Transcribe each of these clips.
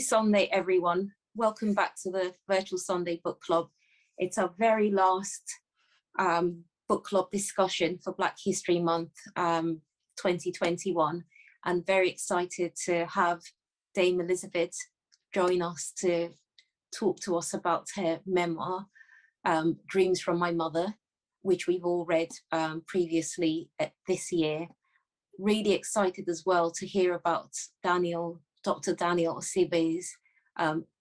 Sunday, everyone. Welcome back to the Virtual Sunday Book Club. It's our very last book club discussion for Black History Month 2021. I'm very excited to have Dame Elizabeth join us to talk to us about her memoir, Dreams from My Mother, which we've all read previously this year. Really excited as well to hear about Dr. Daniel Osigbe's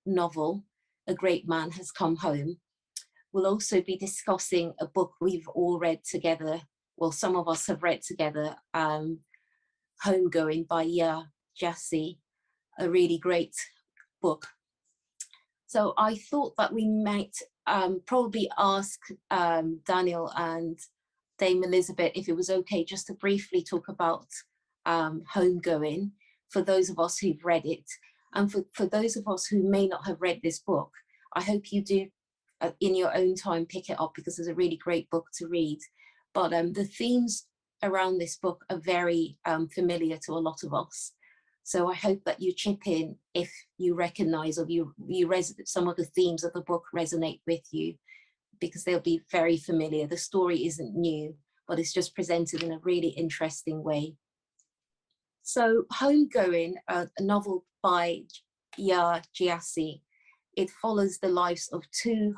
novel, A Great Man Has Come Home. We'll also be discussing a book we've all read together, well, some of us have read together, Homegoing by Yaa Gyasi, a really great book. So I thought that we might probably ask Daniel and Dame Elizabeth if it was okay just to briefly talk about Homegoing for those of us who've read it. And for those of us who may not have read this book, I hope you do in your own time pick it up, because it's a really great book to read. But the themes around this book are very familiar to a lot of us. So I hope that you chip in if you recognize or some of the themes of the book resonate with you, because they'll be very familiar. The story isn't new, but it's just presented in a really interesting way. So Homegoing, a novel by Yaa Gyasi, it follows the lives of two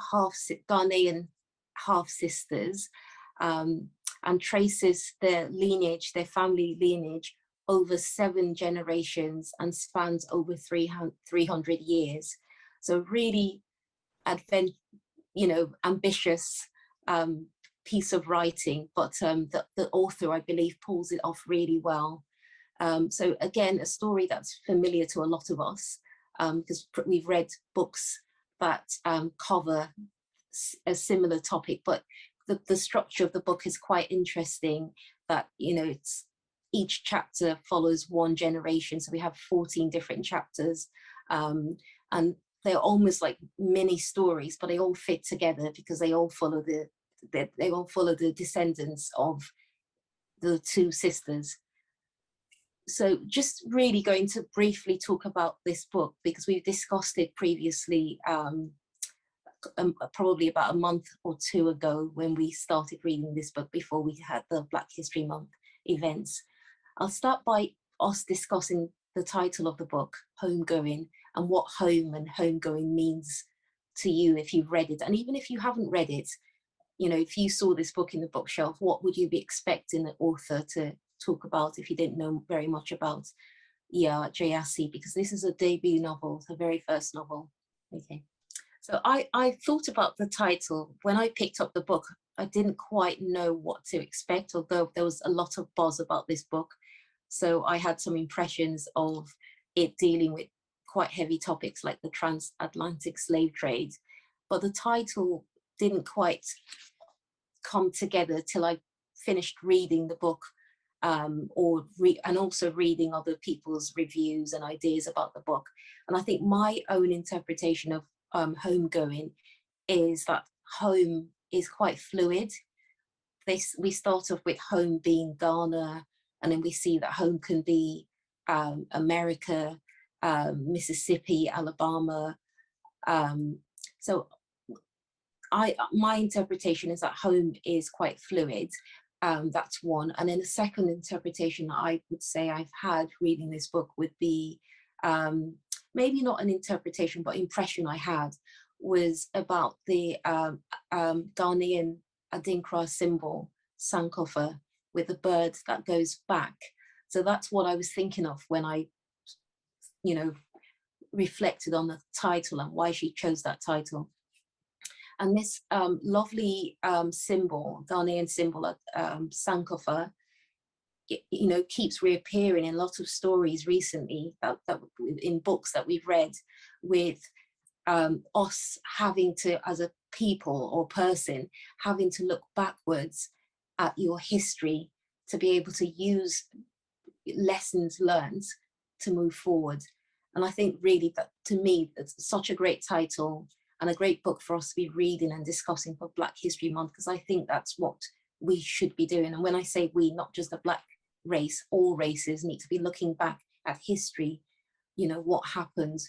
Ghanaian half-sisters and traces their lineage, their family lineage, over 7 generations and spans over 300 years. So really ambitious piece of writing, but the author, I believe, pulls it off really well. So again, a story that's familiar to a lot of us, because we've read books that cover a similar topic, but the structure of the book is quite interesting, that, it's each chapter follows one generation. So we have 14 different chapters, and they're almost like mini stories, but they all fit together because they all follow the descendants of the two sisters. So just really going to briefly talk about this book, because we've discussed it previously, probably about a month or two ago when we started reading this book before we had the Black History Month events. I'll start by us discussing the title of the book, Homegoing, and what home and homegoing means to you if you've read it. And even if you haven't read it, if you saw this book in the bookshelf, what would you be expecting the author to talk about if you didn't know very much about Yaa Gyasi? Because this is a debut novel, the very first novel. Okay, so I thought about the title. When I picked up the book, I didn't quite know what to expect, although there was a lot of buzz about this book. So I had some impressions of it dealing with quite heavy topics like the transatlantic slave trade, but the title didn't quite come together till I finished reading the book, and also reading other people's reviews and ideas about the book. And I think my own interpretation of homegoing is that home is quite fluid. We start off with home being Ghana, and then we see that home can be America, Mississippi, Alabama. So my interpretation is that home is quite fluid. That's one. And then the second interpretation that I would say I've had reading this book would be, maybe not an interpretation, but impression I had was about the Ghanaian Adinkra symbol, Sankofa, with a bird that goes back. So that's what I was thinking of when I, reflected on the title and why she chose that title. And this lovely symbol, Ghanaian symbol, Sankofa, keeps reappearing in a lot of stories recently, that in books that we've read, with us having to, as a people or person, having to look backwards at your history to be able to use lessons learned to move forward. And I think really that, to me, it's such a great title and a great book for us to be reading and discussing for Black History Month, because I think that's what we should be doing. And when I say we, not just the Black race, all races need to be looking back at history, what happened,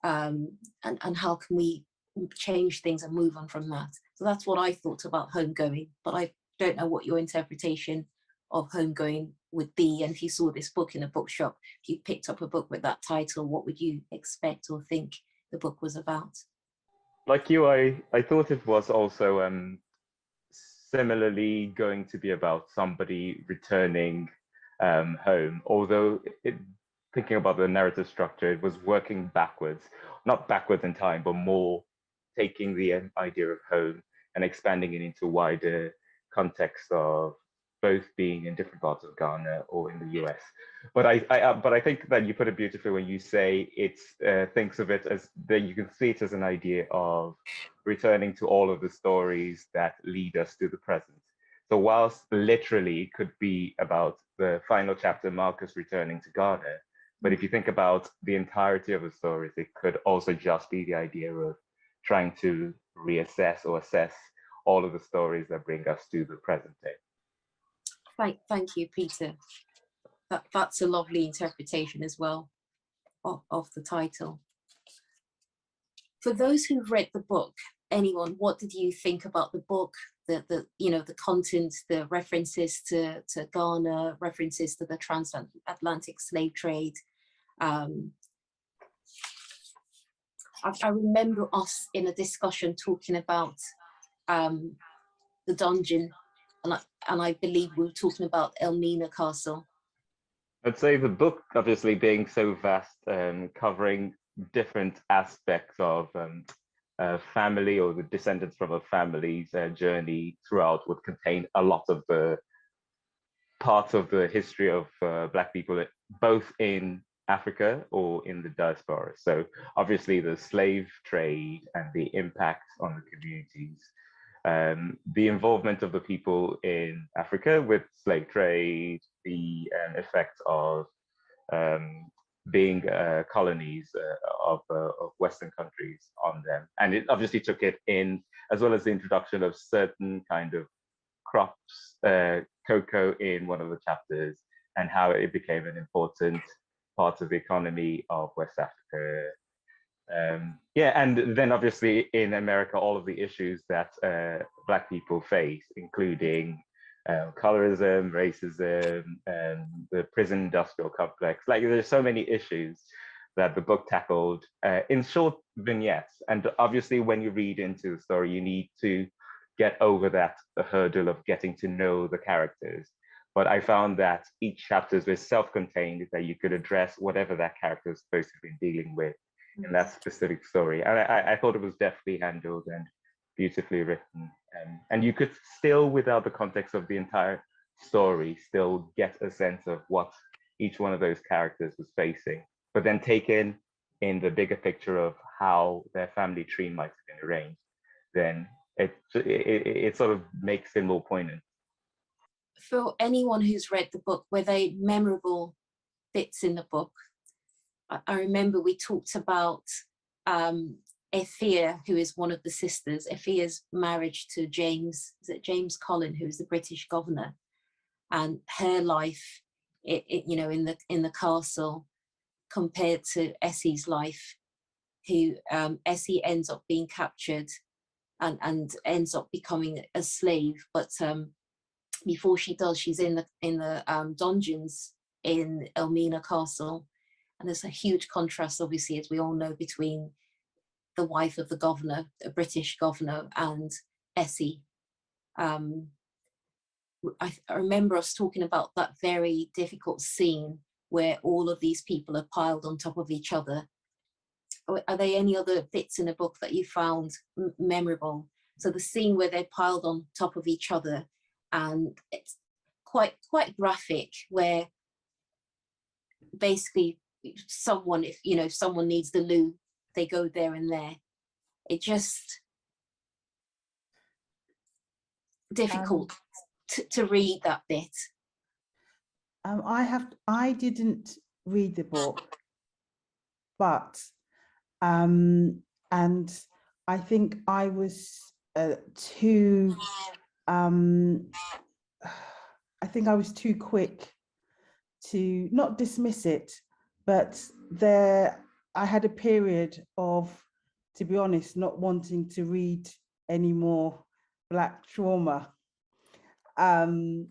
and how can we change things and move on from that. So that's what I thought about homegoing, but I don't know what your interpretation of homegoing would be. And if you saw this book in a bookshop, if you picked up a book with that title, what would you expect or think the book was about? Like you, I thought it was also similarly going to be about somebody returning home, although thinking about the narrative structure, it was working backwards, not backwards in time, but more taking the idea of home and expanding it into wider context of both being in different parts of Ghana or in the US. But I think that you put it beautifully when you say it's thinks of it as that you can see it as an idea of returning to all of the stories that lead us to the present. So whilst literally it could be about the final chapter, Marcus returning to Ghana, but if you think about the entirety of the stories, it could also just be the idea of trying to reassess or assess all of the stories that bring us to the present day. Thank you, Peter. That's a lovely interpretation as well of the title. For those who've read the book, anyone, what did you think about the book? The content, the references to Ghana, references to the transatlantic slave trade. I remember us in a discussion talking about the dungeon, and I believe we were talking about Elmina Castle. I'd say the book, obviously being so vast, covering different aspects of family or the descendants from a family's journey throughout, would contain a lot of the parts of the history of Black people, both in Africa or in the diaspora. So obviously the slave trade and the impact on the communities, the involvement of the people in Africa with slave trade, the effect of being colonies of Western countries on them. And it obviously took it in, as well as the introduction of certain kind of crops, cocoa in one of the chapters, and how it became an important part of the economy of West Africa. Yeah, and then obviously in America, all of the issues that Black people face, including colorism, racism, the prison industrial complex. Like, there's so many issues that the book tackled in short vignettes. And obviously when you read into the story, you need to get over that hurdle of getting to know the characters. But I found that each chapter was self-contained, that you could address whatever that character was supposed to be dealing with in that specific story. And I thought it was deftly handled and beautifully written. And you could still, without the context of the entire story, still get a sense of what each one of those characters was facing, but then taken in the bigger picture of how their family tree might have been arranged, then it sort of makes it more poignant. For anyone who's read the book, were they memorable bits in the book? I remember we talked about Effia, who is one of the sisters, Effia's marriage to James, is it James Collin, who is the British governor, and her life, in the castle, compared to Essie's life, who Essie ends up being captured and ends up becoming a slave, but before she does, she's in the dungeons in Elmina Castle, and there's a huge contrast, obviously, as we all know, between the wife of the governor, a British governor, and Essie. I remember us talking about that very difficult scene where all of these people are piled on top of each other. Are there any other bits in the book that you found memorable? So the scene where they're piled on top of each other, and it's quite graphic, where basically someone, if someone needs the loo, they go there and there. It just difficult to read that bit. I didn't read the book, but and I think I was too quick to not dismiss it, but there I had a period of, to be honest, not wanting to read any more Black trauma. And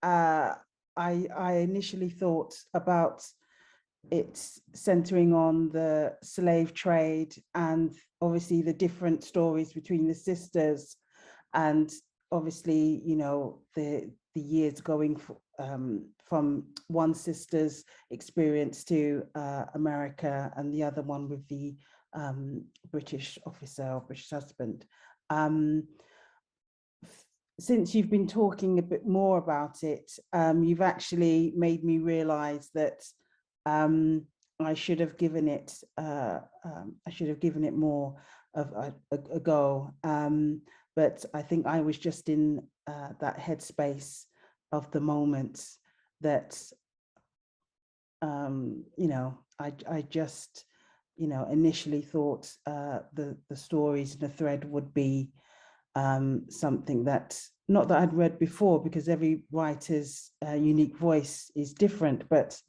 I initially thought about it centering on the slave trade and obviously the different stories between the sisters, and obviously, you know, the years going from one sister's experience to America, and the other one with the British officer or British husband. Since you've been talking a bit more about it, you've actually made me realize that I should have given it more of a go. But I think I was just in that headspace of the moment that, you know, I just, you know, initially thought the stories and the thread would be something that, not that I'd read before, because every writer's unique voice is different, but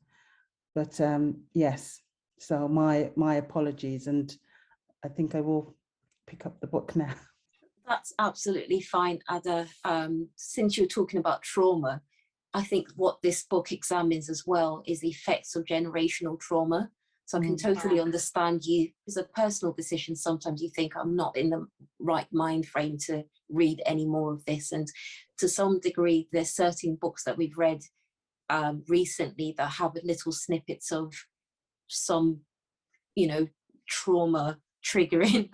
yes, so my apologies, and I think I will pick up the book now. That's absolutely fine, Ada. Since you're talking about trauma, I think what this book examines as well is the effects of generational trauma. So I can totally understand you. It's a personal decision. Sometimes you think, I'm not in the right mind frame to read any more of this. And to some degree, there's certain books that we've read recently that have little snippets of some, you know, trauma triggering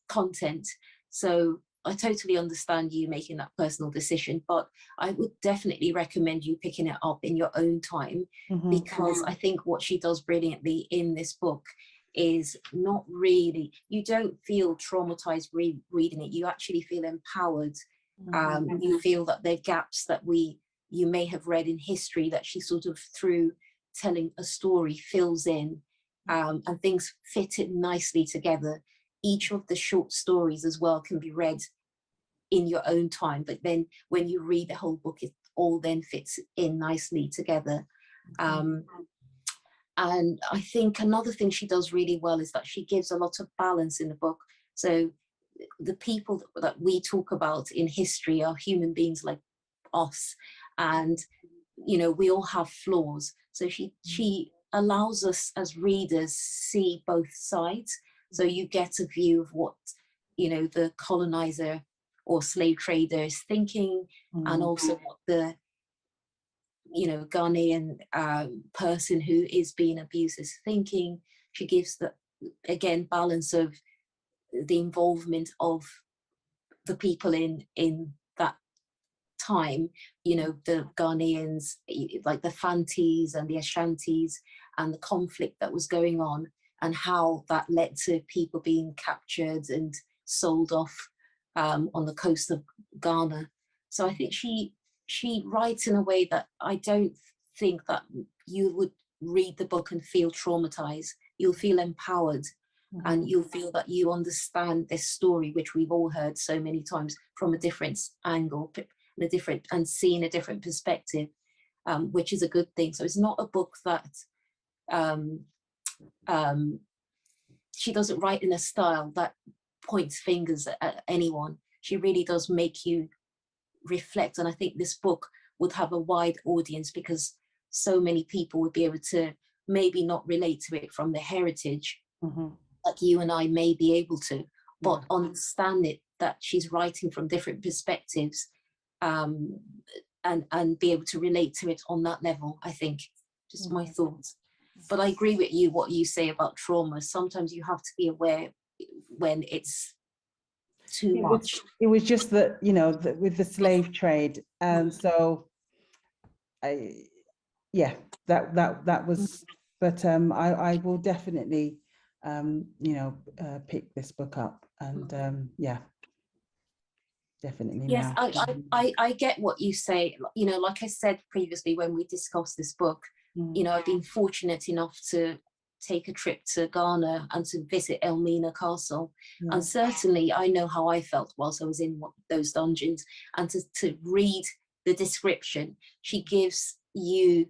content. So I totally understand you making that personal decision, but I would definitely recommend you picking it up in your own time, because I think what she does brilliantly in this book is not really, you don't feel traumatized reading it, you actually feel empowered. You feel that there are gaps that you may have read in history that she sort of, through telling a story, fills in, and things fit it nicely together. Each of the short stories as well can be read in your own time, but then when you read the whole book, it all then fits in nicely together. And I think another thing she does really well is that she gives a lot of balance in the book. So the people that we talk about in history are human beings like us, and you know, we all have flaws. So she allows us as readers see both sides. So you get a view of what, you know, the colonizer or slave trader is thinking, and also what the, you know, Ghanaian person who is being abused is thinking. She gives the, again, balance of the involvement of the people in that time, you know, the Ghanaians, like the Fantis and the Ashantis, and the conflict that was going on, and how that led to people being captured and sold off on the coast of Ghana. So I think she writes in a way that I don't think that you would read the book and feel traumatized. You'll feel empowered, and you'll feel that you understand this story, which we've all heard so many times, from a different angle, and seeing a different perspective, which is a good thing. So it's not a book that she doesn't write in a style that points fingers at anyone. She really does make you reflect. And I think this book would have a wide audience, because so many people would be able to maybe not relate to it from the heritage, like you and I may be able to, but understand it, that she's writing from different perspectives, and be able to relate to it on that level. I think, just my thoughts. But I agree with you, what you say about trauma. Sometimes you have to be aware when it's too much. It was just that, you know, with the slave trade, and so yeah, that was. But I will definitely, you know, pick this book up, and yeah, definitely. Yes, now. I get what you say. You know, like I said previously when we discussed this book, you know, I've been fortunate enough to take a trip to Ghana and to visit Elmina Castle. And certainly I know how I felt whilst I was in those dungeons, and to read the description, she gives you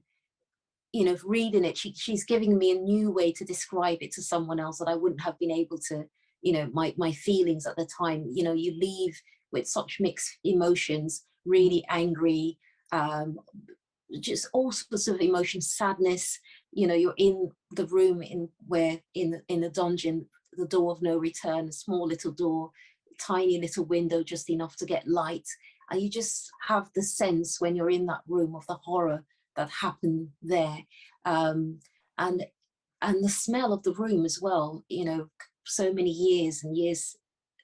you know, reading it, she's giving me a new way to describe it to someone else that I wouldn't have been able to, you know, my feelings at the time. You know, you leave with such mixed emotions, really angry, just all sorts of emotions, sadness. You know, you're in the room in the dungeon, the door of no return, a small little door, tiny little window, just enough to get light. And you just have the sense when you're in that room of the horror that happened there. And the smell of the room as well, you know, so many years and years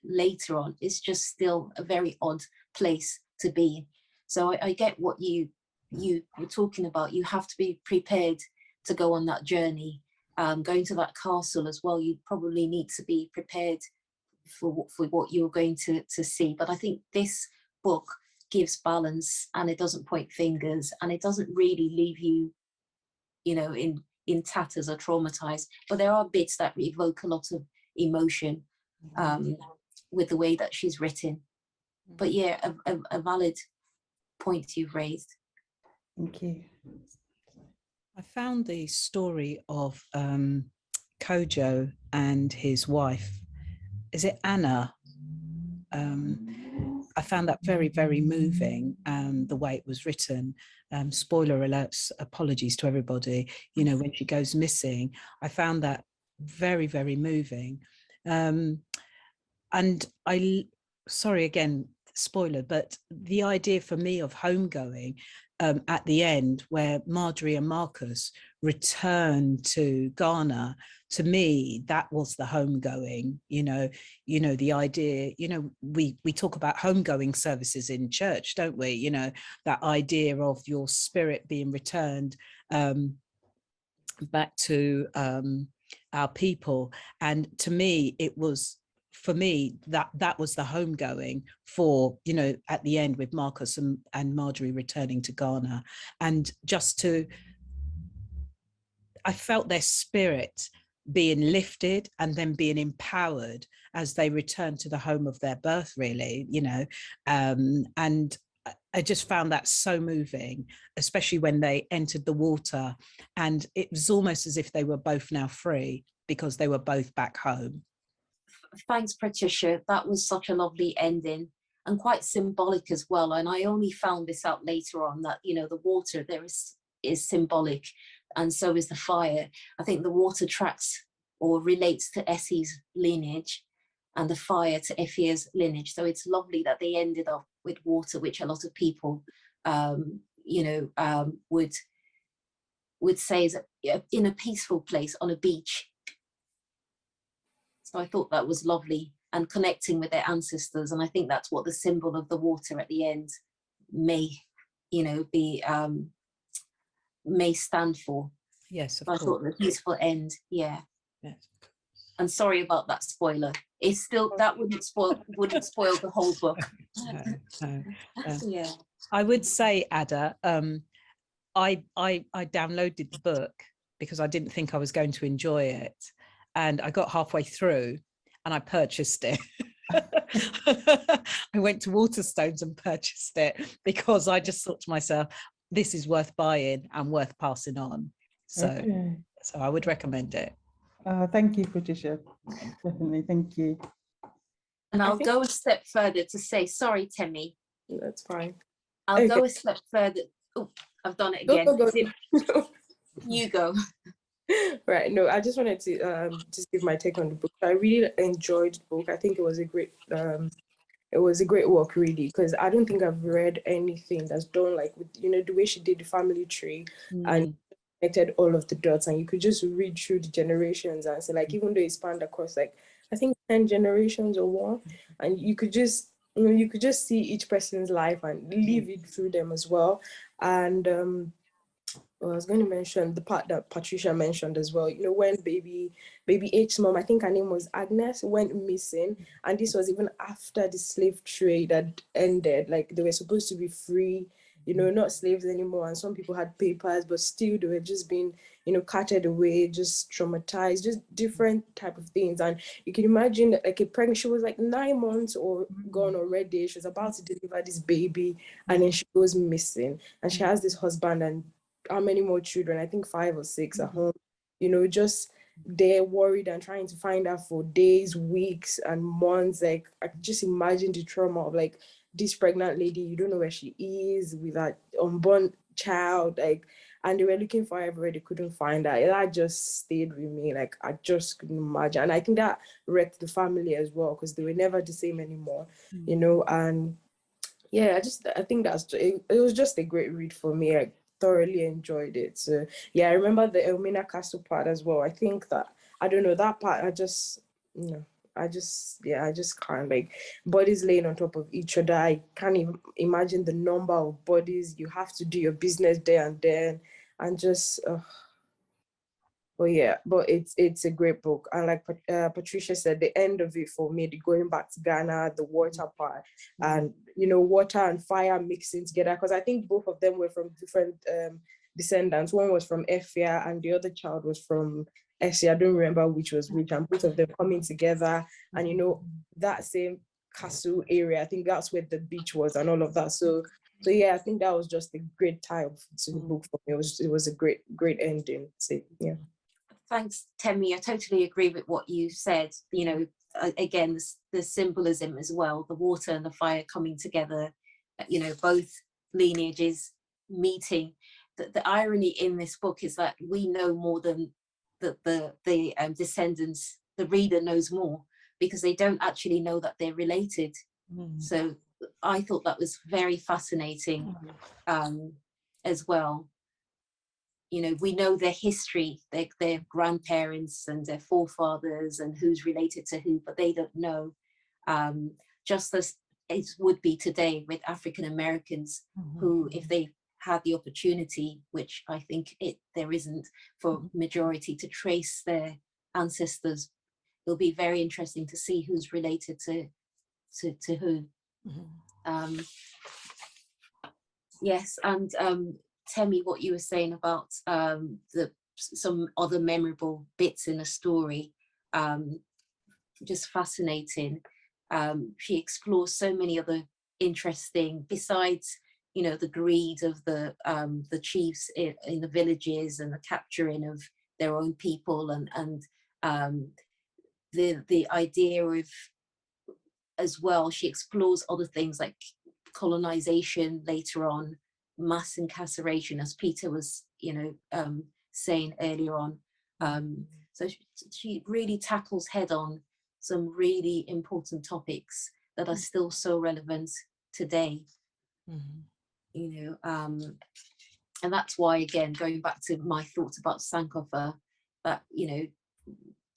later on, it's just still a very odd place to be. So I get what you were talking about. You have to be prepared to go on that journey. Going to that castle as well, you probably need to be prepared for what you're going to see. But I think this book gives balance, and it doesn't point fingers, and it doesn't really leave you, you know, in tatters or traumatized. But there are bits that evoke a lot of emotion with the way that she's written. But yeah, a valid point you've raised. Thank you. I found the story of Kojo and his wife. Is it Anna? I found that very, very moving, the way it was written. Spoiler alerts, apologies to everybody. You know, when she goes missing, I found that very, very moving. And sorry again, spoiler, but the idea for me of homegoing at the end, where Marjorie and Marcus return to Ghana, to me, that was the homegoing. You know, the idea, you know, we talk about homegoing services in church, don't we? You know, that idea of your spirit being returned back to our people. And to me, it was, for me, that was the homegoing for, you know, at the end with Marcus and Marjorie returning to Ghana. And just to, I felt their spirit being lifted and then being empowered as they returned to the home of their birth, really, you know. And I just found that so moving, especially when they entered the water, and it was almost as if they were both now free because they were both back home. Thanks, Patricia. That was such a lovely ending and quite symbolic as well. And I only found this out later on, that, you know, the water there is symbolic, and so is the fire. I think the water tracks or relates to Essie's lineage, and the fire to Effie's lineage. So it's lovely that they ended up with water, which a lot of people, you know, would say is in a peaceful place on a beach. So I thought that was lovely, and connecting with their ancestors. And I think that's what the symbol of the water at the end may, you know, be, may stand for. Yes, of I course. thought the peaceful end, yeah. Yes. And sorry about that spoiler. It's still, that wouldn't spoil the whole book. No. Yeah. I would say, Ada, I downloaded the book because I didn't think I was going to enjoy it. And I got halfway through and I purchased it. I went to Waterstones and purchased it because I just thought to myself, this is worth buying and worth passing on. So, Okay. so I would recommend it. Thank you, Patricia. Definitely, thank you. And I'll go a step further to say, sorry, Temi. That's fine. I'll go a step further. Oh, I've done it again. Go. You go. Right. No, I just wanted to just give my take on the book. I really enjoyed the book. I think it was a great work, really, because I don't think I've read anything that's done like with, you know, the way she did the family tree and connected all of the dots, and you could just read through the generations and say, like, even though it spanned across like I think 10 generations or more, and you could just, you know, you could just see each person's life and live it through them as well. And I was going to mention the part that Patricia mentioned as well. You know, when baby H's mom, I think her name was Agnes, went missing, and this was even after the slave trade had ended. Like, they were supposed to be free, you know, not slaves anymore, and some people had papers, but still they were just being, you know, carted away, just traumatized, just different type of things. And you can imagine that, like, a pregnant, she was like 9 months or gone already. She was about to deliver this baby, and then she goes missing, and she has this husband, and how many more children, I think 5 or 6 at home, you know, just they're worried and trying to find out for days, weeks, and months. Like, I can just imagine the trauma of like this pregnant lady, you don't know where she is with that unborn child, like, and they were looking for her everywhere, they couldn't find her. That just stayed with me. Like, I just couldn't imagine. And I think that wrecked the family as well, because they were never the same anymore, you know. And yeah, I think it was just a great read for me. I thoroughly enjoyed it. So yeah, I remember the Elmina Castle part as well. I think that, I don't know, that part, I just, you know, I just can't, like, bodies laying on top of each other. I can't even imagine the number of bodies. You have to do your business there and then, and just but yeah, but it's a great book. And like Patricia said, the end of it for me, the going back to Ghana, the water part, and you know, water and fire mixing together, because I think both of them were from different descendants. One was from Efia and the other child was from Essia. I don't remember which was which, and both of them coming together, and you know, that same castle area, I think that's where the beach was and all of that. So yeah, I think that was just a great tie to the book for me. It was a great ending. So yeah. Thanks, Temi. I totally agree with what you said. You know, again, the symbolism as well, the water and the fire coming together, you know, both lineages meeting. The irony in this book is that we know more than the descendants. The reader knows more, because they don't actually know that they're related. So I thought that was very fascinating as well. You know, we know their history, their grandparents and their forefathers and who's related to who, but they don't know. Just as it would be today with African Americans, who, if they had the opportunity, which I think there isn't for majority, to trace their ancestors, it'll be very interesting to see who's related to who. Yes, and Temi, what you were saying about some other memorable bits in a story, just fascinating. She explores so many other interesting, besides, you know, the greed of the chiefs in the villages and the capturing of their own people, and the idea of, as well, she explores other things like colonization later on, mass incarceration, as Peter was, you know, saying earlier on. So she really tackles head on some really important topics that are still so relevant today. You know, and that's why, again, going back to my thoughts about Sankofa, that, you know,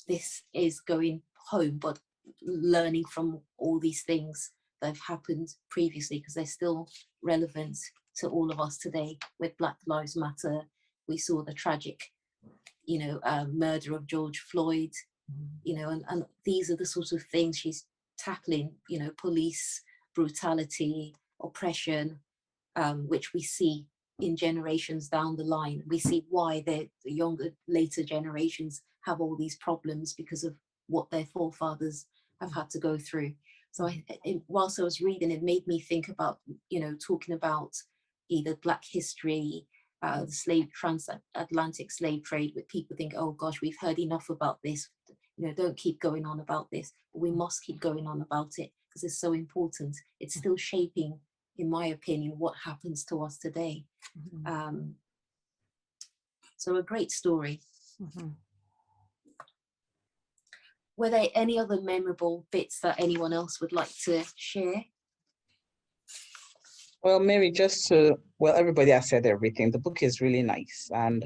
this is going home, but learning from all these things that have happened previously, because they're still relevant to all of us today. With Black Lives Matter, we saw the tragic, you know, murder of George Floyd, you know, and these are the sort of things she's tackling, you know, police brutality, oppression, which we see in generations down the line. We see why the younger, later generations have all these problems, because of what their forefathers have had to go through. So whilst I was reading, it made me think about, you know, talking about either Black history, the transatlantic slave trade, where people think, oh gosh, we've heard enough about this, you know, don't keep going on about this. But we must keep going on about it, because it's so important. It's still shaping, in my opinion, what happens to us today. So a great story. Were there any other memorable bits that anyone else would like to share? Well, Mary, everybody has said everything. The book is really nice, and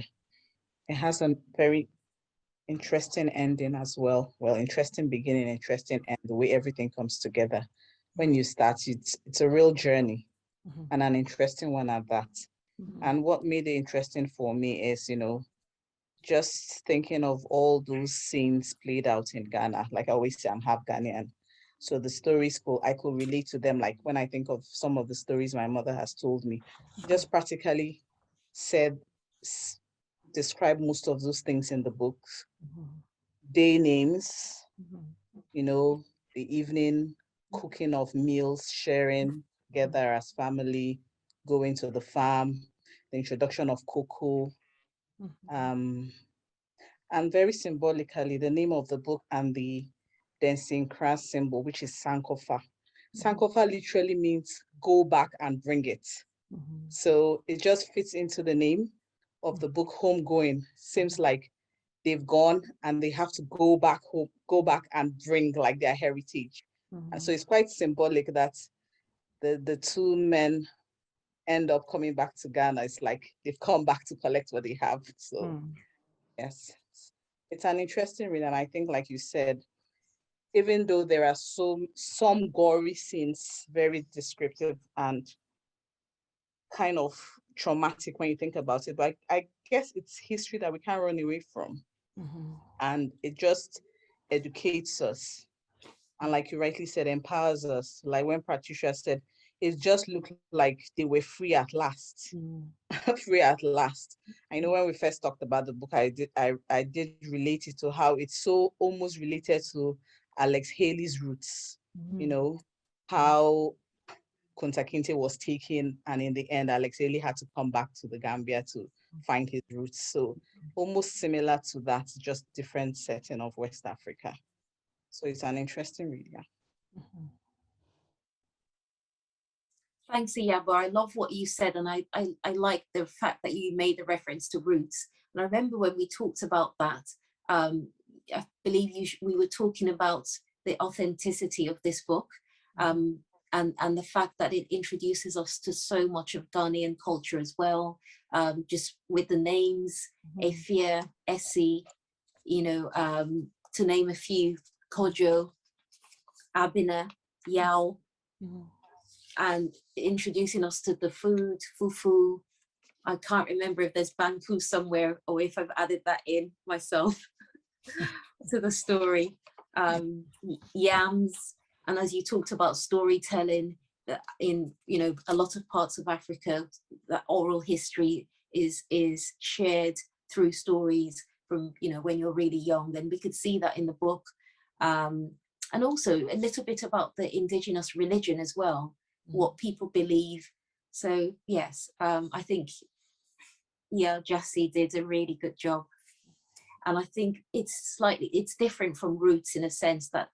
it has a very interesting ending as well. Well, interesting beginning, interesting end, the way everything comes together. When you start, it's a real journey, and an interesting one at that. And what made it interesting for me is, you know, just thinking of all those scenes played out in Ghana. Like I always say, I'm half Ghanaian. So the stories, I could relate to them. Like when I think of some of the stories my mother has told me, just practically describe most of those things in the books. Day names, you know, the evening cooking of meals, sharing together as family, going to the farm, the introduction of cocoa, and very symbolically, the name of the book and the dancing cross symbol, which is Sankofa. Sankofa literally means go back and bring it. So it just fits into the name of the book, Homegoing. Seems like they've gone and they have to go back home, go back and bring like their heritage. And so it's quite symbolic that the two men end up coming back to Ghana. It's like they've come back to collect what they have. So yes, it's an interesting read. And I think, like you said, even though there are some gory scenes, very descriptive and kind of traumatic when you think about it, but I guess it's history that we can't run away from. And it just educates us. And like you rightly said, empowers us. Like when Patricia said, it just looked like they were free at last. Free at last. I know when we first talked about the book, I did relate it to how it's so almost related to Alex Haley's roots. You know, how Kunta Kinte was taken, and in the end, Alex Haley had to come back to the Gambia to find his roots. So almost similar to that, just different setting of West Africa. So it's an interesting read. Yeah. Thanks, Iyabo. I love what you said, and I like the fact that you made a reference to roots. And I remember when we talked about that, I believe we were talking about the authenticity of this book, and the fact that it introduces us to so much of Ghanaian culture as well, just with the names, Efia, Essie, you know, to name a few, Kojo, Abina, Yao, and introducing us to the food, fufu. I can't remember if there's banku somewhere or if I've added that in myself to the story. Yams, and as you talked about storytelling, in, you know, a lot of parts of Africa, that oral history is shared through stories from, you know, when you're really young. Then we could see that in the book, and also a little bit about the indigenous religion as well, what people believe. So yes, I think Yaa Gyasi did a really good job. And I think it's different from Roots in a sense that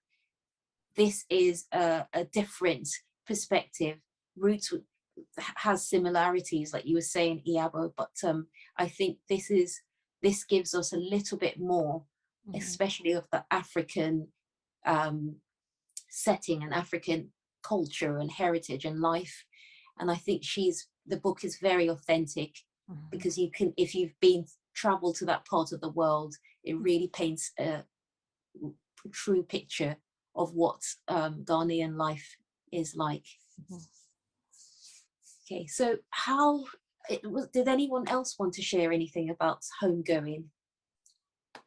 this is a different perspective. Roots has similarities, like you were saying, Iyabo, but I think this gives us a little bit more, especially of the African setting and African culture and heritage and life. And I think the book is very authentic, because you can, if you've traveled to that part of the world, it really paints a true picture of what Ghanaian life is like. Okay, so did anyone else want to share anything about Homegoing?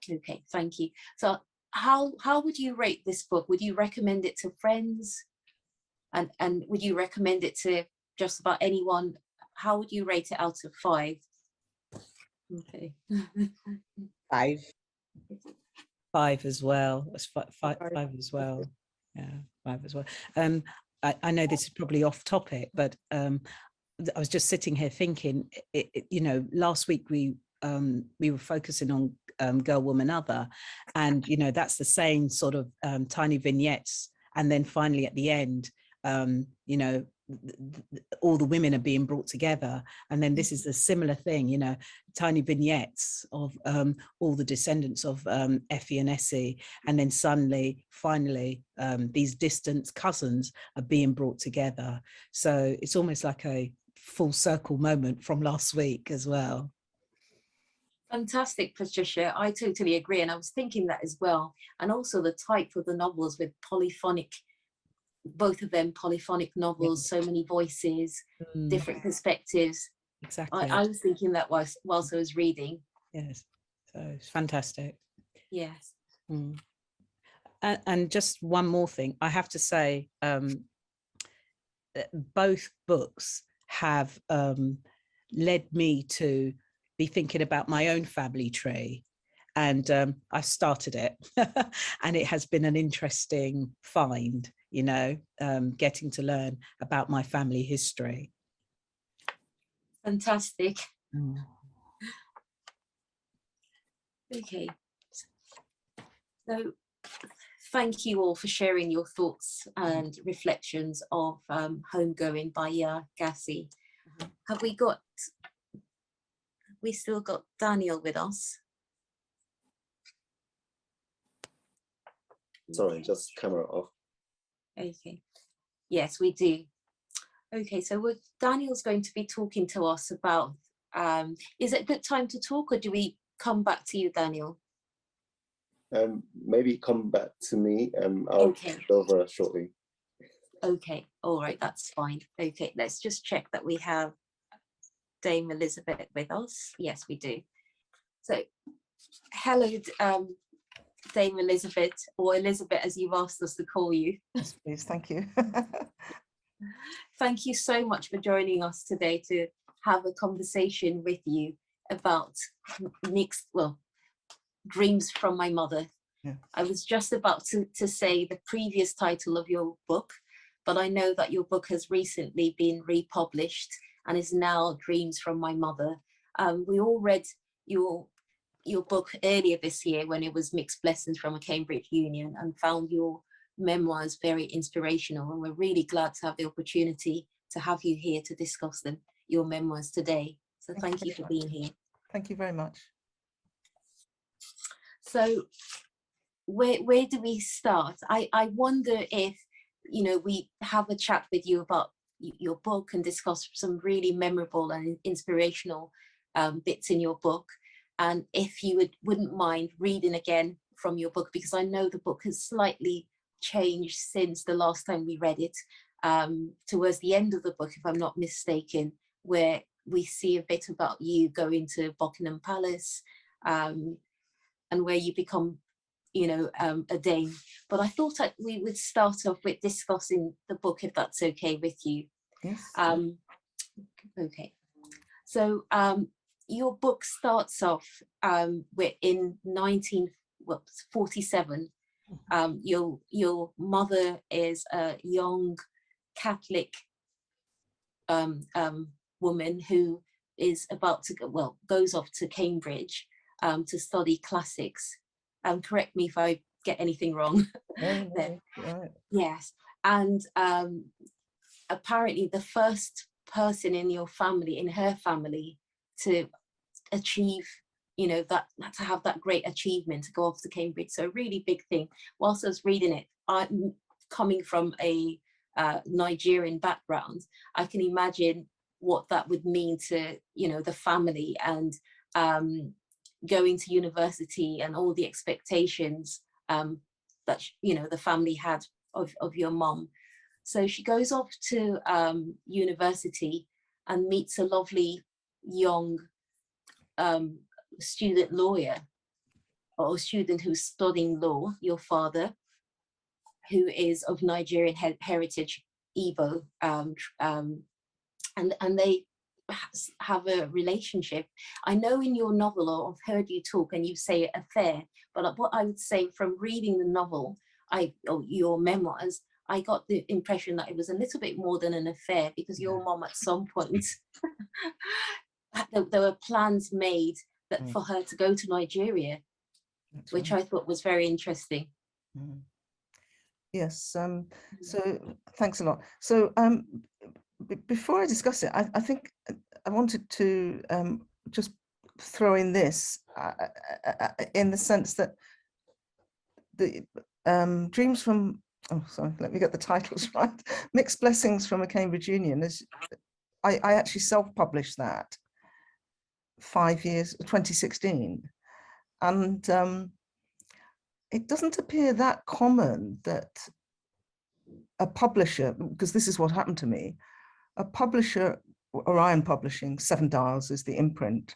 Okay, thank you. So how would you rate this book? Would you recommend it to friends? And would you recommend it to just about anyone? How would you rate it out of 5? Okay. 5. 5 as well. It's 5 as well. Yeah, 5 as well. I know this is probably off topic, but I was just sitting here thinking, you know, last week we were focusing on Girl, Woman, Other, and you know, that's the same sort of tiny vignettes, and then finally at the end, you know, all the women are being brought together, and then this is a similar thing, you know, tiny vignettes of all the descendants of Effie and Essie, and then suddenly, finally, these distant cousins are being brought together. So it's almost like a full circle moment from last week as well. Fantastic, Patricia. I totally agree, and I was thinking that as well. And also the type of the novels with polyphonic, both of them polyphonic novels, so many voices, different perspectives. Exactly. I was thinking that whilst I was reading. Yes, so it's fantastic. Yes. And just one more thing, I have to say, both books have led me to be thinking about my own family tree, and I started it and it has been an interesting find, you know, getting to learn about my family history. Fantastic. Okay. So thank you all for sharing your thoughts and reflections of Homegoing by Yaa Gyasi. Have we still got Daniel with us? Sorry, just camera off. Okay. Yes, we do. Okay, so Daniel's going to be talking to us about, is it a good time to talk, or do we come back to you, Daniel? Maybe come back to me. I'll Okay. take over shortly. Okay, all right, that's fine. Okay, let's just check that we have Dame Elizabeth with us. Yes, we do. So, hello, Dame Elizabeth, or Elizabeth as you've asked us to call you. Yes, please, thank you. Thank you so much for joining us today to have a conversation with you about Dreams from My Mother. Yeah. I was just about to say the previous title of your book, but I know that your book has recently been republished and is now Dreams from My Mother. We all read your book earlier this year when it was Mixed Blessings from a Cambridge Union, and found your memoirs very inspirational, and we're really glad to have the opportunity to have you here to discuss your memoirs today. So thank you for being here. Thank you very much. So where do we start? I wonder if, we have a chat with you about your book and discuss some really memorable and inspirational bits in your book. And if you wouldn't mind reading again from your book, because I know the book has slightly changed since the last time we read it, towards the end of the book, if I'm not mistaken, where we see a bit about you going to Buckingham Palace, and where you become, a dame. But I thought we would start off with discussing the book, if that's okay with you. Yes. Okay. So your book starts off with in 1947. Your mother is a young Catholic woman who is about to goes off to Cambridge to study classics. Correct me if I get anything wrong. No, there. right. Yes, and apparently the first person in your family, in her family, to achieve, that to have that great achievement, to go off to Cambridge. So a really big thing. Whilst I was reading it, I'm coming from a Nigerian background, I can imagine what that would mean to, the family, and going to university and all the expectations that, the family had of your mom. So she goes off to university and meets a lovely young student lawyer, or student who's studying law, your father, who is of Nigerian heritage, Igbo, and they have a relationship. I know in your novel, or I've heard you talk and you say affair, but what I would say from reading the novel, or your memoirs, I got the impression that it was a little bit more than an affair, because your mom at some point, there were plans made that for her to go to Nigeria. That's which right. I thought was very interesting. Yes, so thanks a lot. So before I discuss it, I think I wanted to just throw in this, in the sense that the Dreams from, oh sorry, let me get the titles right, Mixed Blessings from a Cambridge Union, is I actually self-published that 5 years, 2016, and it doesn't appear that common that a publisher, because this is what happened to me, a publisher, Orion Publishing, 7 Dials is the imprint,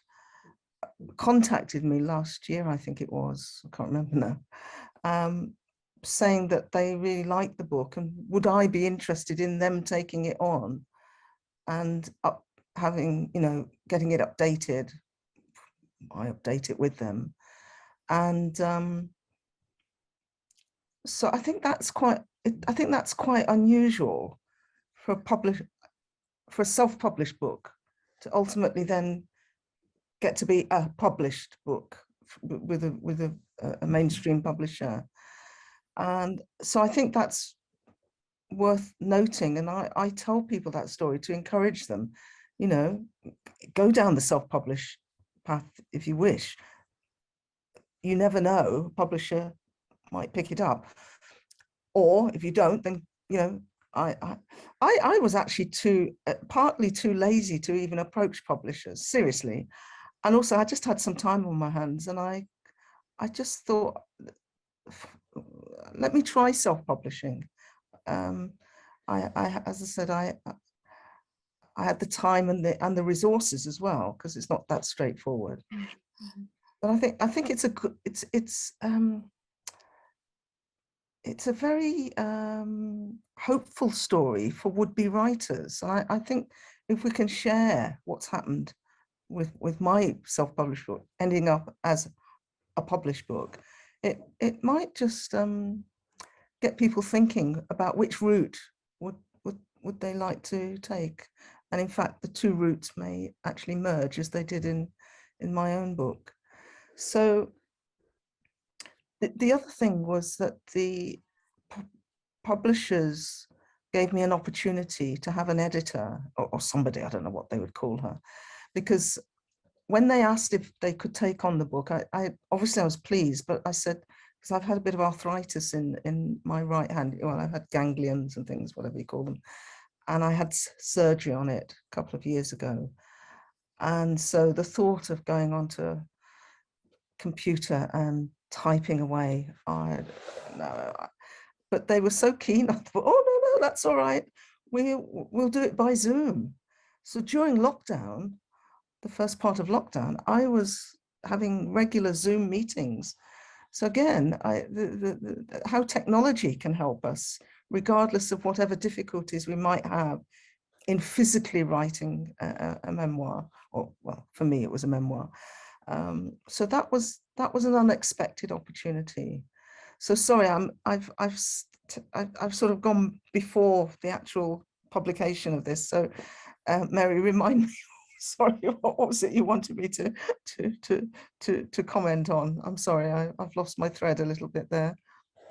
contacted me last year, I think it was, I can't remember now, saying that they really liked the book and would I be interested in them taking it on and having, getting it updated. I update it with them. And so I think that's quite unusual for a self-published book to ultimately then get to be a published book with a mainstream publisher. And so I think that's worth noting. And I tell people that story to encourage them, you know, go down the self-publish path if you wish. You never know, a publisher might pick it up. Or if you don't, then, you know, I was actually partly too lazy to even approach publishers, seriously. And also I just had some time on my hands, and I just thought, let me try self-publishing. As I said, I had the time and the resources as well, because it's not that straightforward. But I think it's a good, it's a very hopeful story for would-be writers. And I think if we can share what's happened with my self-published book ending up as a published book, it might just get people thinking about which route would they like to take. And in fact, the two routes may actually merge, as they did in my own book. So the other thing was that the publishers gave me an opportunity to have an editor or somebody, I don't know what they would call her, because when they asked if they could take on the book, I obviously I was pleased, but I said, because I've had a bit of arthritis in my right hand, well, I've had ganglions and things, whatever you call them, and I had surgery on it a couple of years ago. And so the thought of going onto a computer and typing away, but they were so keen. I thought, oh, no, that's all right. We'll do it by Zoom. So during lockdown, the first part of lockdown, I was having regular Zoom meetings. So again, how technology can help us, regardless of whatever difficulties we might have in physically writing a memoir, or well, for me, it was a memoir. So that was an unexpected opportunity. So sorry, I've sort of gone before the actual publication of this. So Mary, remind me. Sorry, what was it you wanted me to comment on? I'm sorry, I've lost my thread a little bit there.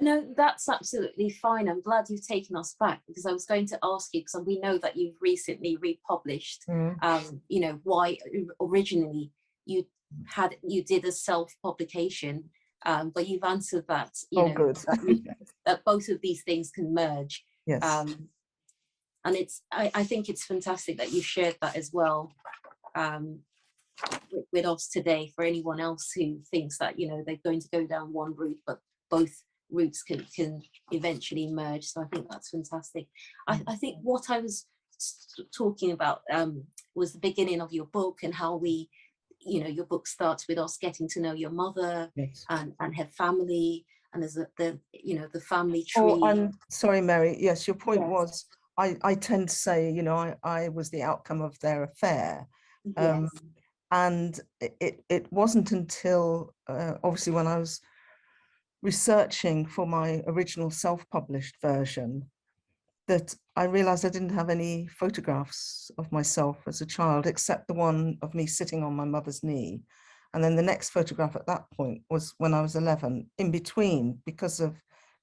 No, that's absolutely fine. I'm glad you've taken us back, because I was going to ask you, because we know that you've recently republished, you know, why originally you did a self-publication, but you've answered that, you know, good. that both of these things can merge. Yes. And I think it's fantastic that you shared that as well with us today, for anyone else who thinks that, you know, they're going to go down one route, but both routes can eventually merge. So I think that's fantastic. I think what I was talking about was the beginning of your book, and how we, you know, your book starts with us getting to know your mother, yes, and her family, and there's you know, the family tree. Oh, I'm sorry, Mary. Yes, your point Yes. was, I tend to say, you know, I was the outcome of their affair. Yes. And it wasn't until, obviously, when I was researching for my original self-published version, that I realized I didn't have any photographs of myself as a child, except the one of me sitting on my mother's knee. And then the next photograph at that point was when I was 11, in between, because of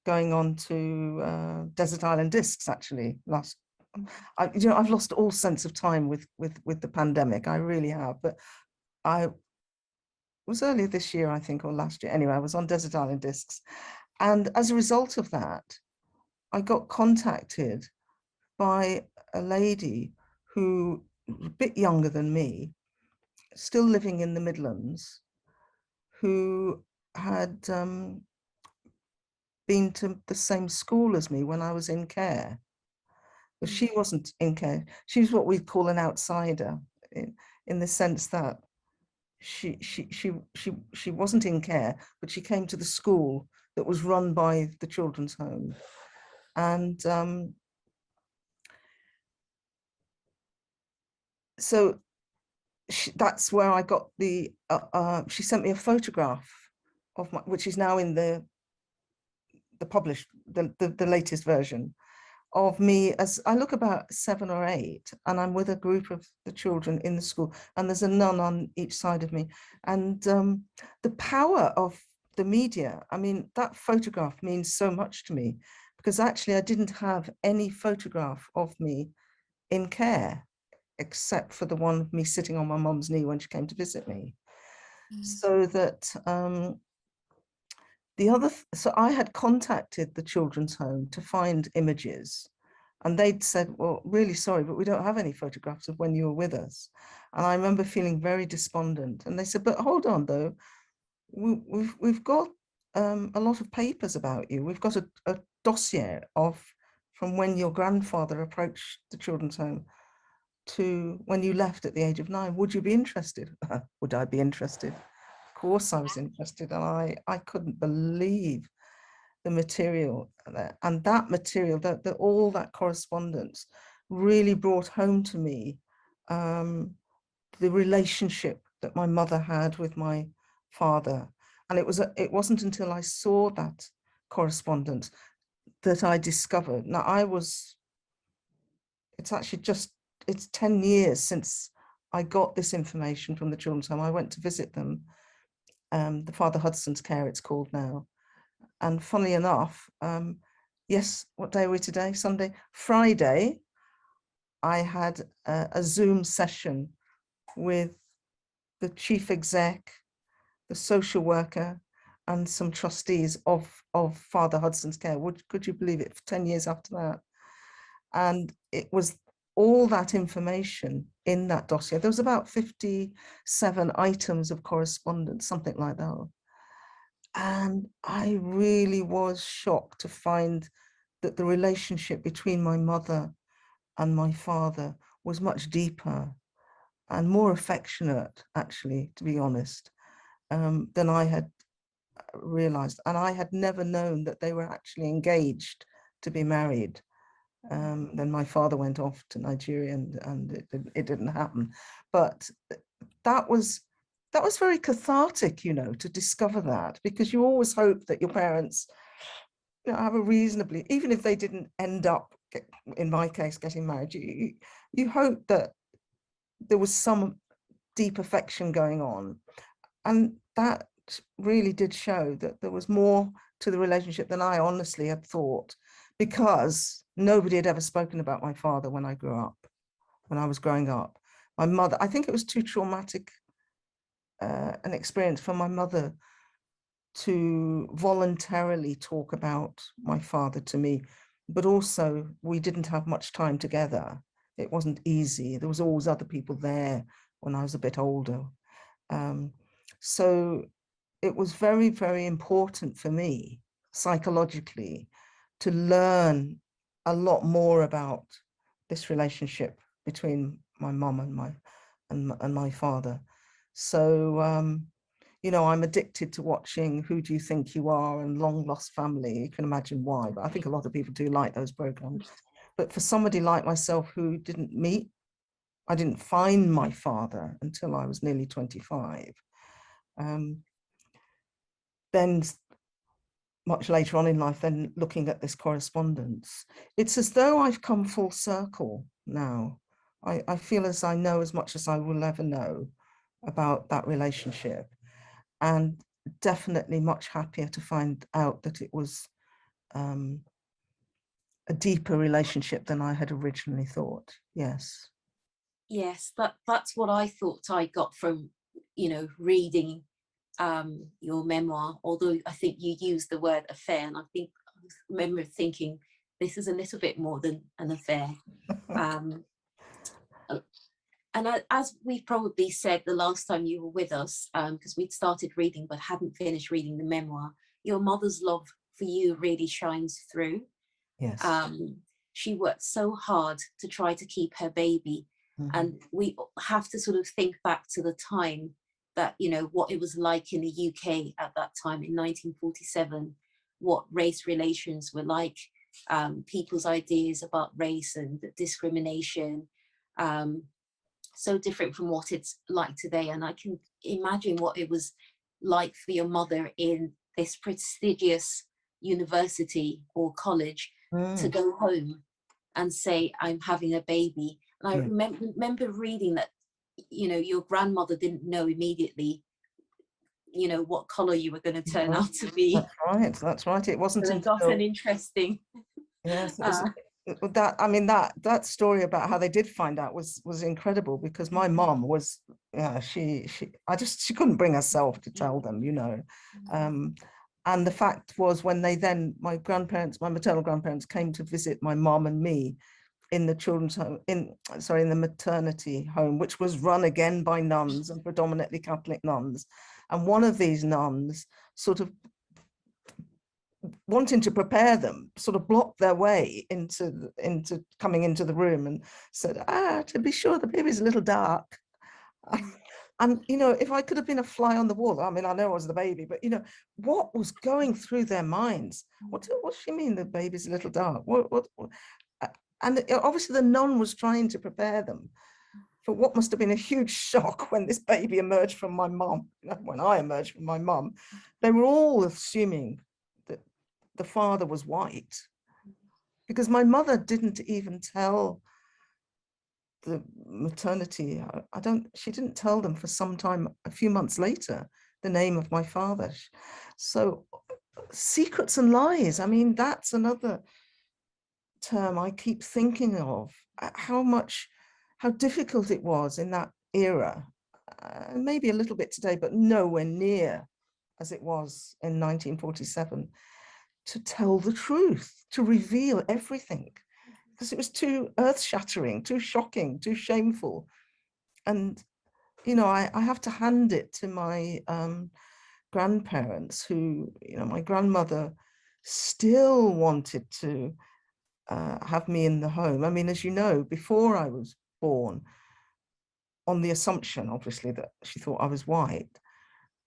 going on to Desert Island Discs, actually. You know, I've lost all sense of time with the pandemic. I really have. But I was earlier this year, I think, or last year. Anyway, I was on Desert Island Discs. And as a result of that, I got contacted by a lady who was a bit younger than me, still living in the Midlands, who had been to the same school as me when I was in care. But she wasn't in care. She was what we call an outsider, in the sense that she wasn't in care, but she came to the school that was run by the children's home. And so that's where I got the, she sent me a photograph of which is now in the published, the latest version. of me as I look about 7 or 8, and I'm with a group of the children in the school, and there's a nun on each side of me. And the power of the media, I mean, that photograph means so much to me, because actually I didn't have any photograph of me in care, except for the one of me sitting on my mum's knee when she came to visit me. So that so I had contacted the children's home to find images, and they'd said, well, really sorry, but we don't have any photographs of when you were with us. And I remember feeling very despondent. And they said, but hold on though, we've got a lot of papers about you. We've got a dossier from when your grandfather approached the children's home to when you left at the age of 9. Would you be interested? Would I be interested? Of course I was interested, and I couldn't believe the material there. And that material, that all that correspondence really brought home to me the relationship that my mother had with my father. And it wasn't until I saw that correspondence that I discovered. Now it's 10 years since I got this information from the children's home. I went to visit them, the Father Hudson's Care it's called now. And funnily enough, yes, what day are we today? Sunday? Friday, I had a Zoom session with the chief exec, the social worker, and some trustees of Father Hudson's Care. Could you believe it? 10 years after that. And it was all that information in that dossier. There was about 57 items of correspondence, something like that. And I really was shocked to find that the relationship between my mother and my father was much deeper and more affectionate, actually, to be honest, than I had realized. And I had never known that they were actually engaged to be married. Then my father went off to Nigeria, and it didn't happen. But that was very cathartic, you know, to discover that, because you always hope that your parents, you know, have a reasonably, even if they didn't end up, in my case, getting married, you hope that there was some deep affection going on. And that really did show that there was more to the relationship than I honestly had thought, because nobody had ever spoken about my father when I grew up, when I was growing up. My mother, I think it was too traumatic an experience for my mother to voluntarily talk about my father to me, but also we didn't have much time together. It wasn't easy. There was always other people there when I was a bit older. So it was very, very important for me psychologically to learn a lot more about this relationship between my mum and my father. So, you know, I'm addicted to watching Who Do You Think You Are and Long Lost Family. You can imagine why, but I think a lot of people do like those programs. But for somebody like myself who I didn't find my father until I was nearly 25. Then much later on in life, then looking at this correspondence, it's as though I've come full circle now. I feel as I know as much as I will ever know about that relationship, and definitely much happier to find out that it was a deeper relationship than I had originally thought. Yes. Yes, that's what I thought I got from, you know, reading your memoir, although I think you used the word affair, and I remember thinking this is a little bit more than an affair. And as we probably said the last time you were with us, because we'd started reading but hadn't finished reading the memoir, your mother's love for you really shines through. Yes. She worked so hard to try to keep her baby. Mm-hmm. And we have to sort of think back to the time that, you know, what it was like in the UK at that time in 1947, what race relations were like, people's ideas about race and discrimination, so different from what it's like today. And I can imagine what it was like for your mother in this prestigious university or college to go home and say, I'm having a baby. And I remember reading that, you know, your grandmother didn't know immediately, you know, what color you were going to turn out to be. That's right. That's right. It wasn't So they got until an interesting. yes, that I mean that story about how they did find out was incredible, because my mom was she couldn't bring herself to tell them, you know. And the fact was, when they then, my maternal grandparents came to visit my mom and me in the children's home, in the maternity home, which was run again by nuns, and predominantly Catholic nuns. And one of these nuns, sort of wanting to prepare them, sort of blocked their way into coming into the room and said, to be sure, the baby's a little dark. And, you know, if I could have been a fly on the wall, I mean, I know I was the baby, but, you know, what was going through their minds? What does she mean the baby's a little dark? What? And obviously the nun was trying to prepare them for what must have been a huge shock when this baby emerged from my mum. When I emerged from my mum, they were all assuming that the father was white, because my mother didn't even tell the maternity. She didn't tell them for some time, a few months later, the name of my father. So secrets and lies, I mean, that's another term I keep thinking of, how difficult it was in that era, maybe a little bit today, but nowhere near as it was in 1947, to tell the truth, to reveal everything, because it was too earth-shattering, too shocking, too shameful. And, you know, I have to hand it to my grandparents, who, you know, my grandmother still wanted to have me in the home. I mean, as you know, before I was born, on the assumption, obviously, that she thought I was white,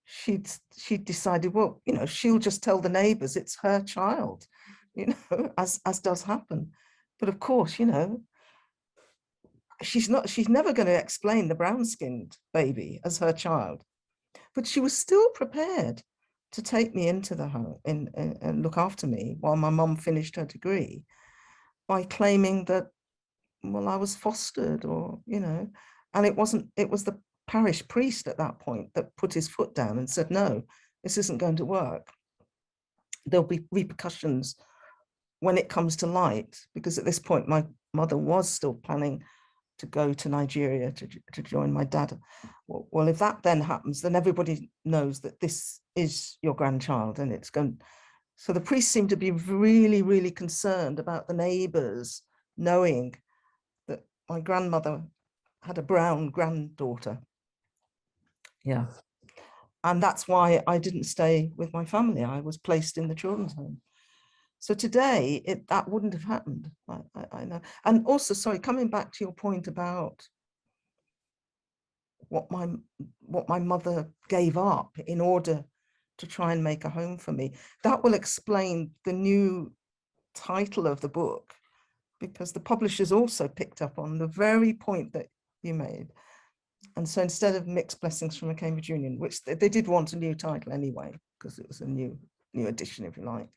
she'd decided, well, you know, she'll just tell the neighbors it's her child, you know, as does happen. But of course, you know, she's never going to explain the brown-skinned baby as her child. But she was still prepared to take me into the home and look after me while my mum finished her degree, by claiming that, well, I was fostered, or, you know, and it was the parish priest at that point that put his foot down and said, no, this isn't going to work. There'll be repercussions when it comes to light, because at this point, my mother was still planning to go to Nigeria to join my dad. Well, if that then happens, then everybody knows that this is your grandchild, and it's going. So the priest seemed to be really, really concerned about the neighbors knowing that my grandmother had a brown granddaughter. Yeah. And that's why I didn't stay with my family. I was placed in the children's home. So today, that wouldn't have happened. I know. And also, sorry, coming back to your point about what my mother gave up in order to try and make a home for me, that will explain the new title of the book, because the publishers also picked up on the very point that you made. And so instead of Mixed Blessings from a Cambridge Union, which they did want a new title anyway, because it was a new edition, if you like.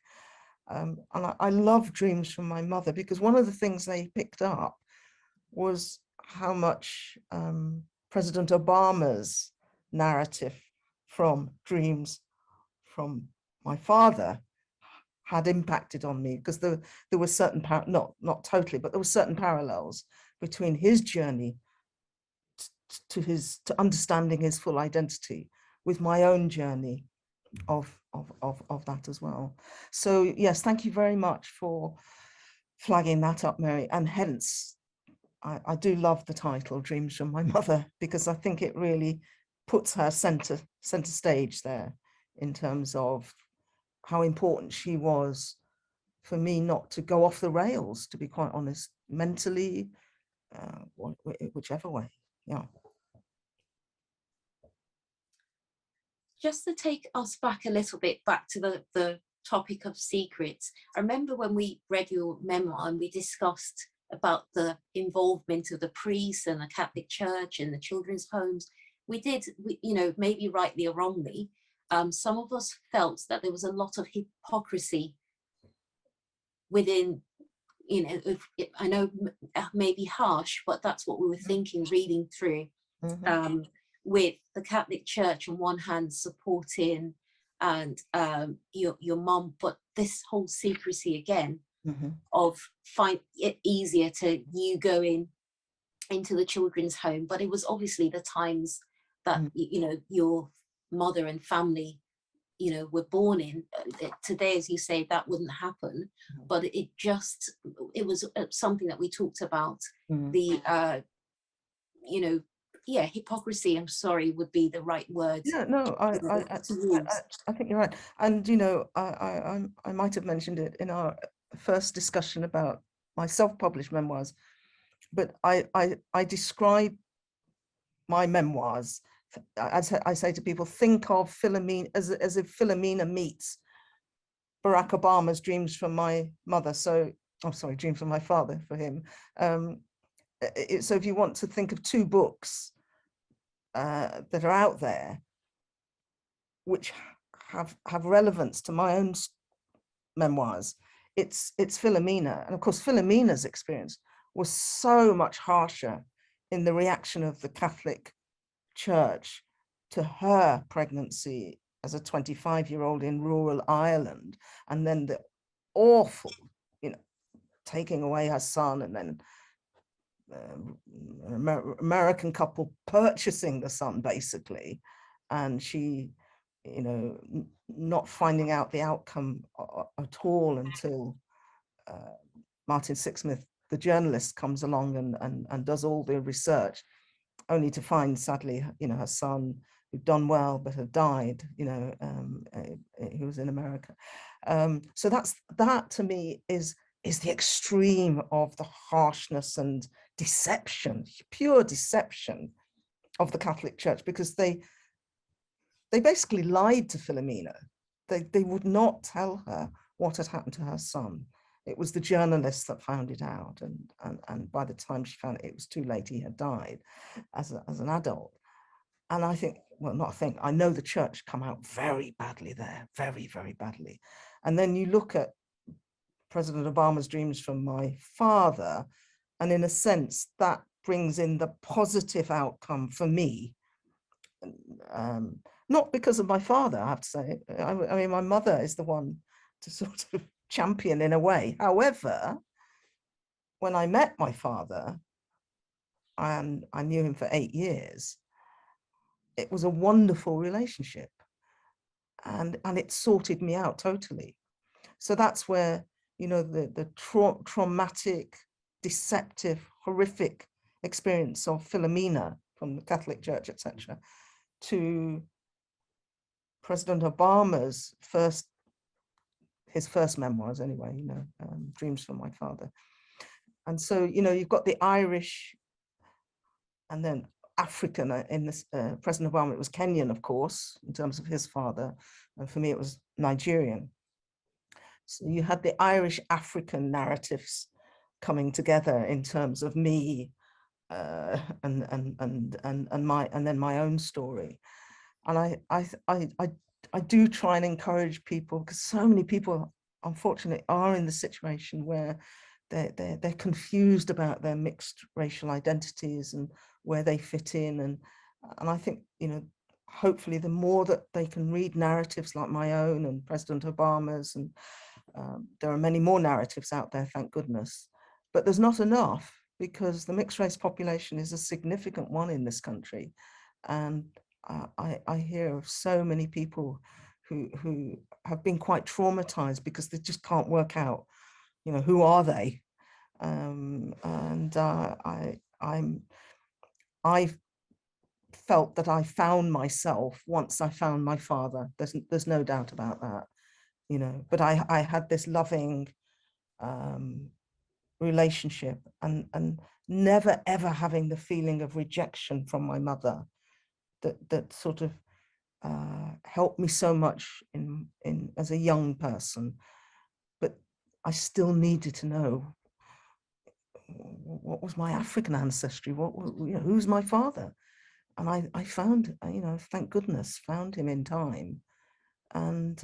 And I love Dreams from My Mother, because one of the things they picked up was how much President Obama's narrative from Dreams from My Father had impacted on me, because there were certain, not totally, but there were certain parallels between his journey to understanding his full identity with my own journey of that as well. So yes, thank you very much for flagging that up, Mary. And hence, I do love the title Dreams from My Mother, because I think it really puts her center stage there, in terms of how important she was for me not to go off the rails, to be quite honest, mentally, whichever way. Yeah. Just to take us back a little bit, back to the topic of secrets. I remember when we read your memoir and we discussed about the involvement of the priests and the Catholic Church and the children's homes. We, you know, maybe rightly or wrongly, some of us felt that there was a lot of hypocrisy within you know, I know maybe harsh, but that's what we were thinking reading through, with the Catholic Church on one hand supporting and your mom, but this whole secrecy again of find it easier to you going into the children's home. But it was obviously the times that you know, your mother and family, you know, were born in. Today, as you say, that wouldn't happen, but it was something that we talked about. The you know, yeah, hypocrisy, I'm sorry, would be the right word. Yeah, no, to use. I think you're right. And, you know, I might have mentioned it in our first discussion about my self-published memoirs, but I describe my memoirs. I say to people, think of Philomena as if Philomena meets Barack Obama's Dreams from My Mother. So, I'm sorry, Dreams from My Father for him. So if you want to think of two books that are out there, which have relevance to my own memoirs, it's Philomena. And of course, Philomena's experience was so much harsher in the reaction of the Catholic Church to her pregnancy as a 25-year-old in rural Ireland, and then the awful, you know, taking away her son, and then American couple purchasing the son basically, and she, you know, not finding out the outcome at all until Martin Sixsmith, the journalist, comes along and does all the research, only to find, sadly, you know, her son, who'd done well but had died, you know, he was in America. So that to me is the extreme of the harshness and deception, pure deception of the Catholic Church, because they basically lied to Philomena. They would not tell her what had happened to her son. It was the journalist that found it out, and by the time she found it, it was too late. He had died as an adult. And I think, well, not think, I know the church come out very badly there, very, very badly. And then you look at President Obama's Dreams from My Father, and in a sense, that brings in the positive outcome for me. Not because of my father, I have to say. I mean, my mother is the one to sort of champion in a way. However, when I met my father, and I knew him for 8 years, it was a wonderful relationship, and it sorted me out totally. So that's where, you know, the traumatic, deceptive, horrific experience of Philomena from the Catholic Church, etc., to President Obama's his first memoirs anyway, you know, Dreams from My Father. And so, you know, you've got the Irish and then African in this, President Obama, it was Kenyan, of course, in terms of his father. And for me, it was Nigerian. So you had the Irish African narratives coming together in terms of me and then my own story. And I do try and encourage people, because so many people, unfortunately, are in the situation where they're confused about their mixed racial identities and where they fit in. And I think, you know, hopefully the more that they can read narratives like my own and President Obama's, and there are many more narratives out there, thank goodness, but there's not enough, because the mixed race population is a significant one in this country. And I hear of so many people who have been quite traumatized because they just can't work out, you know, who are they? I felt that I found myself once I found my father. There's no doubt about that, you know. But I had this loving relationship, and never ever having the feeling of rejection from my mother that sort of helped me so much in as a young person. But I still needed to know, what was my African ancestry? What, you know, who's my father? And I found, you know, thank goodness, found him in time. And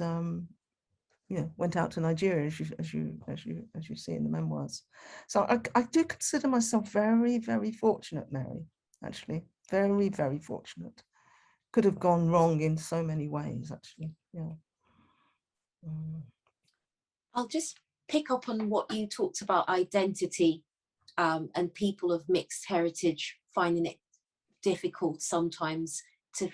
went out to Nigeria, as you see in the memoirs. So I do consider myself very, very fortunate, Mary, actually, very, very fortunate. Could have gone wrong in so many ways, actually. Yeah. I'll just pick up on what you talked about identity, and people of mixed heritage finding it difficult sometimes to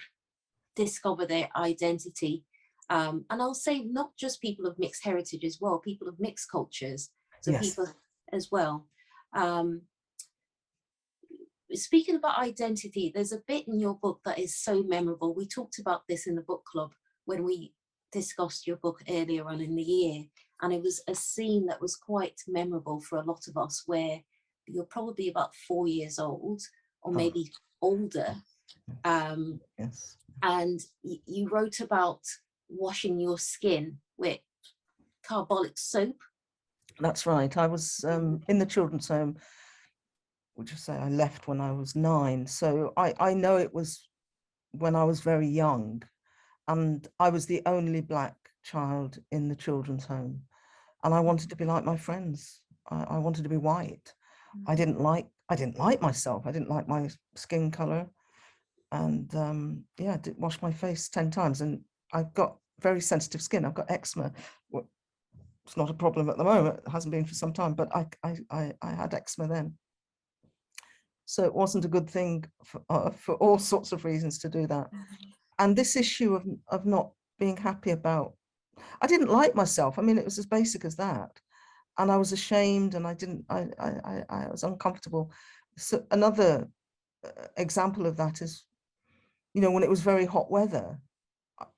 discover their identity. And I'll say not just people of mixed heritage as well, people of mixed cultures, so Yes. people as well. Speaking about identity, there's a bit in your book that is so memorable. We talked about this in the book club when we discussed your book earlier on in the year, and it was a scene that was quite memorable for a lot of us, where you're probably about 4 years old or maybe older. Yes. And you wrote about washing your skin with carbolic soap. That's right. I was in the children's home, would you say I left when I was 9. So I know it was when I was very young, and I was the only Black child in the children's home. And I wanted to be like my friends. I wanted to be white. I didn't like myself. I didn't like my skin color. And yeah, I did wash my face 10 times, and I've got very sensitive skin. I've got eczema. Well, it's not a problem at the moment. It hasn't been for some time, but I had eczema then. So it wasn't a good thing for all sorts of reasons to do that. And this issue of not being happy about, I didn't like myself. I mean, it was as basic as that. And I was ashamed, and I was uncomfortable. So another example of that is, when it was very hot weather,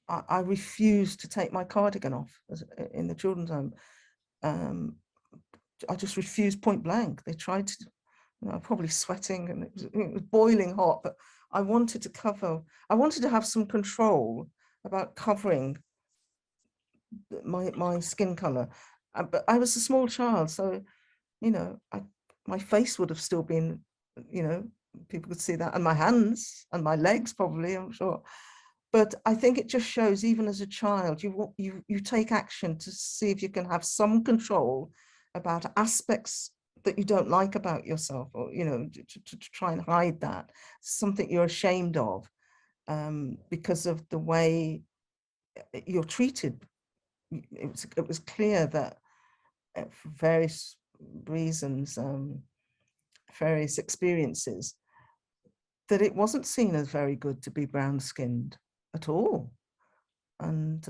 I refused to take my cardigan off in the children's home. I just refused point blank. They tried to, probably sweating, and it was boiling hot, but I wanted to have some control about covering my skin color. But I was a small child, so, my face would have still been, people could see that, and my hands and my legs probably, I'm sure. But I think it just shows, even as a child, you take action to see if you can have some control about aspects that you don't like about yourself, or, to try and hide that, something you're ashamed of, because of the way you're treated. It was clear that for various reasons, various experiences, that it wasn't seen as very good to be brown-skinned at all. And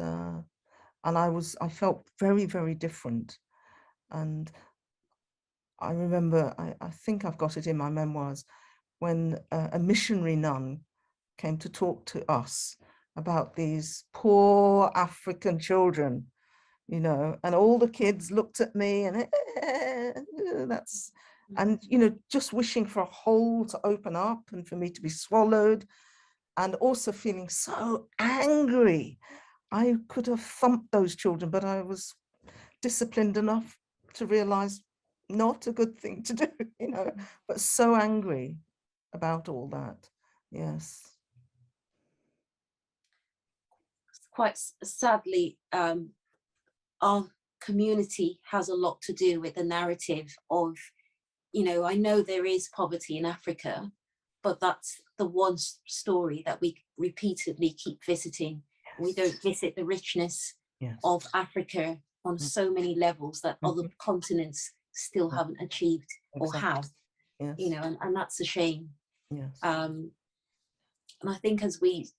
I felt very, very different. And I remember, I think I've got it in my memoirs, when a missionary nun came to talk to us about these poor African children, and all the kids looked at me, and just wishing for a hole to open up and for me to be swallowed, and also feeling so angry. I could have thumped those children, but I was disciplined enough to realize not a good thing to do, but so angry about all that. Yes. Quite sadly, our community has a lot to do with the narrative of, I know there is poverty in Africa, but that's the one story that we repeatedly keep visiting. Yes. We don't visit the richness, yes, of Africa on so many levels that other continents still haven't achieved, exactly, or have, yes, and that's a shame. Yes. And I think as we,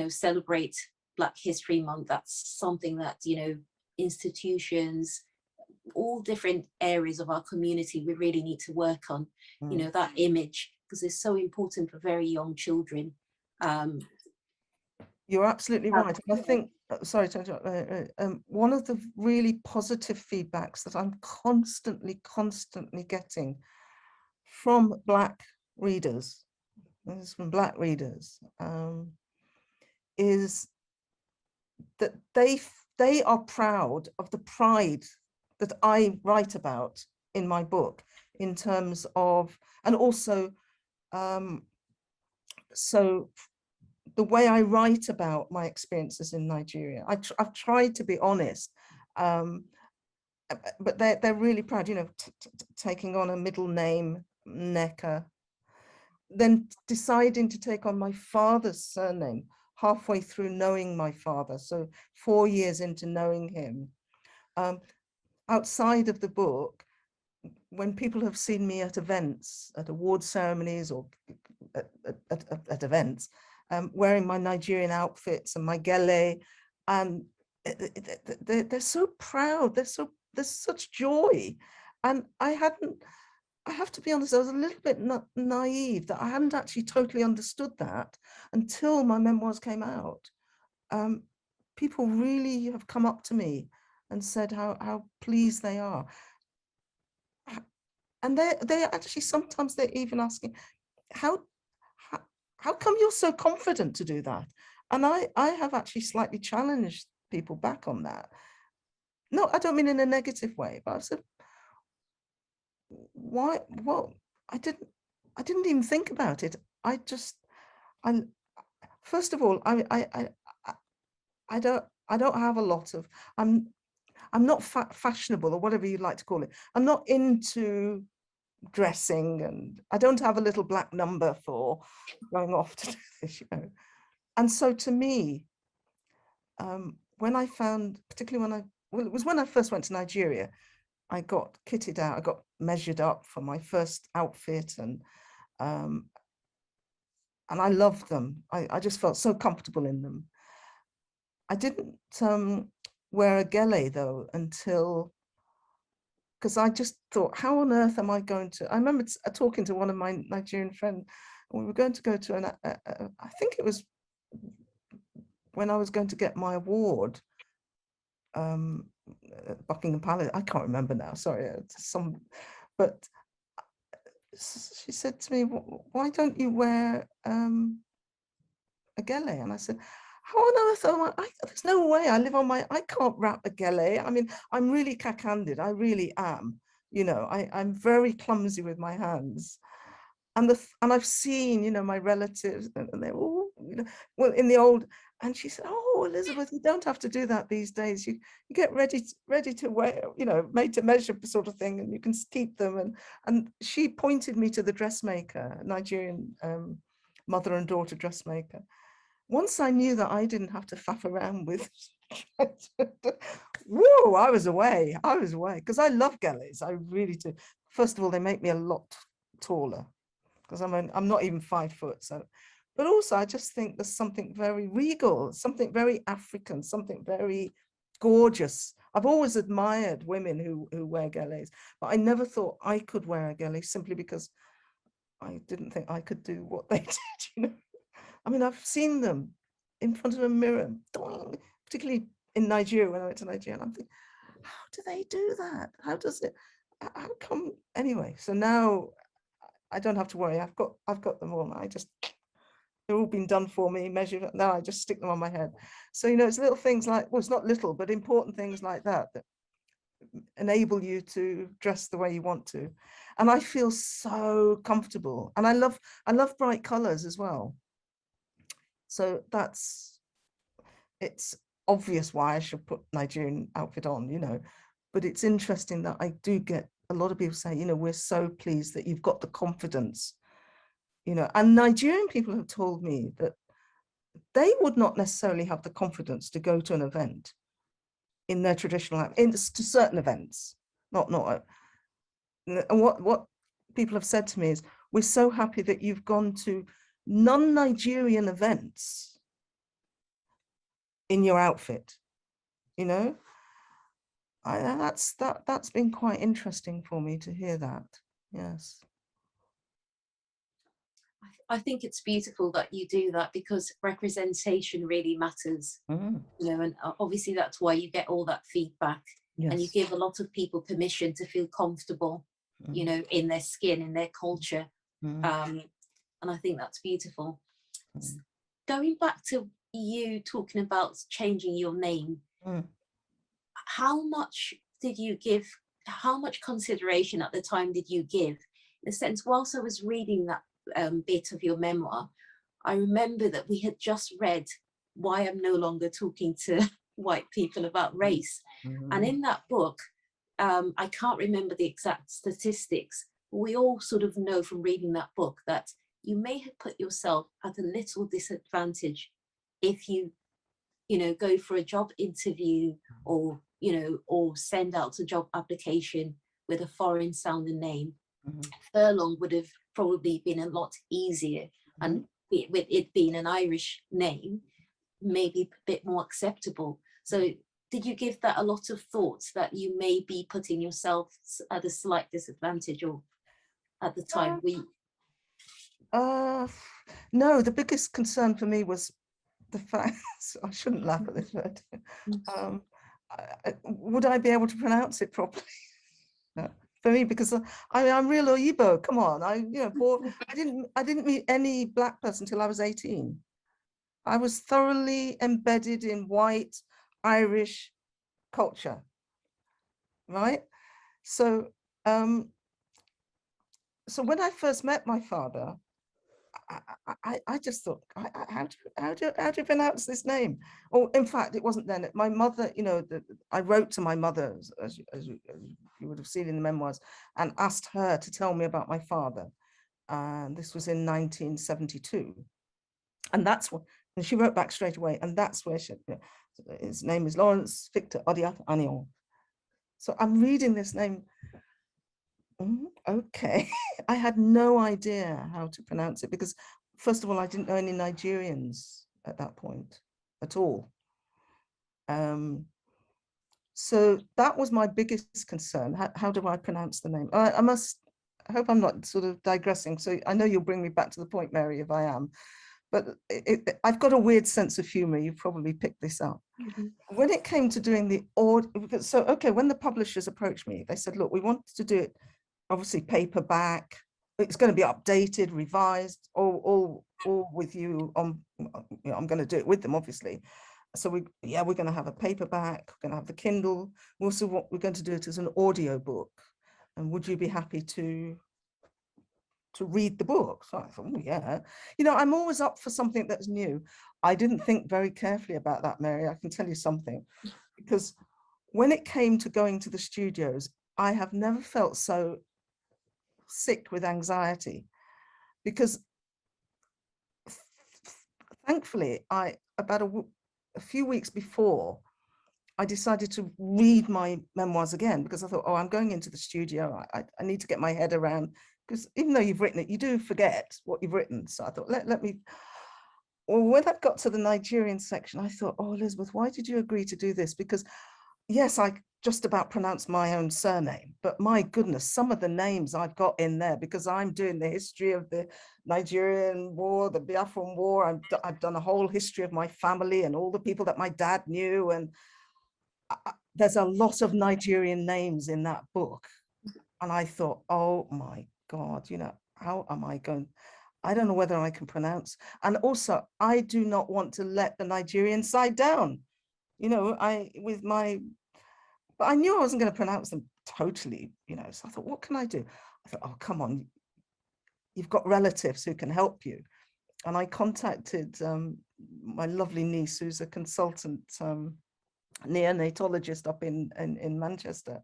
celebrate Black History Month, that's something that, institutions, all different areas of our community, we really need to work on, that image, because it's so important for very young children. You're absolutely right. I think, sorry to interrupt, one of the really positive feedbacks that I'm constantly getting from Black readers, is that they are proud of the pride that I write about in my book, in terms of, and also, so the way I write about my experiences in Nigeria, I've tried to be honest But they're really proud, you know, taking on a middle name, Necker, then deciding to take on my father's surname halfway through knowing my father. So 4 years into knowing him. Outside of the book, when people have seen me at events, at award ceremonies or at events, wearing my Nigerian outfits and my gele, and they're so proud. There's such joy. And I have to be honest, I was a little bit naive that I hadn't actually totally understood that until my memoirs came out. People really have come up to me and said how pleased they are. And they're actually, sometimes they're even asking, how come you're so confident to do that? And I have actually slightly challenged people back on that. No, I don't mean in a negative way, but I've said, why? Well, I didn't even think about it. First of all, I don't have a lot of, I'm not fashionable or whatever you like to call it. I'm not into dressing, and I don't have a little black number for going off to do this, you know. And so to me, when I found, particularly it was when I first went to Nigeria, I got kitted out, I got measured up for my first outfit, and I loved them. I just felt so comfortable in them. I didn't wear a gele though until, because I just thought, how on earth am I going to, I remember talking to one of my Nigerian friends, we were going to go to I think it was when I was going to get my award, Buckingham Palace, I can't remember now, sorry, but she said to me, why don't you wear a gele? And I said, how on earth am there's no way, I can't wrap a gele. I mean, I'm really cack-handed, I really am, you know, I'm very clumsy with my hands. And I've seen, you know, my relatives, and they're all, you know, well, in the old, and she said, oh, Elizabeth, you don't have to do that these days. You get ready to wear, you know, made to measure sort of thing, and you can keep them. And she pointed me to the dressmaker, Nigerian mother and daughter dressmaker. Once I knew that I didn't have to faff around with, whoa, I was away, because I love geles, I really do. First of all, they make me a lot taller, because I'm not even 5 foot. So, but also I just think there's something very regal, something very African, something very gorgeous. I've always admired women who wear geles, but I never thought I could wear a gele, simply because I didn't think I could do what they did, you know. I mean, I've seen them in front of a mirror, particularly in Nigeria, when I went to Nigeria, and I'm thinking, how do they do that? How come? Anyway, so now I don't have to worry. I've got them all. They're all been done for me, measured. Now I just stick them on my head. So, you know, it's little things like, well, it's not little, but important things like that enable you to dress the way you want to. And I feel so comfortable. And I love bright colors as well. So it's obvious why I should put Nigerian outfit on, you know, but it's interesting that I do get a lot of people say, you know, we're so pleased that you've got the confidence, you know. And Nigerian people have told me that they would not necessarily have the confidence to go to an event in their traditional, to certain events, not. And what people have said to me is, we're so happy that you've gone to non-Nigerian events in your outfit, you know. That's been quite interesting for me to hear that. Yes. I think it's beautiful that you do that, because representation really matters, you know, and obviously that's why you get all that feedback. Yes. And you give a lot of people permission to feel comfortable, you know, in their skin, in their culture. And I think that's beautiful. Going back to you talking about changing your name, how much consideration at the time did you give? In a sense, whilst I was reading that bit of your memoir, I remember that we had just read Why I'm No Longer Talking to white people about race. And in that book, I can't remember the exact statistics. We all sort of know from reading that book that you may have put yourself at a little disadvantage if you know, go for a job interview or, you know, or send out a job application with a foreign sounding name. Furlong would have probably been a lot easier, and with it being an Irish name, maybe a bit more acceptable. So did you give that a lot of thought, that you may be putting yourself at a slight disadvantage, or at the time no, the biggest concern for me was the fact, I shouldn't laugh at this, but would I be able to pronounce it properly? No, for me, because I'm real Oyibo. Come on, I didn't meet any Black person until I was 18. I was thoroughly embedded in white Irish culture, right? So, so when I first met my father, I just thought, how do you pronounce this name? Or in fact, it wasn't then. My mother, you know, I wrote to my mother, as you would have seen in the memoirs, and asked her to tell me about my father. And this was in 1972. And that's what, and she wrote back straight away. And that's where his name is Lawrence Victor Odiat Anionwu. So I'm reading this name. Okay, I had no idea how to pronounce it because, first of all, I didn't know any Nigerians at that point at all. So that was my biggest concern. How do I pronounce the name? I hope I'm not sort of digressing. So I know you'll bring me back to the point, Mary, if I am. But I've got a weird sense of humor. You probably picked this up. When it came to doing the so okay, when the publishers approached me, they said, look, we want to do it obviously paperback. It's going to be updated, revised, all with you on, you know, I'm going to do it with them, obviously. So we're going to have a paperback, we're going to have the Kindle. Also, what we're going to do it as an audio book. And would you be happy to read the book? So I thought, oh, yeah. You know, I'm always up for something that's new. I didn't think very carefully about that, Mary. I can tell you something, because when it came to going to the studios, I have never felt so sick with anxiety, because thankfully about a few weeks before, I decided to read my memoirs again, because I thought, oh, I'm going into the studio. I need to get my head around, because even though you've written it, you do forget what you've written. So I thought, let me, well, when I got to the Nigerian section, I thought, oh, Elizabeth, why did you agree to do this? Because yes, I just about pronounced my own surname, but my goodness, some of the names I've got in there, because I'm doing the history of the Nigerian war, the Biafran war. I've done a whole history of my family and all the people that my dad knew. And there's a lot of Nigerian names in that book. And I thought, oh my God, you know, how am I going? I don't know whether I can pronounce. And also, I do not want to let the Nigerian side down. You know, but I knew I wasn't going to pronounce them totally, you know, so I thought, what can I do? I thought, oh, come on, you've got relatives who can help you. And I contacted my lovely niece, who's a consultant neonatologist up in Manchester.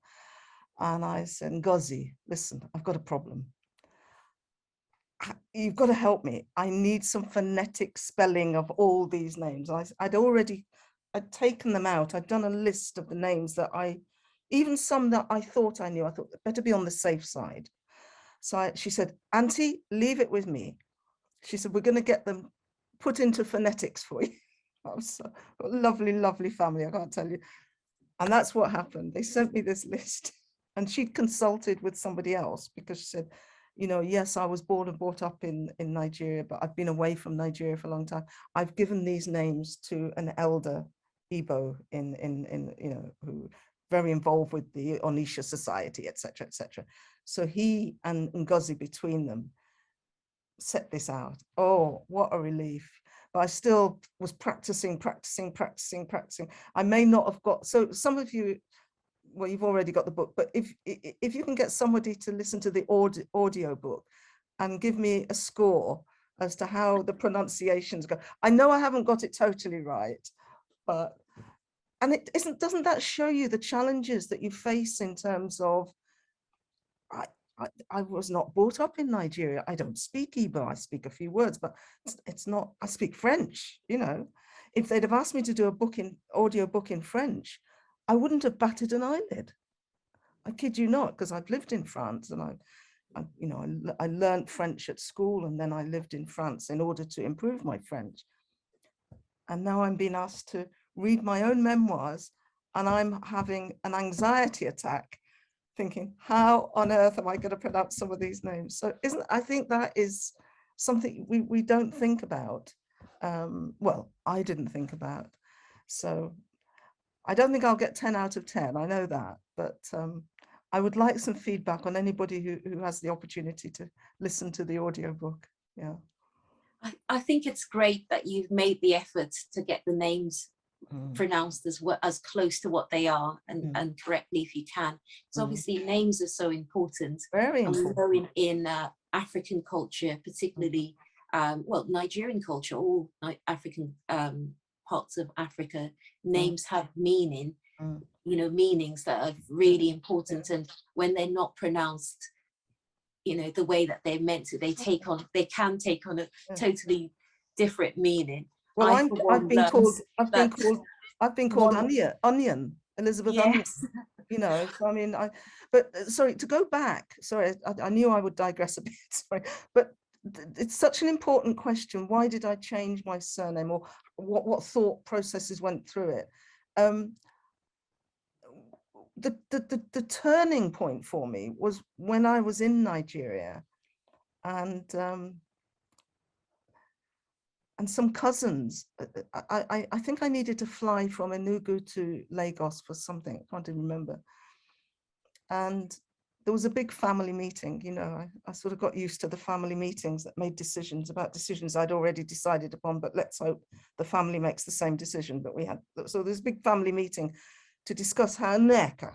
And I said, Ngozi, listen, I've got a problem. You've got to help me. I need some phonetic spelling of all these names. I'd taken them out. I'd done a list of the names that even some that I thought I knew, I thought better be on the safe side. So she said, Auntie, leave it with me. She said, we're going to get them put into phonetics for you. I was so lovely, lovely family, I can't tell you. And that's what happened. They sent me this list, and she'd consulted with somebody else, because she said, you know, yes, I was born and brought up in Nigeria, but I've been away from Nigeria for a long time. I've given these names to an elder Igbo in you know, who very involved with the Onisha Society, etc., etc. So he and Ngozi, between them, set this out. Oh, what a relief. But I still was practicing. I may not have got, so some of you, well, you've already got the book, but if you can get somebody to listen to the audio book and give me a score as to how the pronunciations go. I know I haven't got it totally right, but and doesn't that show you the challenges that you face in terms of, I was not brought up in Nigeria. I don't speak Igbo. I speak a few words, but it's not, I speak French, you know. If they'd have asked me to do a audio book in French, I wouldn't have batted an eyelid. I kid you not, because I've lived in France, and I learned French at school, and then I lived in France in order to improve my French. And now I'm being asked to read my own memoirs, and I'm having an anxiety attack, thinking, how on earth am I going to pronounce some of these names? So I think that is something we don't think about. Well, I didn't think about. So I don't think I'll get 10 out of 10. I know that, but I would like some feedback on anybody who has the opportunity to listen to the audiobook. Yeah. I think it's great that you've made the effort to get the names pronounced as close to what they are, and correctly if you can. So obviously names are so important. Very important. And we know in African culture, particularly, well, Nigerian culture, all African parts of Africa, names have meaning, you know, meanings that are really important. And when they're not pronounced, you know, the way that they're meant to, they can take on a totally different meaning. Well, I've been called Onion, Elizabeth Onion, you know. So I mean, but sorry, to go back, sorry, I knew I would digress a bit, sorry, but it's such an important question. Why did I change my surname, or what thought processes went through it? The turning point for me was when I was in Nigeria, and some cousins, I think I needed to fly from Enugu to Lagos for something, I can't even remember. And there was a big family meeting, you know, I sort of got used to the family meetings that made decisions about decisions I'd already decided upon, but let's hope the family makes the same decision. But we had, so there's a big family meeting to discuss how Nneka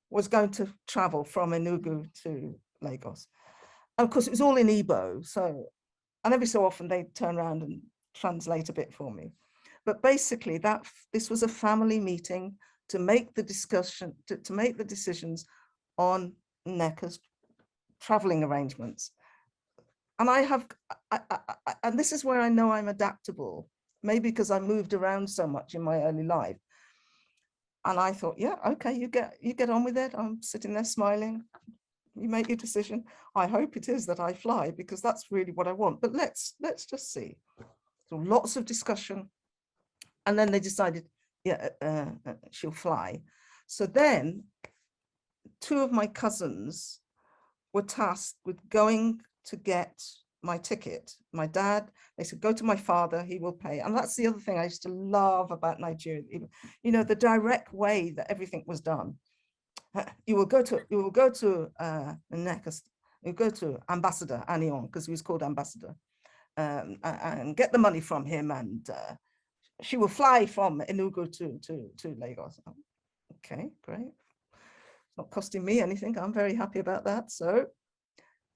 was going to travel from Enugu to Lagos. And of course, it was all in Igbo, so, and every so often they'd turn around and translate a bit for me. But basically this was a family meeting to make the discussion, to make the decisions on Nneka's traveling arrangements. And and this is where I know I'm adaptable, maybe because I moved around so much in my early life. And I thought, yeah, okay, you get on with it. I'm sitting there smiling. You make your decision. I hope it is that I fly, because that's really what I want. But let's just see. So lots of discussion. And then they decided, yeah, she'll fly. So then 2 of my cousins were tasked with going to get my ticket. My dad, they said, go to my father, he will pay. And that's the other thing I used to love about Nigeria, you know, the direct way that everything was done. You will go to Nneka, you go to Ambassador Anionwu, because he was called Ambassador, and get the money from him, and she will fly from Enugu to Lagos. Okay, great. It's not costing me anything. I'm very happy about that. So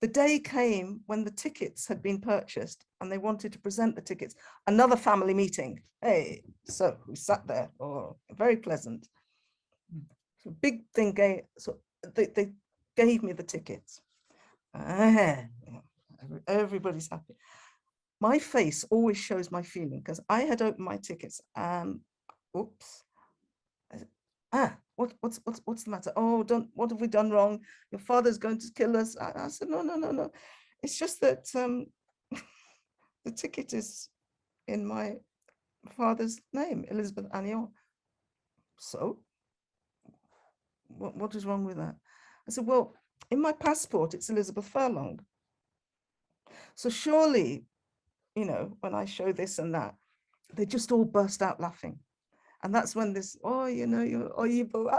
the day came when the tickets had been purchased and they wanted to present the tickets. Another family meeting. Hey, so we sat there. Oh, very pleasant. So big thing. So they gave me the tickets. Everybody's happy. My face always shows my feeling, because I had opened my tickets and oops. What's the matter? Oh, what have we done wrong? Your father's going to kill us. I said, no. It's just that the ticket is in my father's name, Elizabeth Anionwu. So what is wrong with that? I said, well, in my passport, it's Elizabeth Furlong. So surely, you know, when I show this and that, they just all burst out laughing. And that's when this, oh, you know, you're Oyibo,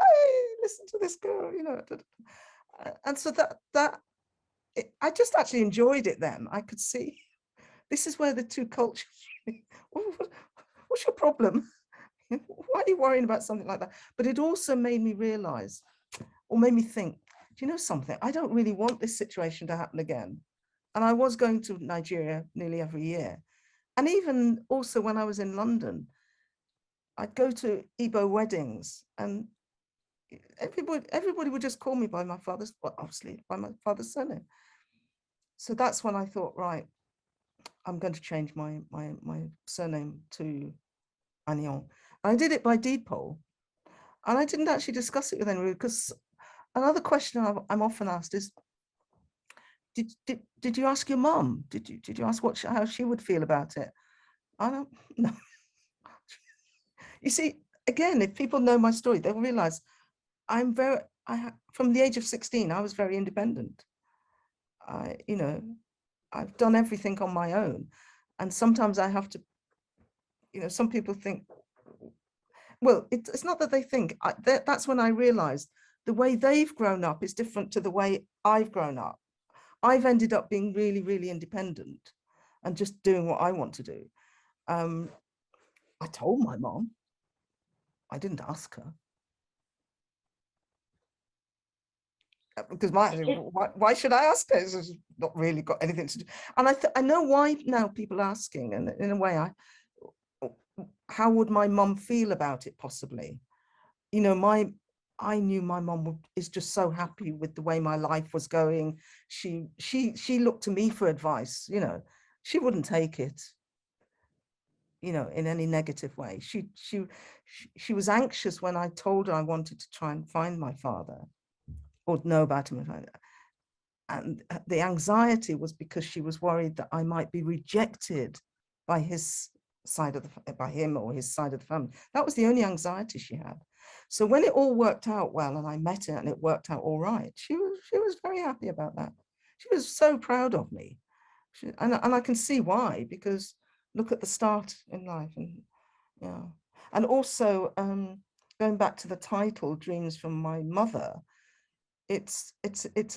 listen to this girl, you know. And so I just actually enjoyed it then. I could see, this is where the 2 cultures, what's your problem? Why are you worrying about something like that? But it also made me realize, or made me think, do you know something? I don't really want this situation to happen again. And I was going to Nigeria nearly every year. And even also when I was in London, I'd go to Igbo weddings, and everybody would just call me by my father's, well, obviously by my father's surname. So that's when I thought, right, I'm going to change my surname to Anionwu. I did it by deed poll, and I didn't actually discuss it with anyone, because another question I'm often asked is, did you ask your mum? Did you ask how she would feel about it? I don't know. You see, again, if people know my story, they'll realize from the age of 16, I was very independent. I've done everything on my own. And sometimes I have to, some people think, well, it's not that they think, that's when I realized the way they've grown up is different to the way I've grown up. I've ended up being really, really independent and just doing what I want to do. I told my mom, I didn't ask her. Because why should I ask her? It's not really got anything to do. And I know why now people are asking, and in a way, how would my mom feel about it possibly? I knew my mom is just so happy with the way my life was going. She looked to me for advice. She wouldn't take it, in any negative way. She was anxious when I told her I wanted to try and find my father, or know about him. And the anxiety was because she was worried that I might be rejected by his side of by him or his side of the family. That was the only anxiety she had. So when it all worked out well, and I met her and it worked out all right, she was very happy about that. She was so proud of me. And I can see why, because look at the start in life. And yeah. And also, going back to the title, Dreams from My Mother, it's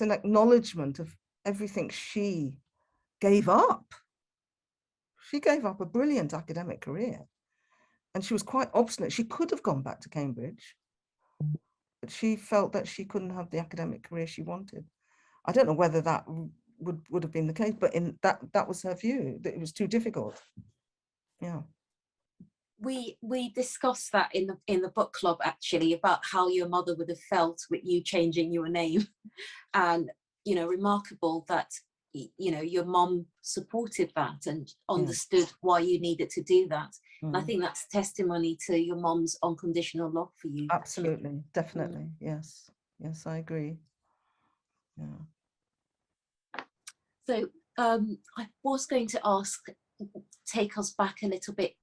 an acknowledgement of everything she gave up. She gave up a brilliant academic career, and she was quite obstinate. She could have gone back to Cambridge, but she felt that she couldn't have the academic career she wanted. I don't know whether that would have been the case, but that was her view, that it was too difficult. Yeah. We discussed that in the book club, actually, about how your mother would have felt with you changing your name. And remarkable that your mom supported that and understood why you needed to do that. And I think that's testimony to your mom's unconditional love for you. Absolutely, definitely. Yes, I agree. Yeah. So I was going to take us back a little bit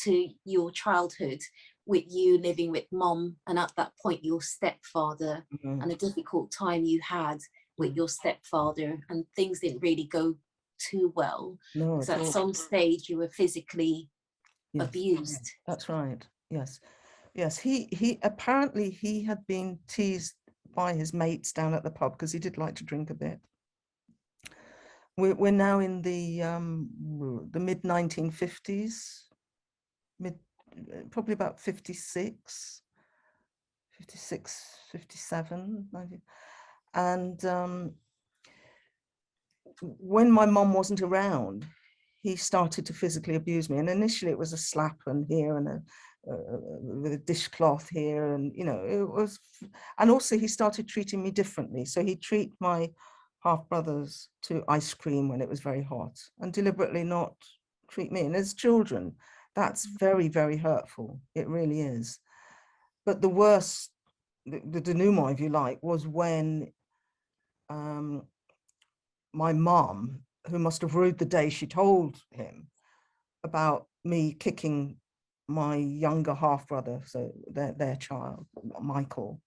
to your childhood, with you living with mom, and at that point your stepfather, and a difficult time you had with your stepfather, and things didn't really go too well. No, because at some stage you were physically abused. That's right. Yes. He apparently he had been teased by his mates down at the pub, because he did like to drink a bit. We're now in the mid 1950s, probably about 56, 57, 90. And when my mom wasn't around, he started to physically abuse me. And initially it was a slap and here, and with a dishcloth here, and it was. And also he started treating me differently. So he'd treat my half brothers to ice cream when it was very hot, and deliberately not treat me. And as children, that's very, very hurtful. It really is. But the worst, the denouement, if you like, was when my mom, who must have ruled the day she told him about me kicking my younger half brother, so their child, Michael.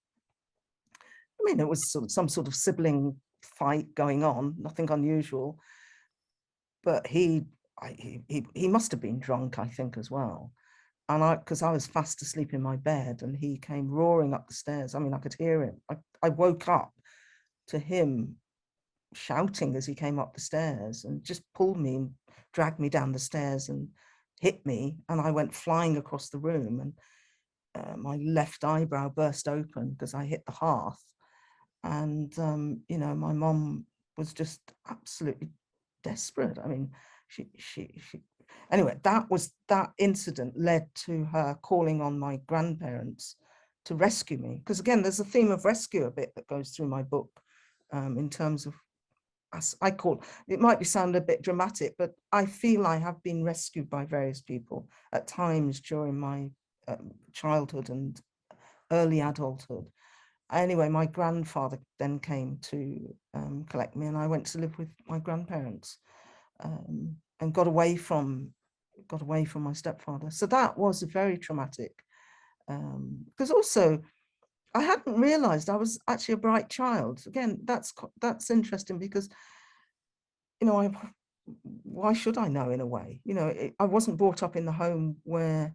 I mean, it was some sort of sibling fight going on, nothing unusual. But he must have been drunk, I think, as well. And because I was fast asleep in my bed, and he came roaring up the stairs. I mean, I could hear him. I woke up to him shouting as he came up the stairs, and just pulled me and dragged me down the stairs and hit me. And I went flying across the room, and my left eyebrow burst open because I hit the hearth. And, my mom was just absolutely desperate. I mean, Anyway, that incident led to her calling on my grandparents to rescue me. Because again, there's a theme of rescue a bit that goes through my book, in terms of, as I call, it might be sound a bit dramatic, but I feel I have been rescued by various people at times during my childhood and early adulthood. Anyway, my grandfather then came to collect me, and I went to live with my grandparents, and got away from my stepfather. So that was very traumatic, because also I hadn't realized I was actually a bright child. Again, that's interesting, because, you know, why should I know, in a way? You know, I wasn't brought up in the home where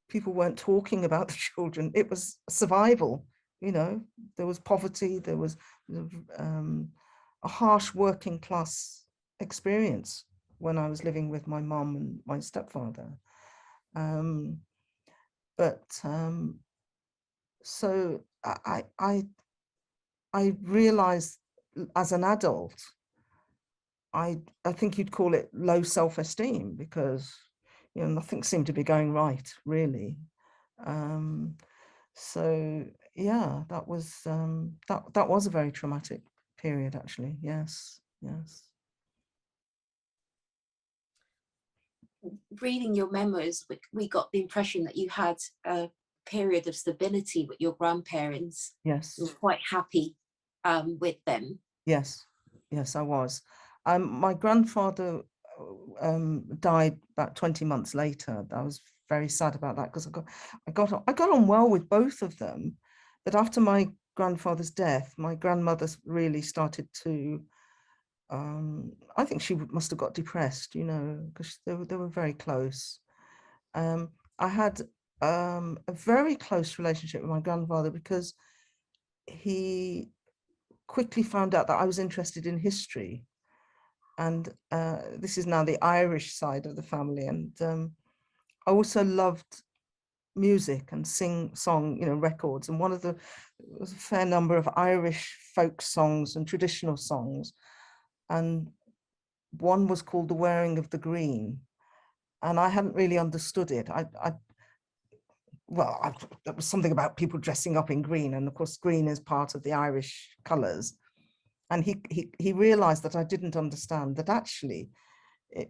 people weren't talking about the children. It was survival. You know, there was poverty, there was a harsh working class experience when I was living with my mom and my stepfather. So I realized as an adult, I think you'd call it low self-esteem, because, you know, nothing seemed to be going right, really. So yeah, that was a very traumatic period, actually. Yes. Reading your memoirs, we got the impression that you had a period of stability with your grandparents. Yes. You were quite happy with them. Yes, I was. My grandfather died about 20 months later. I was very sad about that, because I got on well with both of them. But after my grandfather's death, my grandmother really started to, I think she must have got depressed, you know, because they were very close. I had a very close relationship with my grandfather, because he quickly found out that I was interested in history. And this is now the Irish side of the family. And I also loved music and song, you know, records. And there was a fair number of Irish folk songs and traditional songs. And one was called The Wearing of the Green. And I hadn't really understood it. There was something about people dressing up in green. And of course, green is part of the Irish colours. And he realized that I didn't understand that actually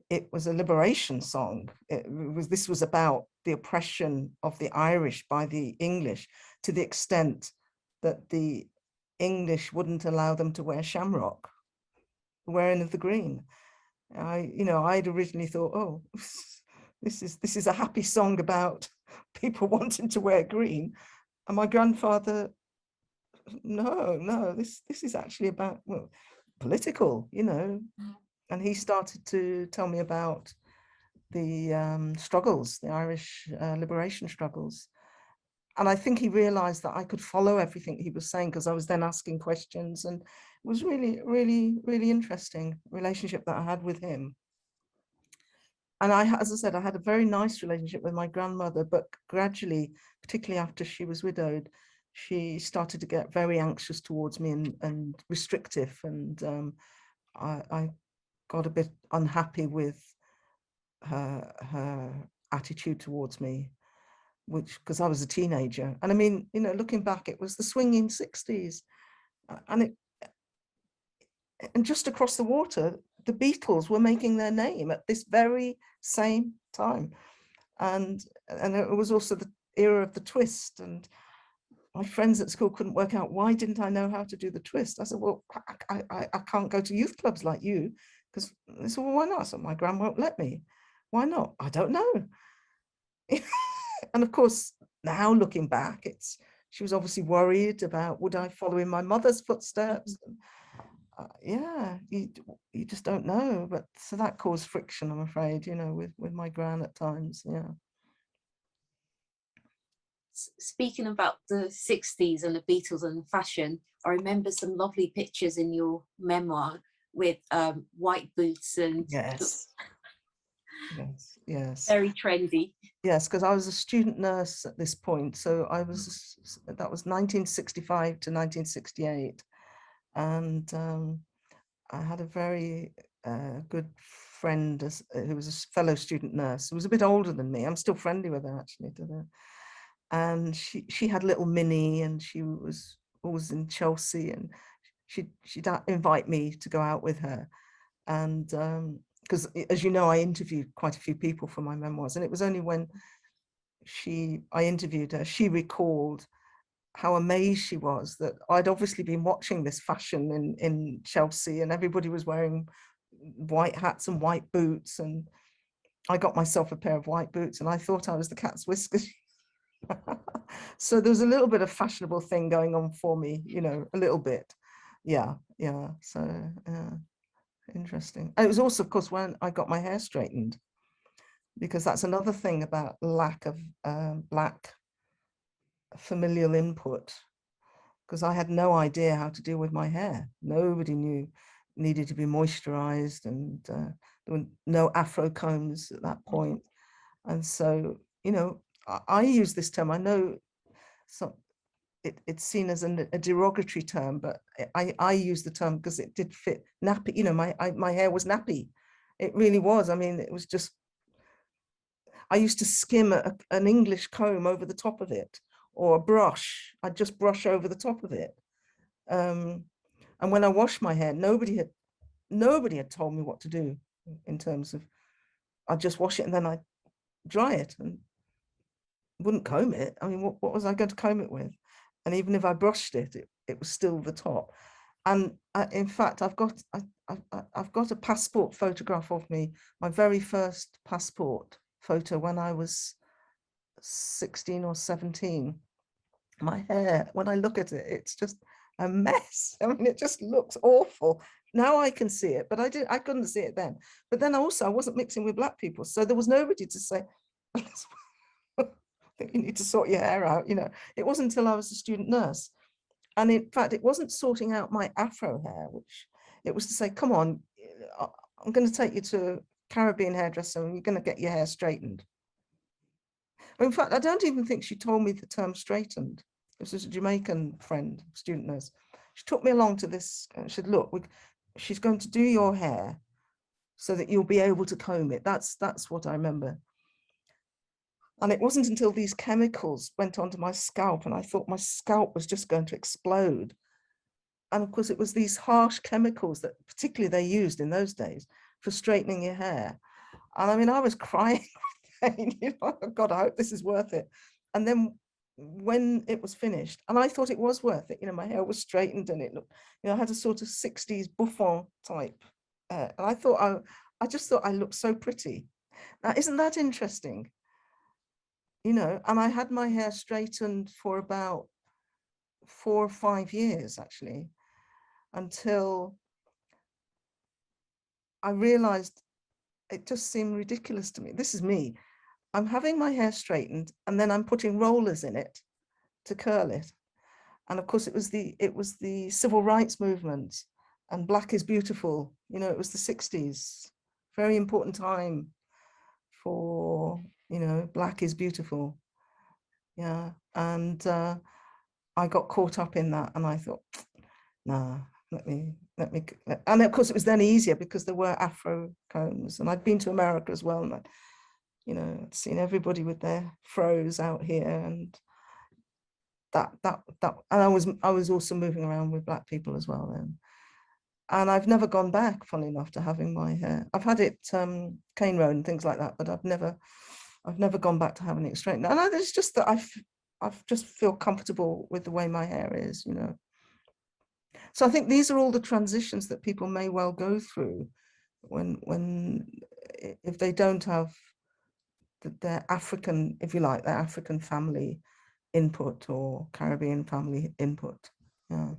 it was a liberation song. This was about the oppression of the Irish by the English, to the extent that the English wouldn't allow them to wear shamrock, wearing of the green. I'd originally thought, oh, this is a happy song about people wanting to wear green. And my grandfather, no, this is actually about, well, political, you know. And he started to tell me about the struggles, the Irish liberation struggles. And I think he realized that I could follow everything he was saying, because I was then asking questions, and it was really, really, really interesting relationship that I had with him. And as I said, I had a very nice relationship with my grandmother, but gradually, particularly after she was widowed, she started to get very anxious towards me and restrictive. And I got a bit unhappy with her attitude towards me, because I was a teenager. And I mean, you know, looking back, it was the swinging 60s. And just across the water, the Beatles were making their name at this very same time. And it was also the era of the twist. And my friends at school couldn't work out, why didn't I know how to do the twist? I said, well, I can't go to youth clubs like you. Because they said, well, why not? So my gran won't let me. Why not? I don't know. And of course, now looking back, she was obviously worried about, would I follow in my mother's footsteps? Yeah, you just don't know. But so that caused friction, I'm afraid, you know, with my gran at times. Yeah. Speaking about the 60s and the Beatles and the fashion, I remember some lovely pictures in your memoir with white boots and Yes. Yes. Very trendy. Yes, because I was a student nurse at this point. So that was 1965 to 1968. And I had a very good friend who was a fellow student nurse, who was a bit older than me. I'm still friendly with her actually. And she had little Minnie, and she was always in Chelsea, and she'd invite me to go out with her. And because as you know, I interviewed quite a few people for my memoirs, and it was only when I interviewed her, she recalled how amazed she was that I'd obviously been watching this fashion in Chelsea, and everybody was wearing white hats and white boots, and I got myself a pair of white boots, and I thought I was the cat's whiskers. So there was a little bit of fashionable thing going on for me, you know, a little bit. Yeah. So interesting. And it was also, of course, when I got my hair straightened, because that's another thing about lack of Black familial input, because I had no idea how to deal with my hair. Nobody knew needed to be moisturized, and there were no Afro combs at that point. And so, you know, I use this term, I know it's seen as a derogatory term, but I use the term because it did fit nappy. You know, my hair was nappy. It really was. I mean, it was just, I used to skim an English comb over the top of it, or a brush. I'd just brush over the top of it. And when I washed my hair, nobody had told me what to do in terms of, I'd just wash it and then I'd dry it and wouldn't comb it. I mean, what was I going to comb it with? And even if I brushed it, it was still the top. And in fact, I've got a passport photograph of me, my very first passport photo when I was 16 or 17. My hair, when I look at it, it's just a mess. I mean, it just looks awful. Now I can see it, but I couldn't see it then. But then also I wasn't mixing with Black people. So there was nobody to say, I think you need to sort your hair out. You know, it wasn't until I was a student nurse. And in fact, it wasn't sorting out my Afro hair, which it was to say, come on, I'm going to take you to a Caribbean hairdresser and you're going to get your hair straightened. In fact, I don't even think she told me the term straightened. This was a Jamaican friend, student nurse. She took me along to this and she said, look, she's going to do your hair so that you'll be able to comb it. That's what I remember. And it wasn't until these chemicals went onto my scalp and I thought my scalp was just going to explode. And of course, it was these harsh chemicals that particularly they used in those days for straightening your hair. And I mean, I was crying, you know, God, I hope this is worth it. And then when it was finished, and I thought it was worth it, you know, my hair was straightened and it looked, you know, I had a sort of 60s bouffant type. And I just thought I looked so pretty. Now, isn't that interesting? You know, and I had my hair straightened for about 4 or 5 years, actually, until I realized it just seemed ridiculous to me. This is me. I'm having my hair straightened and then I'm putting rollers in it to curl it. And of course, it was the civil rights movement and Black is beautiful. You know, it was the 60s, very important time for, you know, Black is beautiful. Yeah. And I got caught up in that and I thought, nah, let me, and of course it was then easier because there were Afro combs and I'd been to America as well. And I'd, you know, I'd seen everybody with their fros out here and and I was also moving around with Black people as well then. And I've never gone back, funnily enough, to having my hair. I've had it cane road and things like that, but I've never gone back to having it straightened. And it's just that I just feel comfortable with the way my hair is, you know. So I think these are all the transitions that people may well go through when if they don't have their African, if you like, their African family input or Caribbean family input. Yeah.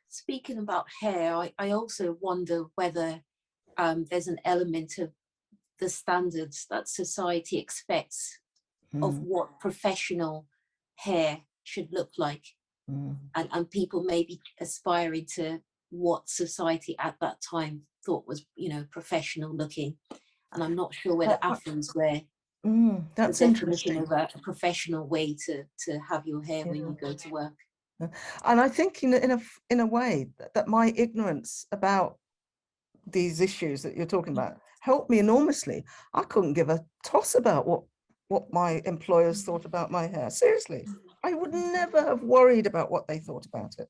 Speaking about hair, I also wonder whether there's an element of the standards that society expects of what professional hair should look like. And people may be aspiring to what society at that time thought was, you know, professional looking. And I'm not sure whether Afros were that's the definition interesting. of a professional way to have your hair when you go to work. And I think in a way that my ignorance about these issues that you're talking about helped me enormously. I couldn't give a toss about what my employers thought about my hair. Seriously, I would never have worried about what they thought about it.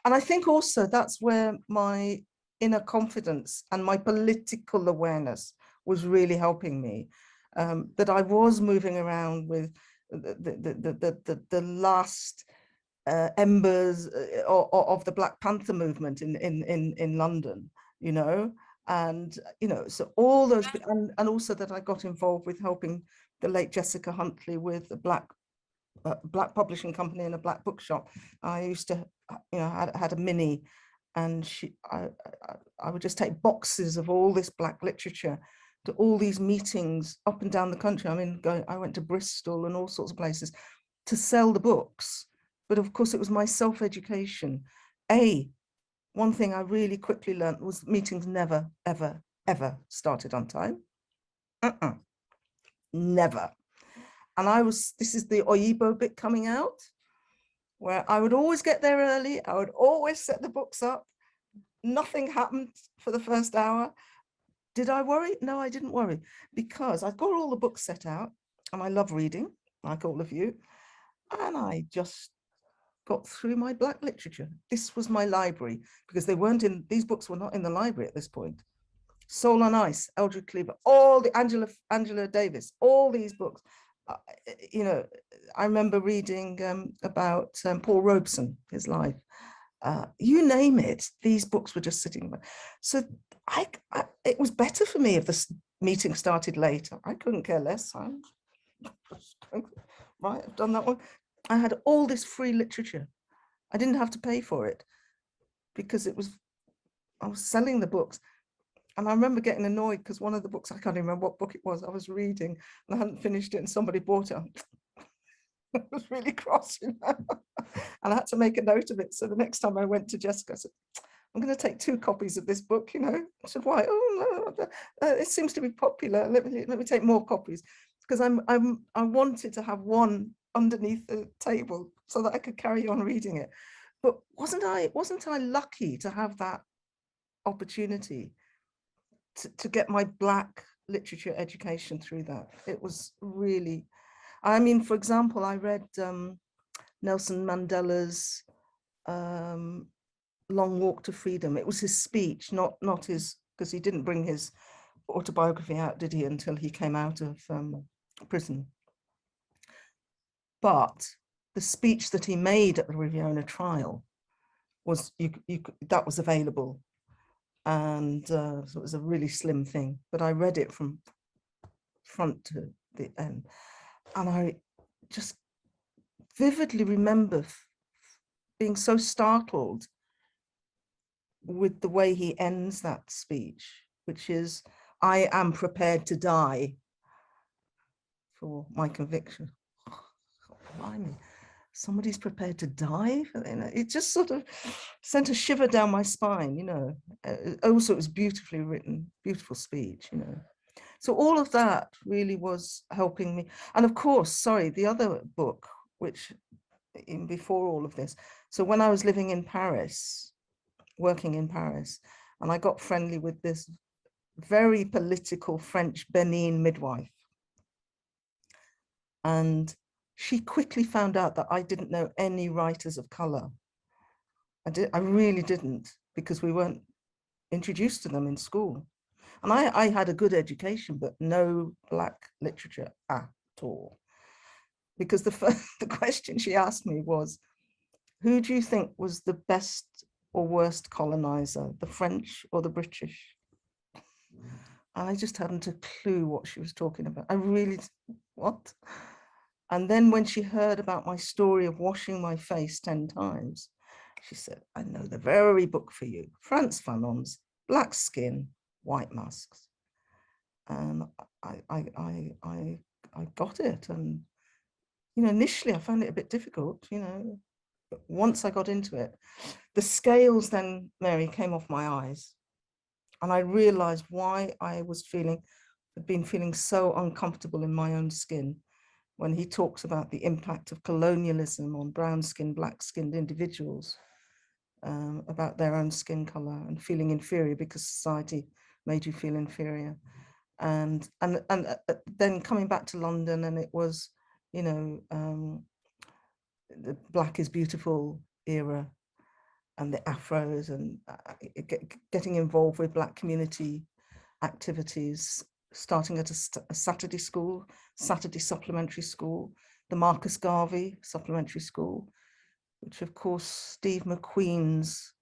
And I think also that's where my inner confidence and my political awareness was really helping me, that I was moving around with the last embers of the Black Panther movement in London, you know, and, you know, so all those, and also that I got involved with helping the late Jessica Huntley with the Black publishing company and a Black bookshop. I used to, you know, had a mini, and I would just take boxes of all this Black literature to all these meetings up and down the country. I mean, I went to Bristol and all sorts of places to sell the books. But of course, it was my self-education. One thing I really quickly learned was meetings never, ever, ever started on time. Never. And this is the Oyibo bit coming out, where I would always get there early. I would always set the books up. Nothing happened for the first hour. Did I worry? No, I didn't worry, because I've got all the books set out and I love reading, like all of you. And I just got through my Black literature. This was my library, because these books were not in the library at this point. Soul on Ice, Eldred Cleaver, all the Angela Davis, all these books. You know, I remember reading about Paul Robeson, his life. You name it, these books were just sitting there. So it was better for me if the meeting started later. I couldn't care less. Right, I've done that one. I had all this free literature. I didn't have to pay for it, because I was selling the books. And I remember getting annoyed because one of the books, I can't even remember what book it was I was reading, and I hadn't finished it, and somebody bought it. I was really cross, you know? And I had to make a note of it. So the next time I went to Jessica, I said, I'm going to take 2 copies of this book, you know? I said, why? Oh, no, it seems to be popular. Let me take more copies, because I wanted to have one underneath the table so that I could carry on reading it. But wasn't I lucky to have that opportunity to get my Black literature education through that? It was really, I mean, for example, I read Nelson Mandela's Long Walk to Freedom. It was his speech, not his, because he didn't bring his autobiography out, did he, until he came out of prison. But the speech that he made at the Riviera trial was, that was available. And so it was a really slim thing, but I read it from front to the end. And I just vividly remember being so startled with the way he ends that speech, which is, I am prepared to die for my conviction. Blimey, somebody's prepared to die? It just sort of sent a shiver down my spine, you know. Also, it was beautifully written, beautiful speech, you know. So all of that really was helping me. And of course, sorry, the other book, which before all of this, so when I was living in Paris, working in Paris, and I got friendly with this very political French Benin midwife. And she quickly found out that I didn't know any writers of color. I really didn't, because we weren't introduced to them in school. And I had a good education, but no Black literature at all. Because the question she asked me was, who do you think was the best or worst colonizer, the French or the British? And I just hadn't a clue what she was talking about. I really, what? And then when she heard about my story of washing my face 10 times, she said, I know the very book for you, Frantz Fanon's Black Skin, White Masks. And I got it. And, you know, initially I found it a bit difficult, you know, but once I got into it, the scales then, Mary, came off my eyes. And I realized why I had been feeling so uncomfortable in my own skin, when he talks about the impact of colonialism on brown-skinned, black-skinned individuals. about their own skin color and feeling inferior because society made you feel inferior. And then coming back to London, and it was, you know, the Black is Beautiful era and the afros, and getting involved with Black community activities, starting at a Saturday school, Saturday supplementary school, the Marcus Garvey supplementary school, which of course Steve McQueen's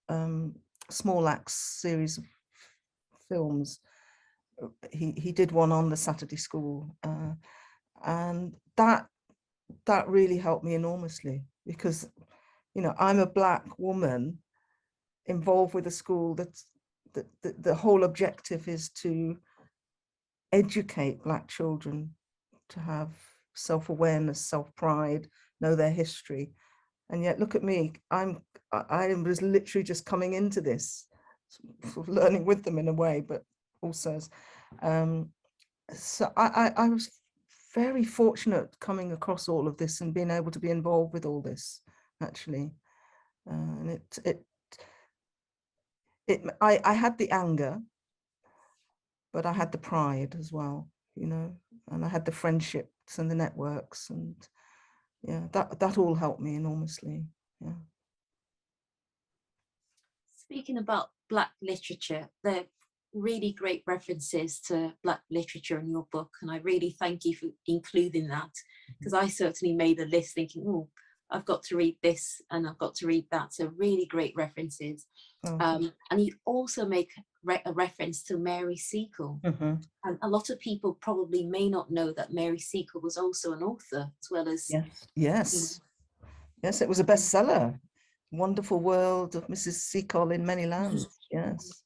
Small Axe series of films, he did one on the Saturday school, and that really helped me enormously, because, you know, I'm a Black woman involved with a school that's the whole objective is to educate Black children to have self-awareness, self-pride, know their history. And yet look at me, I was literally just coming into this, sort of learning with them in a way, but also so I was very fortunate coming across all of this and being able to be involved with all this, actually. And I had the anger, but I had the pride as well, you know, and I had the friendships and the networks, and yeah, that all helped me enormously. Yeah. Speaking about Black literature, there are really great references to Black literature in your book, and I really thank you for including that, because I certainly made a list thinking, oh, I've got to read this and I've got to read that. So really great references. And you also make a reference to Mary Seacole. And a lot of people probably may not know that Mary Seacole was also an author, as well as... Yes, it was a bestseller. Wonderful World of Mrs. Seacole in Many Lands. Yes.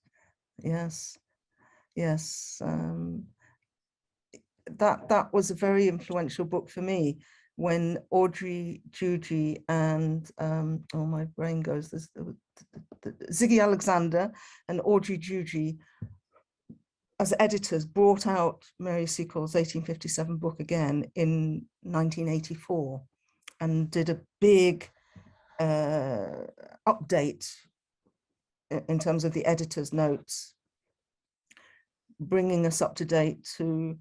That was a very influential book for me, when Audrey Juji and oh, my brain goes, there's Ziggy Alexander and Audrey Juji as editors brought out Mary Seacole's 1857 book again in 1984 and did a big update in terms of the editor's notes, bringing us up to date to,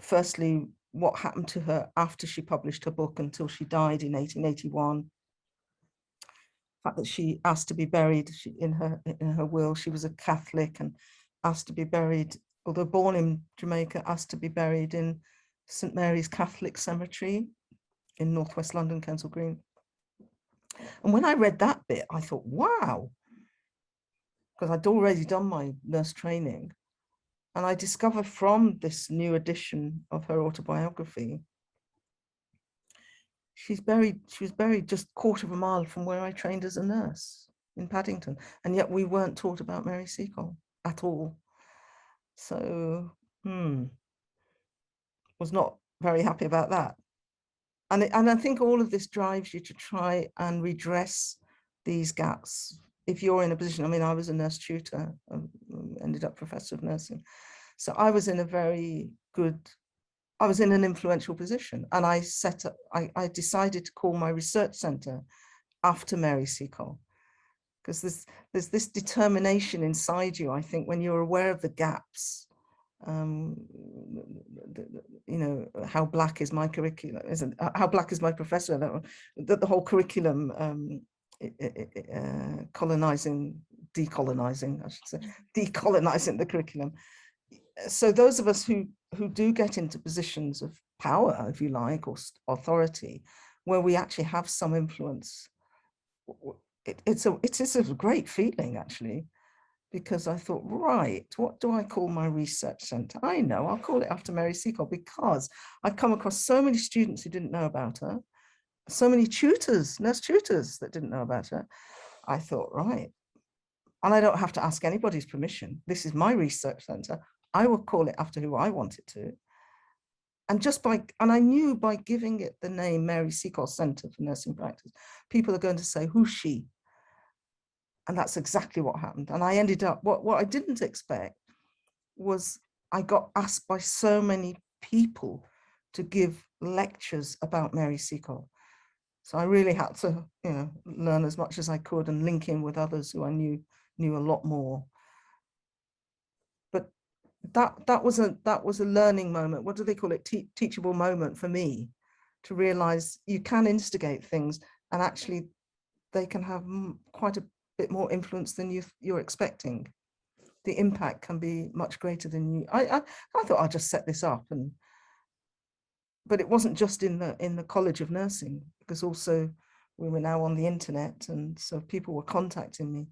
firstly, what happened to her after she published her book until she died in 1881. The fact that she asked to be buried, in her will, she was a Catholic and asked to be buried, although born in Jamaica, asked to be buried in St. Mary's Catholic Cemetery in Northwest London, Kensal Green. And when I read that bit, I thought, wow, because I'd already done my nurse training. And I discovered from this new edition of her autobiography, she was buried just a quarter of a mile from where I trained as a nurse in Paddington. And yet we weren't taught about Mary Seacole at all. So, was not very happy about that. And I think all of this drives you to try and redress these gaps. If you're in a position, I mean, I was a nurse tutor, ended up professor of nursing. So I was in a very good, I was in an influential position, and I decided to call my research center after Mary Seacole, because there's this determination inside you, I think, when you're aware of the gaps, you know, how Black is my curriculum, how Black is my professor, that the whole curriculum, decolonizing, I should say, decolonizing the curriculum. So those of us who do get into positions of power, if you like, or authority, where we actually have some influence, it is a great feeling, actually, because I thought, right, what do I call my research center? I know, I'll call it after Mary Seacole, because I've come across so many students who didn't know about her, so many tutors, nurse tutors that didn't know about her. I thought, right, and I don't have to ask anybody's permission. This is my research center. I will call it after who I wanted to. And I knew by giving it the name Mary Seacole Center for Nursing Practice, people are going to say, who's she? And that's exactly what happened. And I ended up, what I didn't expect was I got asked by so many people to give lectures about Mary Seacole. So I really had to, learn as much as I could and link in with others who I knew a lot more. But that was a learning moment. What do they call it? Teachable moment for me, to realize you can instigate things and actually they can have quite a bit more influence than you're expecting. The impact can be much greater than you. I thought I'll just set this up, but it wasn't just in the College of Nursing, because also we were now on the internet, and so people were contacting me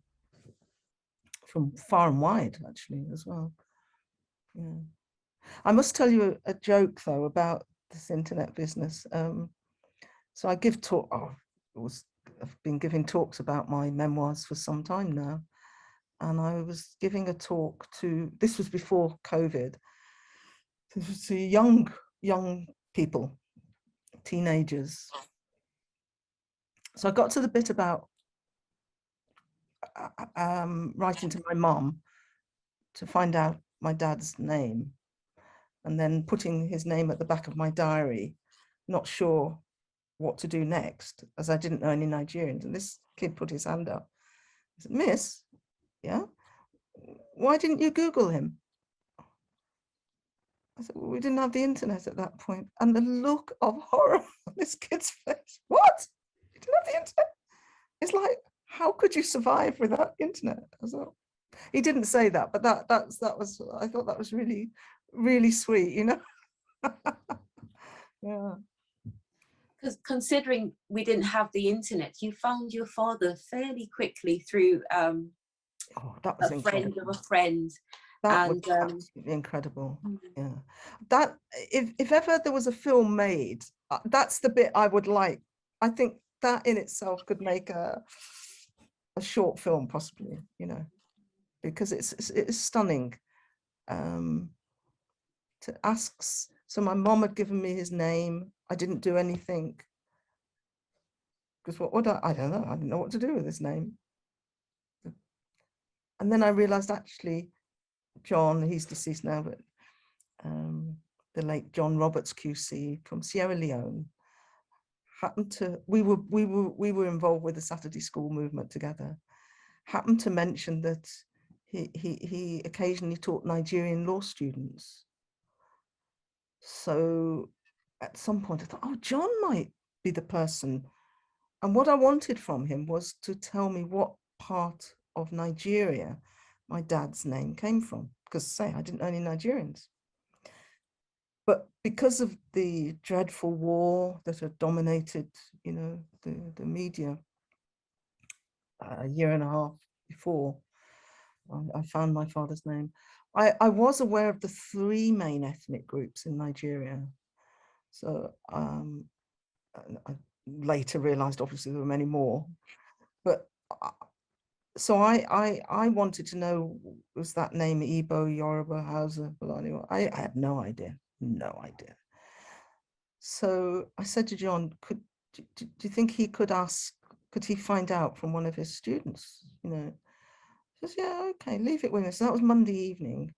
from far and wide actually as well. Yeah. I must tell you a joke though about this internet business. So I give talk. I've been giving talks about my memoirs for some time now, and I was giving a talk to. This was before COVID. This was to young people, teenagers. So I got to the bit about writing to my mom to find out my dad's name, and then putting his name at the back of my diary, not sure what to do next, as I didn't know any Nigerians. And this kid put his hand up. He said, "Miss, yeah, why didn't you Google him?" I said, "Well, we didn't have the internet at that point." And the look of horror on this kid's face. What? You didn't have the internet? It's like, how could you survive without internet? So he didn't say that, but that was, I thought that was really, really sweet, Yeah. Because considering we didn't have the internet, you found your father fairly quickly through Oh, that was a incredible. friend of a friend. That And was absolutely incredible. Yeah. That if ever there was a film made, that's the bit I would like. I think that in itself could make a short film, possibly, because it's stunning. To ask. So my mom had given me his name. I didn't do anything, because I don't know. I didn't know what to do with his name. And then I realized, actually, John, he's deceased now, but the late John Roberts QC from Sierra Leone happened to, we were involved with the Saturday School movement together, happened to mention that he occasionally taught Nigerian law students. So at some point I thought, oh, John might be the person. And what I wanted from him was to tell me what part of Nigeria my dad's name came from, because say I didn't know any Nigerians. But because of the dreadful war that had dominated, the media a year and a half before I found my father's name, I was aware of the 3 main ethnic groups in Nigeria. So I later realized, obviously, there were many more. But so I wanted to know, was that name Igbo, Yoruba, Hausa, Fulani? I had no idea. So I said to John, do you think he could he find out from one of his students? He says, yeah, okay, leave it with me. So that was Monday evening.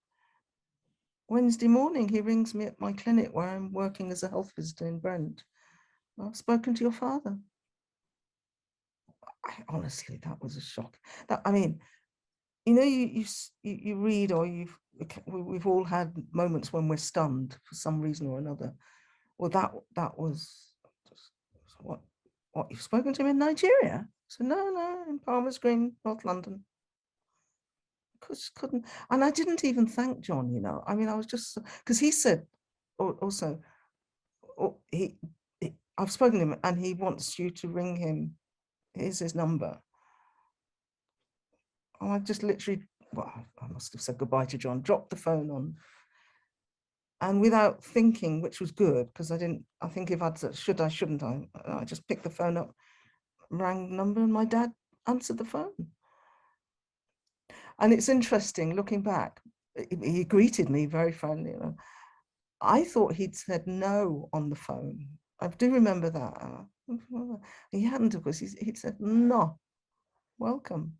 Wednesday morning, he rings me at my clinic where I'm working as a health visitor in Brent. I've spoken to your father. Honestly, that was a shock. You read, or we've all had moments when we're stunned for some reason or another. Well, that was just, what you've spoken to him in Nigeria? So no, in Palmer's Green, North London. Couldn't, and I didn't even thank John. I mean, I was just, because he said also, I've spoken to him and he wants you to ring him. Here's his number. I just literally, I must have said goodbye to John, dropped the phone on. And without thinking, which was good, because I think if I'd said, shouldn't I? I just picked the phone up, rang the number, and my dad answered the phone. And it's interesting, looking back, he greeted me very friendly. I thought he'd said no on the phone. I do remember that. He hadn't, of course. He'd said, no, welcome.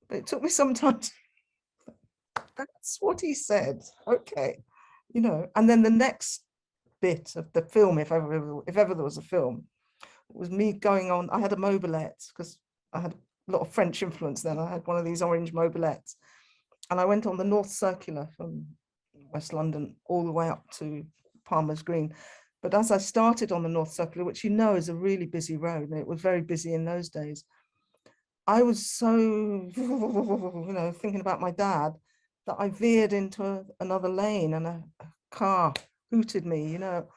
But it took me some time to, that's what he said. Okay. And then the next bit of the film, if ever there was a film, was me going on. I had a mobilette because I had a lot of French influence then. I had one of these orange mobilettes, and I went on the North Circular from West London all the way up to Palmer's Green. But as I started on the North Circular, which you know is a really busy road, and it was very busy in those days, I was so, you know, thinking about my dad that I veered into another lane, and a car hooted me, you know,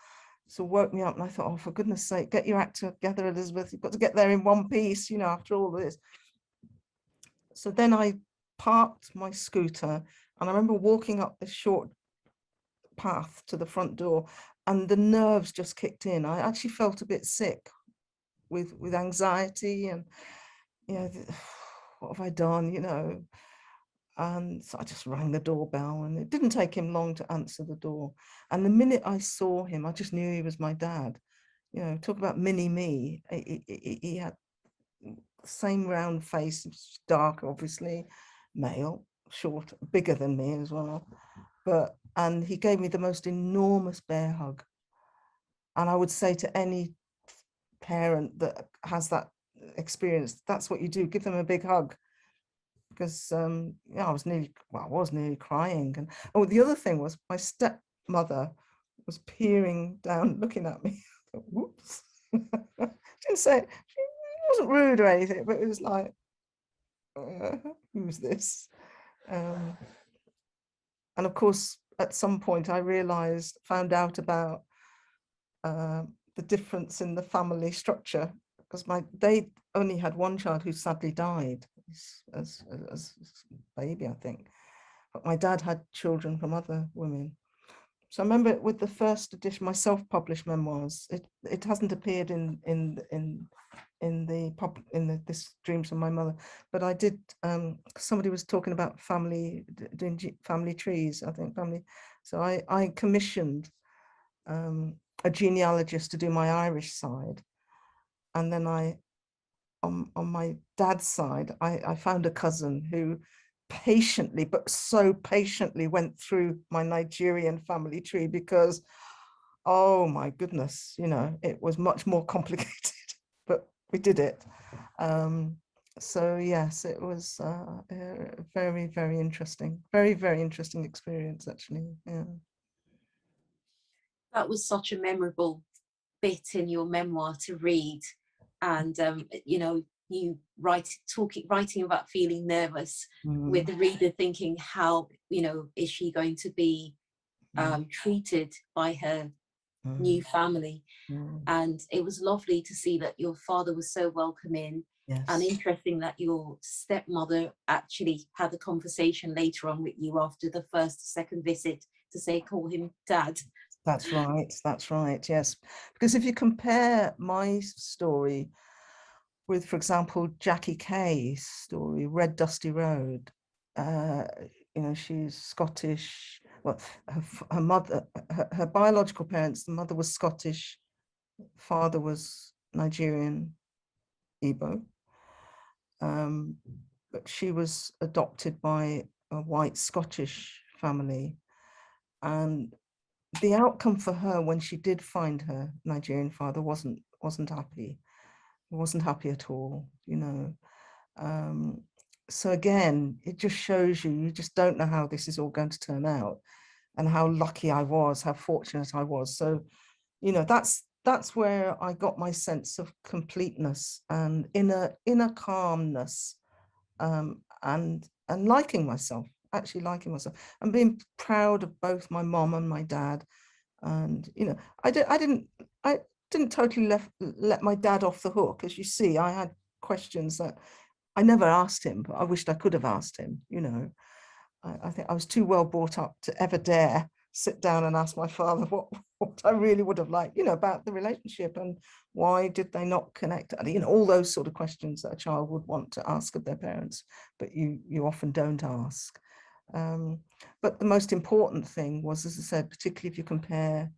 so woke me up, and I thought, oh, for goodness sake, get your act together, Elizabeth. You've got to get there in one piece, you know, after all this. So then I parked my scooter, and I remember walking up this short path to the front door, and the nerves just kicked in. I actually felt a bit sick with anxiety, and, you know, what have I done, you know? And so I just rang the doorbell, and it didn't take him long to answer the door. And the minute I saw him, I just knew he was my dad. You know, talk about mini me. He had the same round face, dark, obviously, male, short, bigger than me as well. And he gave me the most enormous bear hug. And I would say to any parent that has that experience, that's what you do, give them a big hug. Because yeah, I was nearly crying. And oh, the other thing was my stepmother was peering down, looking at me. Whoops. Didn't say, she wasn't rude or anything, but it was like, who's this? And of course, at some point I found out about the difference in the family structure, because they only had one child who sadly died as a baby, I think. But my dad had children from other women. So I remember with the first edition, my self-published memoirs, it hasn't appeared in this Dreams from My Mother, but I did. Somebody was talking about family trees, I think family. So I commissioned a genealogist to do my Irish side, and then on my dad's side, I found a cousin who patiently, but so patiently, went through my Nigerian family tree, because, oh my goodness, you know, it was much more complicated, but we did it. So yes, it was a very, very interesting, very, very interesting experience, actually. Yeah. That was such a memorable bit in your memoir to read. And you know, you writing about feeling nervous, with the reader thinking, how, you know, is she going to be treated by her new family? And it was lovely to see that your father was so welcoming. Yes. And interesting that your stepmother actually had a conversation later on with you after the first, second visit to say, call him dad. That's right, yes. Because if you compare my story with, for example, Jackie Kay's story, Red Dusty Road, you know, she's Scottish. Well, her mother, her biological parents, the mother was Scottish, father was Nigerian, Igbo. But she was adopted by a white Scottish family. And the outcome for her when she did find her Nigerian father wasn't happy. Wasn't happy at all, you know. So again, it just shows you just don't know how this is all going to turn out, and how lucky I was, how fortunate I was. So, you know, that's where I got my sense of completeness and inner calmness, and liking myself, actually liking myself, and being proud of both my mom and my dad. And, you know, I didn't totally let my dad off the hook. As you see, I had questions that I never asked him, but I wished I could have asked him, you know. I think I was too well brought up to ever dare sit down and ask my father what I really would have liked, you know, about the relationship, and why did they not connect, you know, all those sort of questions that a child would want to ask of their parents, but you often don't ask. But the most important thing was, as I said, particularly if you compare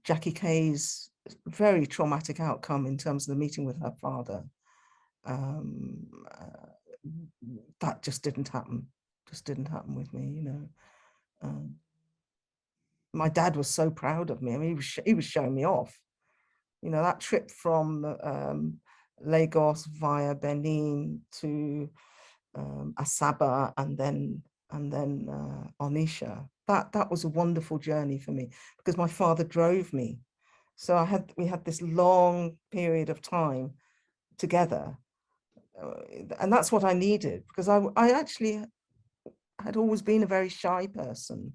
Jackie Kay's very traumatic outcome in terms of the meeting with her father, that just didn't happen with me, you know. My dad was so proud of me. I mean, he was showing me off, You know, that trip from Lagos via Benin to Asaba and then Onisha. That was a wonderful journey for me because my father drove me. So we had this long period of time together, and that's what I needed, because I actually had always been a very shy person.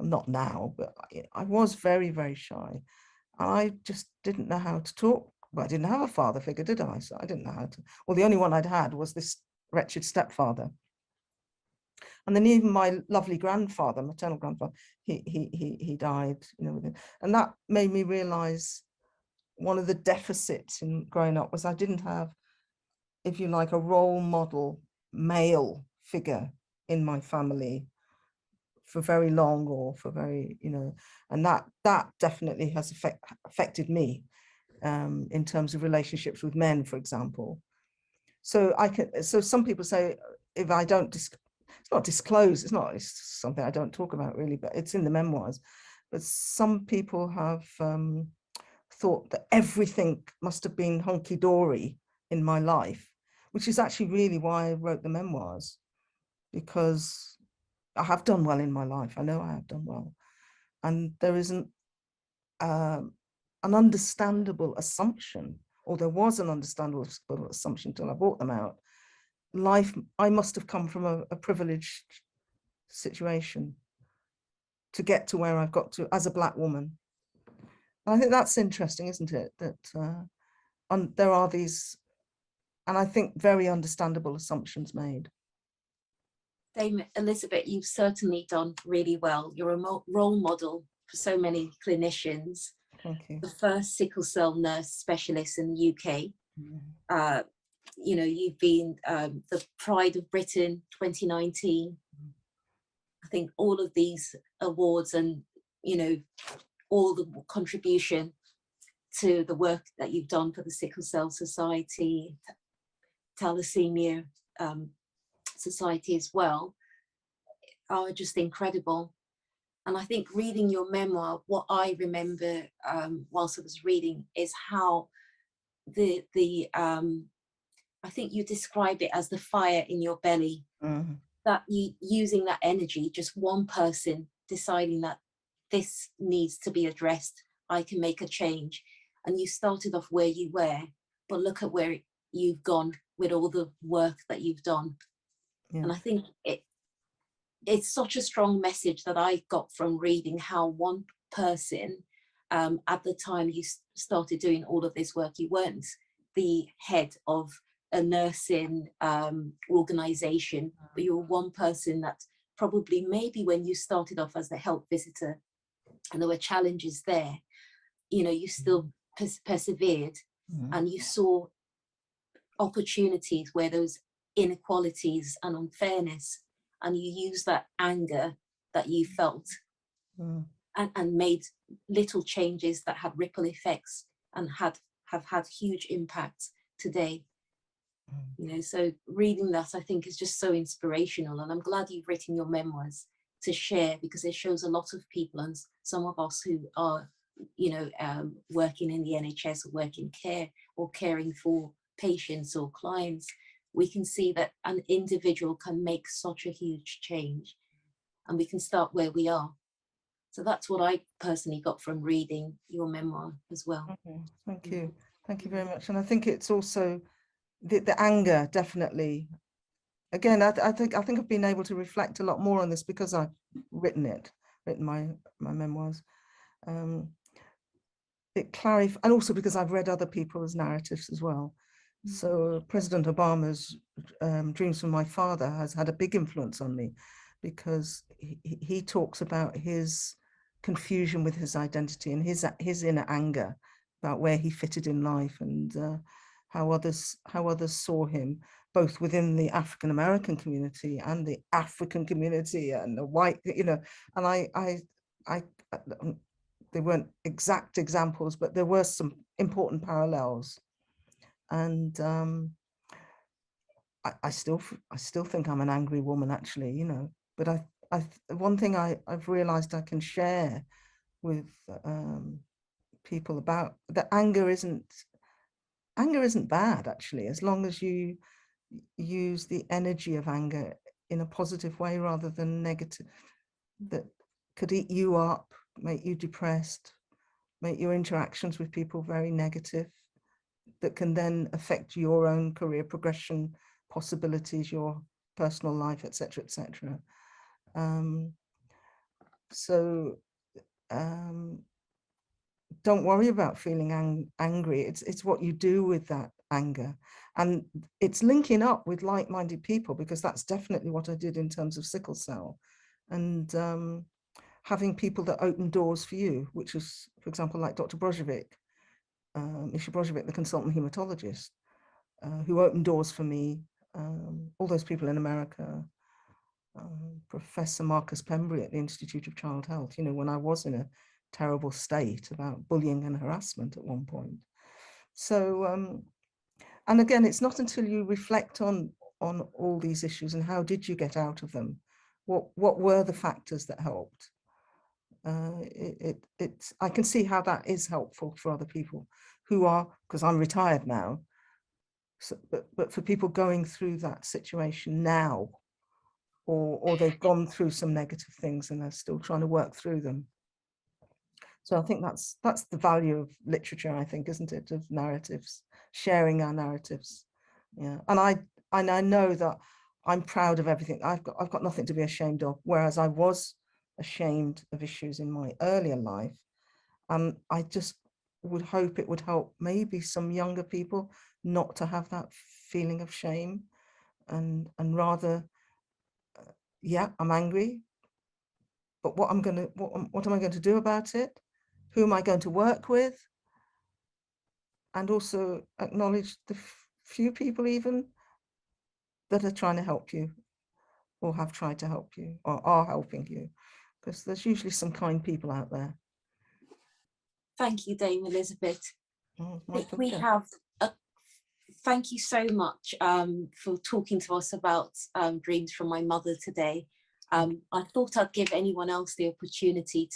Not now, but I was very, very shy. I just didn't know how to talk. Well, I didn't have a father figure, did I? So I didn't know how to. Well, the only one I'd had was this wretched stepfather. And then even my lovely grandfather, maternal grandfather, he died, you know, and that made me realize one of the deficits in growing up was I didn't have, if you like, a role model male figure in my family for very long, or for very, you know, and that definitely has affected me in terms of relationships with men, for example. So some people say, if I don't, it's not disclose, it's something I don't talk about really, but it's in the memoirs. But some people have thought that everything must have been hunky-dory in my life, which is actually really why I wrote the memoirs, because I have done well in my life. I know I have done well. And there isn't an understandable assumption, or there was an understandable assumption until I brought them out. I must have come from a privileged situation to get to where I've got to as a Black woman. And I think that's interesting, isn't it? That there are these, and I think very understandable assumptions made. Dame Elizabeth, you've certainly done really well. You're a role model for so many clinicians. Thank you. The first sickle cell nurse specialist in the UK. You know, you've been the Pride of Britain 2019. I think all of these awards and, you know, all the contribution to the work that you've done for the Sickle Cell Society, Thalassemia Society as well, are just incredible. And I think reading your memoir, what I remember whilst I was reading is how I think you described it as the fire in your belly, that you using that energy, just one person deciding that this needs to be addressed, I can make a change. And you started off where you were, but look at where you've gone with all the work that you've done. Yeah. And I think it's such a strong message that I got from reading how one person, at the time you started doing all of this work, you weren't the head of a nursing organization, but you were one person that probably maybe when you started off as the health visitor and there were challenges there, you know, you still persevered and you saw opportunities where those inequalities and unfairness, and you used that anger that you felt and made little changes that had ripple effects and have had huge impact today. You know, so reading that I think is just so inspirational, and I'm glad you've written your memoirs to share, because it shows a lot of people, and some of us who are, you know, working in the NHS or working care or caring for patients or clients, we can see that an individual can make such a huge change, and we can start where we are. So that's what I personally got from reading your memoir as well. Thank you. Thank you very much. And I think it's also the anger, definitely. Again, I think I've been able to reflect a lot more on this because I've written my memoirs. It clarifies, and also because I've read other people's narratives as well. So President Obama's Dreams from My Father has had a big influence on me, because he talks about his confusion with his identity and his inner anger about where he fitted in life, and how others saw him, both within the African American community and the African community and the white, you know. And I they weren't exact examples, but there were some important parallels. And I still think I'm an angry woman, actually, you know. But one thing I've realized I can share with people about that anger isn't bad, actually, as long as you use the energy of anger in a positive way rather than negative, that could eat you up, make you depressed, make your interactions with people very negative, that can then affect your own career progression possibilities, your personal life, etc., etc. Don't worry about feeling angry. It's what you do with that anger, and it's linking up with like-minded people, because that's definitely what I did in terms of sickle cell, and having people that open doors for you, which is, for example, like Dr. Brozovic, Misha Brozovic, the consultant hematologist, who opened doors for me, all those people in America, Professor Marcus Pembry at the Institute of Child Health, you know, when I was in a terrible state about bullying and harassment at one point. So, and again, it's not until you reflect on all these issues and how did you get out of them? What were the factors that helped? I can see how that is helpful for other people who are, because I'm retired now, so, but for people going through that situation now, or they've gone through some negative things and they're still trying to work through them. So I think that's the value of literature, I think, isn't it, of narratives, sharing our narratives. Yeah, and I know that I'm proud of everything. I've got nothing to be ashamed of, whereas I was ashamed of issues in my earlier life. And I just would hope it would help maybe some younger people not to have that feeling of shame, and rather, yeah, I'm angry, but what am I going to do about it? Who am I going to work with? And also acknowledge the few people even that are trying to help you, or have tried to help you, or are helping you, because there's usually some kind people out there. Thank you, Dame Elizabeth. Oh, We have thank you so much for talking to us about Dreams from My Mother today. I thought I'd give anyone else the opportunity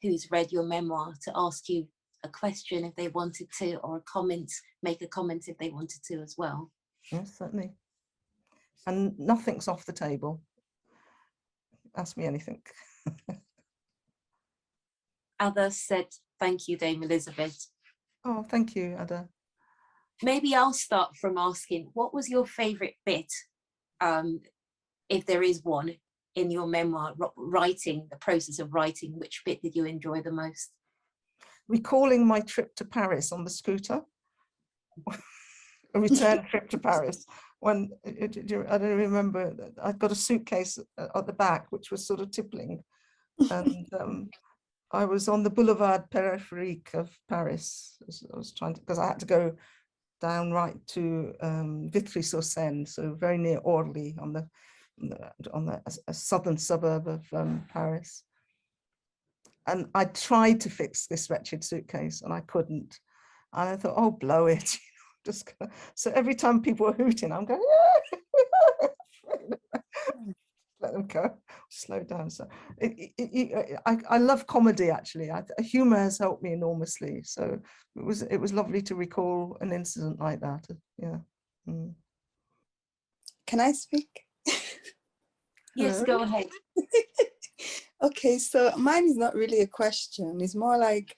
who's read your memoir to ask you a question if they wanted to, or a comment, make a comment if they wanted to as well. Yes, certainly. And nothing's off the table. Ask me anything. Ada said, thank you, Dame Elizabeth. Oh, thank you, Ada. Maybe I'll start from asking, what was your favorite bit, if there is one, in your memoir, writing, the process of writing? Which bit did you enjoy the most? Recalling my trip to Paris on the scooter, a return trip to Paris. When I don't remember, I'd got a suitcase at the back, which was sort of tippling. And I was on the boulevard périphérique of Paris. I was trying to, because I had to go down right to Vitry-sur-Seine, so very near Orly, on a southern suburb of Paris. And I tried to fix this wretched suitcase and I couldn't. And I thought, oh, blow it. Just gonna... So every time people were hooting, I'm going, yeah. Let them go, slow down. So I love comedy, actually. Humor has helped me enormously. So it was lovely to recall an incident like that. Yeah. Mm. Can I speak? Yes, go ahead. Okay, so mine is not really a question. It's more like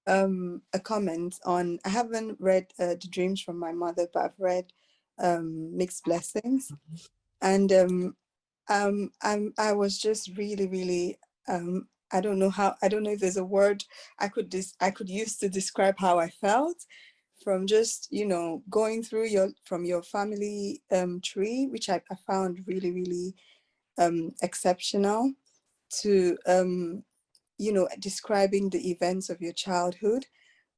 a comment on, I haven't read The Dreams from My Mother, but I've read Mixed Blessings. And I was just really, I don't know if there's a word I could use to describe how I felt from just, you know, going through from your family tree, which I found really exceptional, to you know, describing the events of your childhood,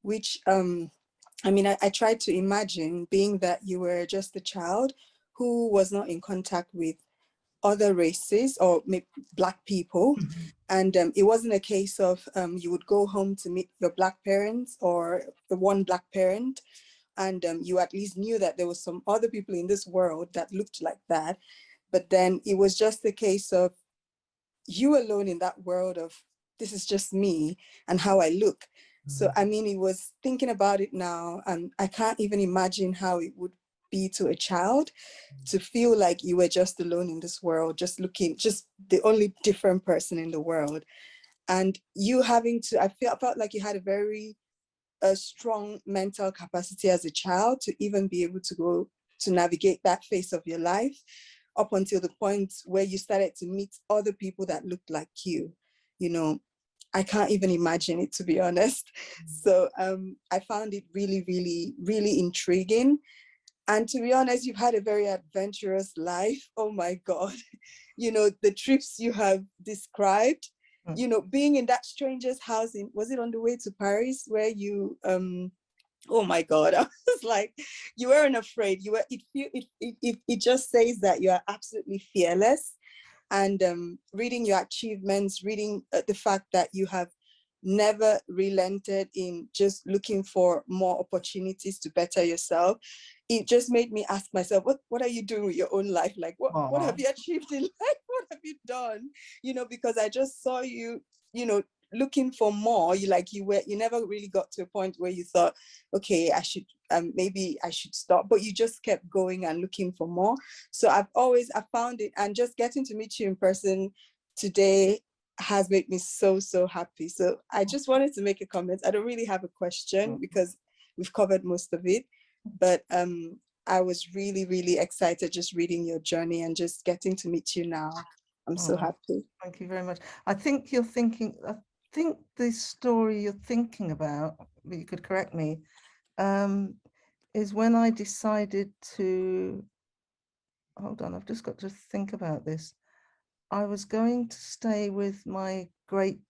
which I mean, I tried to imagine being that you were just a child who was not in contact with other races or Black people. And it wasn't a case of you would go home to meet your Black parents or the one Black parent, and you at least knew that there was some other people in this world that looked like that. But then it was just a case of you alone in that world of, this is just me and how I look. So, I mean, it was thinking about it now, and I can't even imagine how it would be to a child to feel like you were just alone in this world, just the only different person in the world. And you having to, I felt like you had a strong mental capacity as a child to even be able to go to navigate that phase of your life up until the point where you started to meet other people that looked like you. You know, I can't even imagine it, to be honest. So I found it really, really, really intriguing. And to be honest, you've had a very adventurous life. Oh my God. You know, the trips you have described, you know, being in that stranger's house was it on the way to Paris where you, oh my God, I was like, you weren't afraid. You were, it just says that you are absolutely fearless. And reading your achievements, reading the fact that you have never relented in just looking for more opportunities to better yourself, it just made me ask myself, what are you doing with your own life? Like, what have you achieved in life? What have you done? You know, because I just saw you, you know, looking for more. You never really got to a point where you thought, okay, I should, maybe I should stop, but you just kept going and looking for more. So I found it, and just getting to meet you in person today has made me so, so happy. So I just wanted to make a comment. I don't really have a question because we've covered most of it, but I was really, really excited just reading your journey and just getting to meet you now. I'm so happy. Thank you very much. I think the story you're thinking about, but you could correct me, is when I decided to, hold on, I've just got to think about this. I was going to stay with my great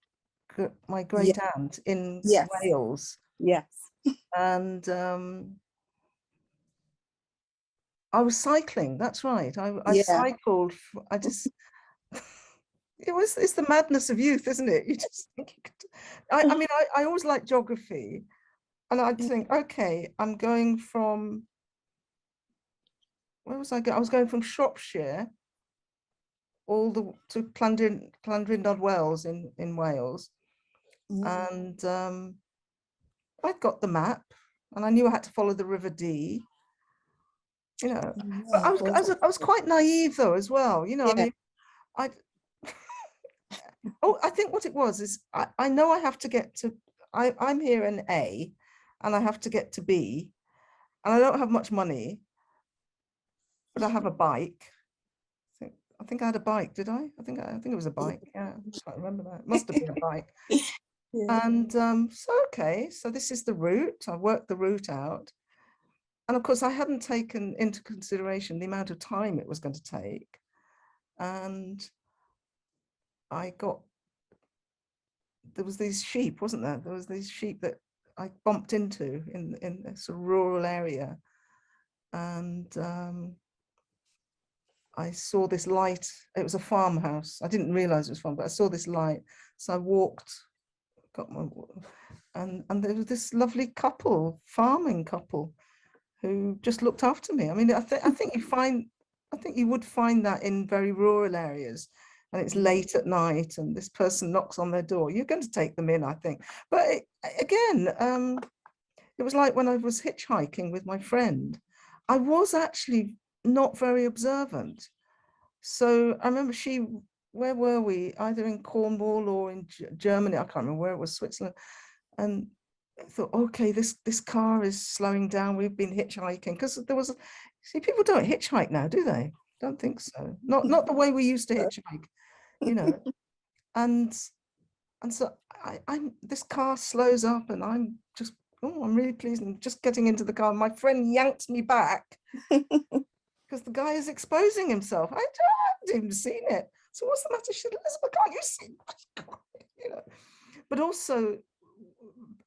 aunt in Wales. Yes. And I was cycling, that's right. I cycled, it's the madness of youth, isn't it? You just think you could, I mean, I always liked geography, and I'd think, okay, I'm going from, where was I going? I was going from Shropshire to Llandrindod Wells in Wales. And I'd got the map, and I knew I had to follow the River Dee, you know. But I was quite naive though as well, you know. I mean, I think what it was is I know I have to get to, I'm here in A, and I have to get to B, and I don't have much money, but I have a bike. I think I had a bike, did I? I think it was a bike. Yeah, I can't remember that. It must have been a bike. And so this is the route. I worked the route out, and of course I hadn't taken into consideration the amount of time it was going to take. And there was these sheep, wasn't there? There was these sheep that I bumped into in this sort of rural area, and I saw this light. It was a farmhouse. I didn't realize it was farm, but I saw this light. So I walked, and there was this lovely farming couple, who just looked after me. I mean, I think you would find that in very rural areas, and it's late at night, and this person knocks on their door. You're going to take them in, I think. But again, it was like when I was hitchhiking with my friend. I was actually not very observant. So I remember where were we? Either in Cornwall or in Germany. I can't remember where it was, Switzerland. And I thought, okay, this car is slowing down. We've been hitchhiking, because people don't hitchhike now, do they? Don't think so. Not the way we used to hitchhike, you know. And so this car slows up, and I'm really pleased, and just getting into the car. My friend yanked me back because the guy is exposing himself. I hadn't even seen it. So what's the matter? She said, Elizabeth, can't you see? You know. But also,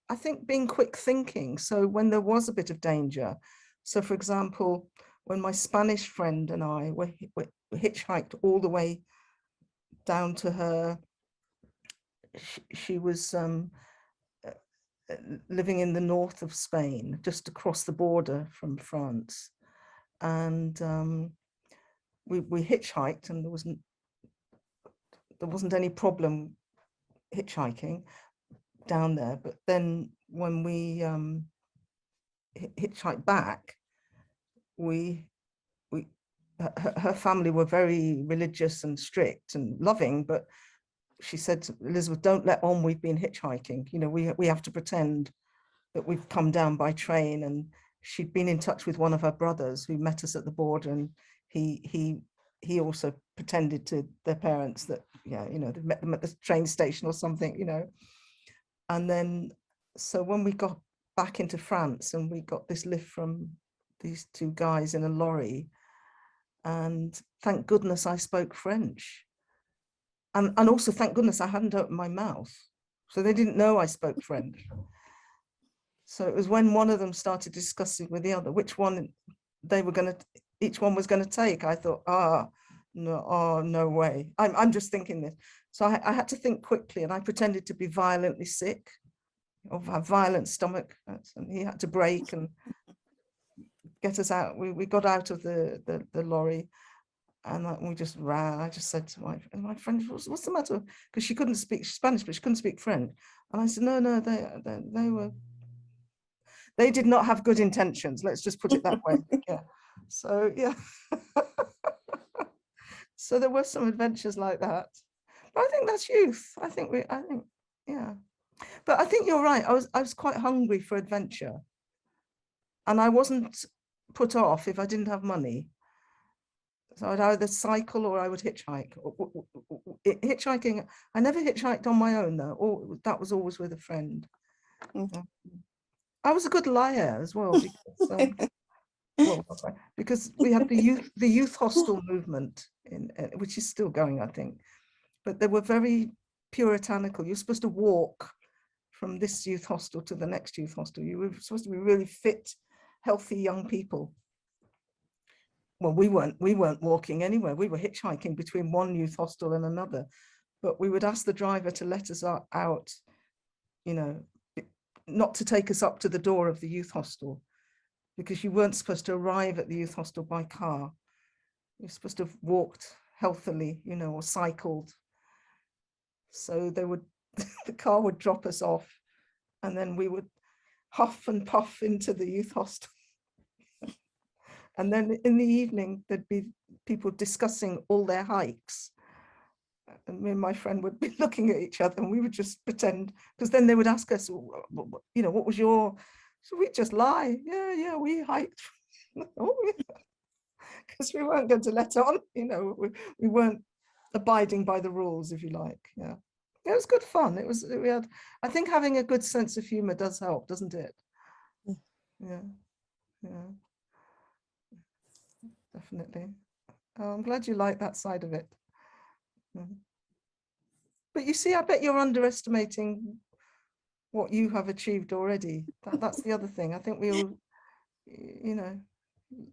I think being quick thinking. So when there was a bit of danger, so for example, when my Spanish friend and I were hitchhiked all the way down to her, she was living in the north of Spain, just across the border from France. And we hitchhiked, and there wasn't any problem hitchhiking. down there. But then when we hitchhiked back, her family were very religious and strict and loving, but she said to Elizabeth, don't let on we've been hitchhiking. You know, we have to pretend that we've come down by train. And she'd been in touch with one of her brothers who met us at the border, and he also pretended to their parents that, yeah, you know, they met them at the train station or something, you know. And then, so when we got back into France and we got this lift from these two guys in a lorry, and thank goodness I spoke French. And also thank goodness I hadn't opened my mouth. So they didn't know I spoke French. So it was when one of them started discussing with the other which one they were going to, each one was going to take. I thought, no, oh, no way. I'm just thinking this. So I had to think quickly, and I pretended to be violently sick, or have violent stomach, and he had to brake and get us out. We got out of the lorry, and we just ran. I just said to my friend, what's the matter? Because she couldn't speak Spanish, but she couldn't speak French. And I said, no, they did not have good intentions. Let's just put it that way. Yeah. So yeah. So there were some adventures like that. But I think that's youth. I think yeah. But I think you're right. I was quite hungry for adventure, and I wasn't put off if I didn't have money. So I'd either cycle or I would hitchhike. Hitchhiking, I never hitchhiked on my own though. Or that was always with a friend. I was a good liar as well, because we had the youth hostel movement, which is still going, I think. But they were very puritanical. You're supposed to walk from this youth hostel to the next youth hostel. You were supposed to be really fit, healthy young people. Well, we weren't walking anywhere. We were hitchhiking between one youth hostel and another. But we would ask the driver to let us out, you know, not to take us up to the door of the youth hostel, because you weren't supposed to arrive at the youth hostel by car. You're supposed to have walked healthily, you know, or cycled. So they would, the car would drop us off, and then we would huff and puff into the youth hostel. And then in the evening, there'd be people discussing all their hikes. And me and my friend would be looking at each other, and we would just pretend, because then they would ask us, you know, what was your, so we'd just lie. Yeah, we hiked. Because we weren't going to let on, you know, we weren't abiding by the rules, if you like. Yeah. It was good fun. I think having a good sense of humor does help, doesn't it? Yeah. Definitely. Oh, I'm glad you like that side of it. But you see, I bet you're underestimating what you have achieved already. That's the other thing. I think we all, you know,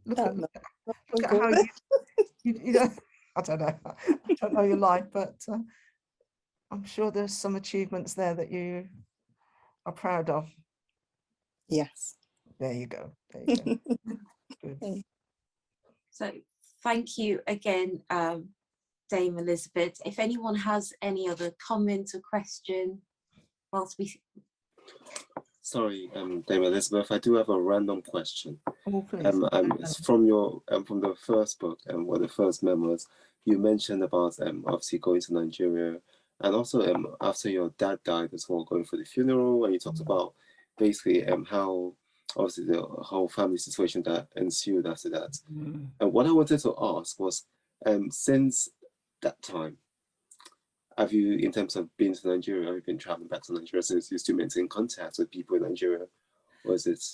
look at how you know, I don't know your life, but I'm sure there's some achievements there that you are proud of. Yes. There you go. Good. So thank you again, Dame Elizabeth. If anyone has any other comment or question, whilst we... Sorry, Dame Elizabeth, I do have a random question. Oh, please. It's from your from the first book, one of the first memoirs. You mentioned about obviously going to Nigeria, and also after your dad died as well, going for the funeral, and you talked about basically how obviously the whole family situation that ensued after that. And what I wanted to ask was, since that time, have you, in terms of being to Nigeria, have you been traveling back to Nigeria since you still maintain contact with people in Nigeria? Or is it?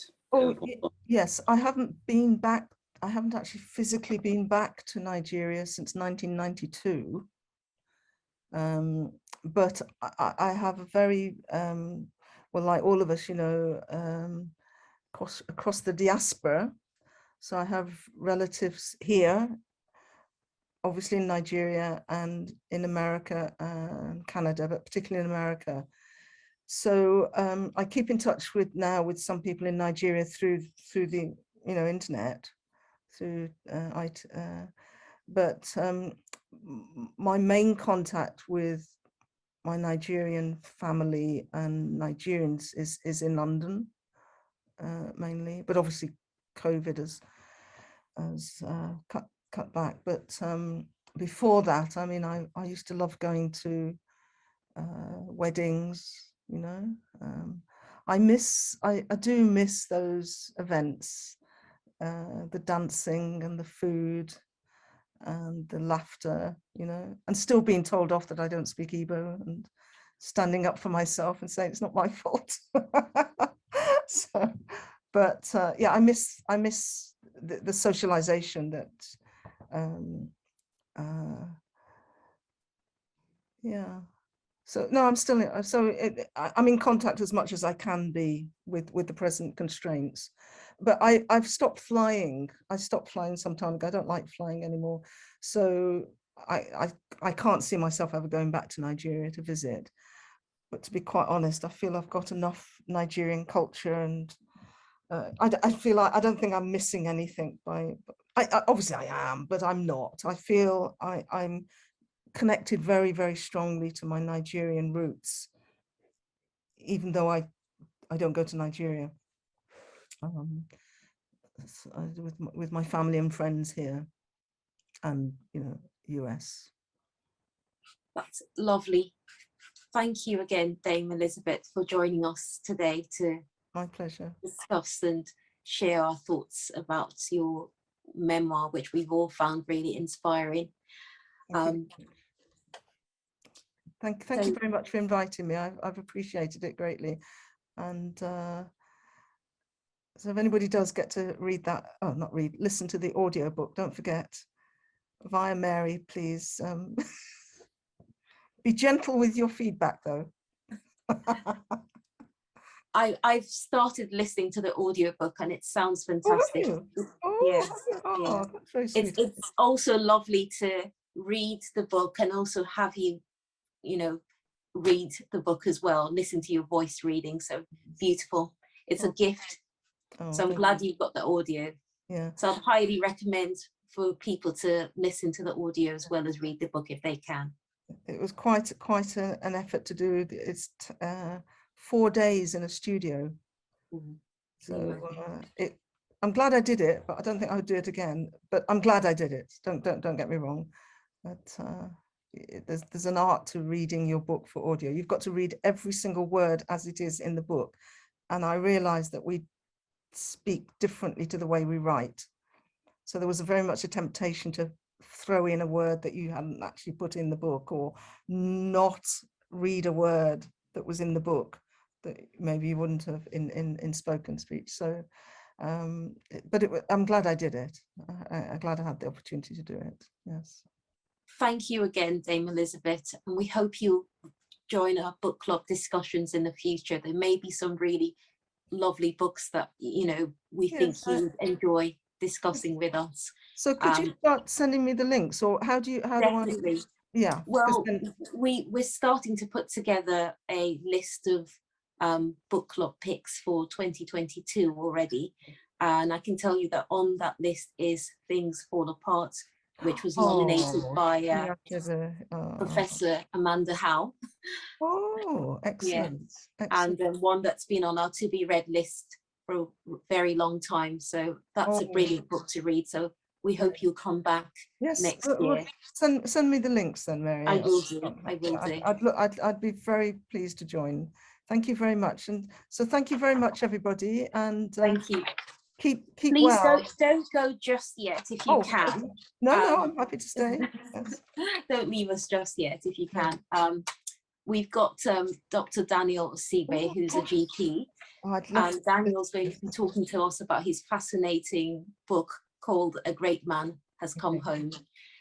Yes, I haven't been back. I haven't actually physically been back to Nigeria since 1992. But I have a very, well, like all of us, you know, across the diaspora. So I have relatives here, obviously in Nigeria and in America and Canada, but particularly in America. So I keep in touch with some people in Nigeria through the internet, but my main contact with my Nigerian family and Nigerians is in London mainly, but obviously COVID has cut back. But before that, I mean, I used to love going to weddings, you know. I do miss those events, the dancing and the food and the laughter, you know, and still being told off that I don't speak Igbo and standing up for myself and saying it's not my fault. So, but yeah, I miss the socialization that yeah. So no, I'm still I'm in contact as much as I can be with the present constraints, but I've stopped flying. I stopped flying some time ago. I don't like flying anymore, so I can't see myself ever going back to Nigeria to visit. But to be quite honest, I feel I've got enough Nigerian culture, and I feel like I don't think I'm missing anything by. Obviously I am, but I'm not. I feel I'm connected very, very strongly to my Nigerian roots, even though I don't go to Nigeria, with my family and friends here, and you know, US. That's lovely. Thank you again, Dame Elizabeth, for joining us today to My pleasure. discuss and share our thoughts about your memoir, which we've all found really inspiring. Thank you very much for inviting me. I've appreciated it greatly. And so if anybody does get to read that, listen to the audiobook, don't forget, via Mary, please be gentle with your feedback though. I've started listening to the audiobook and it sounds fantastic. Yeah. That's very sweet. It's also lovely to read the book and also have you know, read the book as well, listen to your voice reading. So beautiful. It's a gift. So I'm glad you've got the audio. Yeah. So I'd highly recommend for people to listen to the audio as well as read the book if they can. It was quite an effort to do. It's 4 days in a studio. So I'm glad I did it, but I don't think I would do it again. But I'm glad I did it. Don't get me wrong. But there's an art to reading your book for audio. You've got to read every single word as it is in the book. And I realized that we speak differently to the way we write. So there was very much a temptation to throw in a word that you hadn't actually put in the book, or not read a word that was in the book that maybe you wouldn't have in spoken speech. So, but I'm glad I did it. I'm glad I had the opportunity to do it. Yes. Thank you again, Dame Elizabeth, and we hope you'll join our book club discussions in the future. There may be some really lovely books that, you know, we think you would enjoy discussing with us. So could you start sending me the links, or how do I? Yeah. Well, we're starting to put together a list of book club picks for 2022 already, and I can tell you that on that list is Things Fall Apart, which was nominated by Professor Amanda Howe. Oh, excellent. Yeah. Excellent. And one that's been on our to be read list for a very long time. So that's a brilliant book to read. So we hope you'll come back next year. Send me the links then, Mary. I will do. I will do. I'd be very pleased to join. Thank you very much. And so thank you very much, everybody. And thank you. Keep Please well. don't go just yet if you can. No, I'm happy to stay. Yes. Don't leave us just yet if you can. We've got Dr. Daniel Osigbe, who's a GP. And Daniel's going to be talking to us about his fascinating book called A Great Man Has Come Home.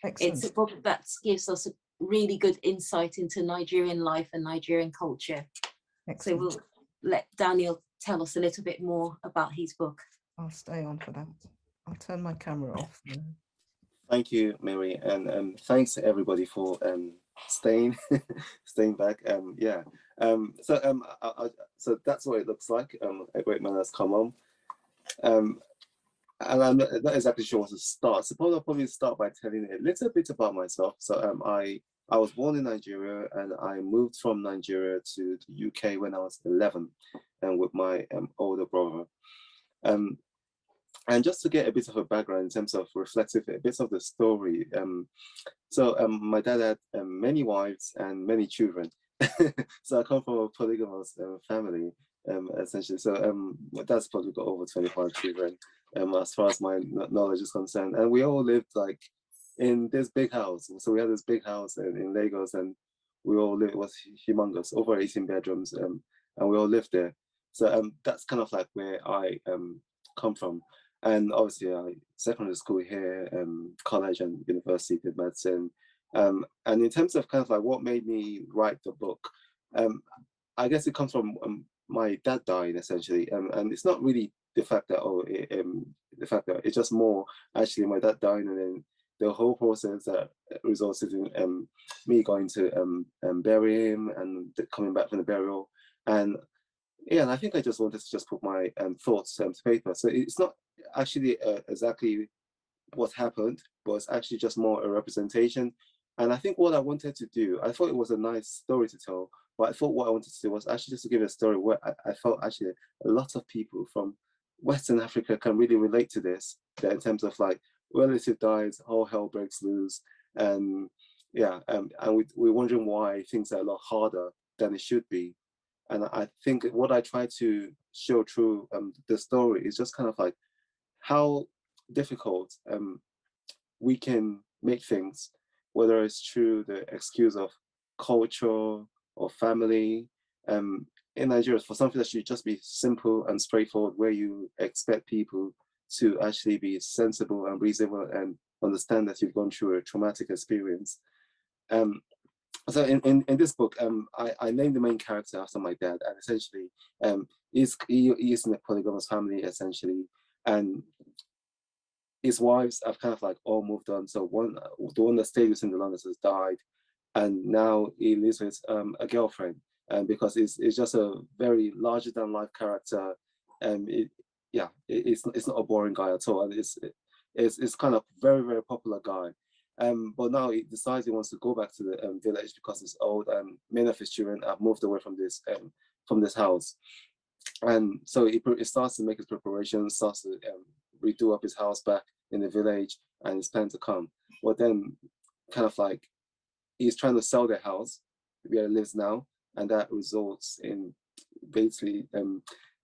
Excellent. It's a book that gives us a really good insight into Nigerian life and Nigerian culture. Excellent. So we'll let Daniel tell us a little bit more about his book. I'll stay on for that. I'll turn my camera off. Thank you, Mary, and thanks to everybody for staying back. So that's what it looks like. A Great Man Has Come Home. And I'm not exactly sure where to start. So I'll probably start by telling a little bit about myself. So I I was born in Nigeria, and I moved from Nigeria to the UK when I was 11, and with my older brother. And just to get a bit of a background in terms of reflective, a bit of the story. So my dad had many wives and many children. So I come from a polygamous family, essentially. So my dad's probably got over 25 children, as far as my knowledge is concerned. And we all lived like in this big house. So we had this big house in Lagos, and we all lived, it was humongous, over 18 bedrooms, and we all lived there. So that's kind of like where I come from. And obviously, secondary school here, college and university, did medicine. And in terms of kind of like what made me write the book, I guess it comes from my dad dying, essentially. And it's not really the fact that, the fact that it's just more actually my dad dying, and then the whole process that resulted in me going to bury him and coming back from the burial. And yeah, and I think I just wanted to just put my thoughts to paper. So it's not actually exactly what happened, but it's actually just more a representation. And I think what I wanted to do, I thought it was a nice story to tell, but I thought what I wanted to do was actually just to give a story where I felt actually a lot of people from Western Africa can really relate to this, that in terms of like relative dies, all hell breaks loose, and yeah, and we're wondering why things are a lot harder than it should be. And I think what I try to show through the story is just kind of like how difficult we can make things, whether it's through the excuse of culture or family. In Nigeria, for something that should just be simple and straightforward, where you expect people to actually be sensible and reasonable and understand that you've gone through a traumatic experience. So in this book, I named the main character after my dad, and essentially, he is in a polygamous family, essentially, and his wives have kind of like all moved on. So the one that stayed with him the longest has died, and now he lives with a girlfriend, and because it's just a very larger than life character, and it's not a boring guy at all, and it's kind of very, very popular guy. But now he decides he wants to go back to the village because it's old, and many of his children have moved away from this house. And so he starts to make his preparations, starts to redo up his house back in the village, and he's planning to come. But then kind of like he's trying to sell the house where he lives now, and that results in basically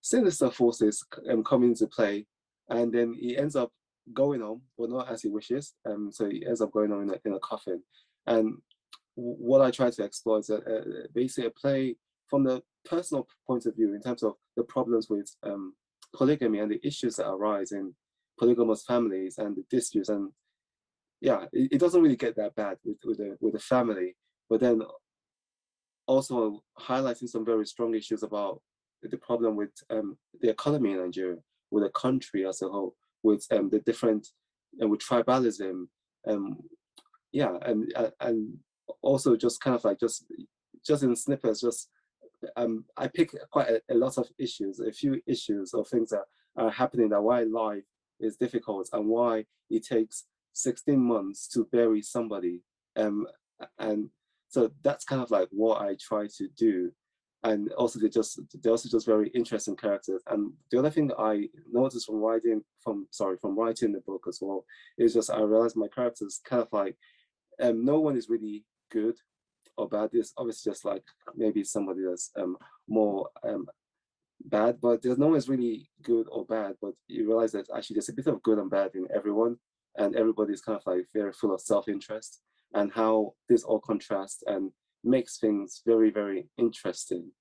sinister forces coming into play. And then he ends up going home, but not as he wishes. So he ends up going home in a coffin. And what I try to explore is basically a play from the personal point of view in terms of the problems with polygamy and the issues that arise in polygamous families and the disputes. And yeah, it doesn't really get that bad with the family, but then also highlighting some very strong issues about the problem with the economy in Nigeria, with the country as a whole, with the different, and with tribalism, and also just kind of like just in snippets, just I pick quite a lot of issues, a few issues of things that are happening, that why life is difficult and why it takes 16 months to bury somebody, and so that's kind of like what I try to do. And also they're also just very interesting characters. And the other thing I noticed from writing the book as well is just I realized my characters kind of like no one is really good or bad. There's obviously just like maybe somebody that's more bad, but there's no one's really good or bad. But you realize that actually there's a bit of good and bad in everyone, and everybody's kind of like very full of self-interest, and how this all contrasts and makes things very, very interesting.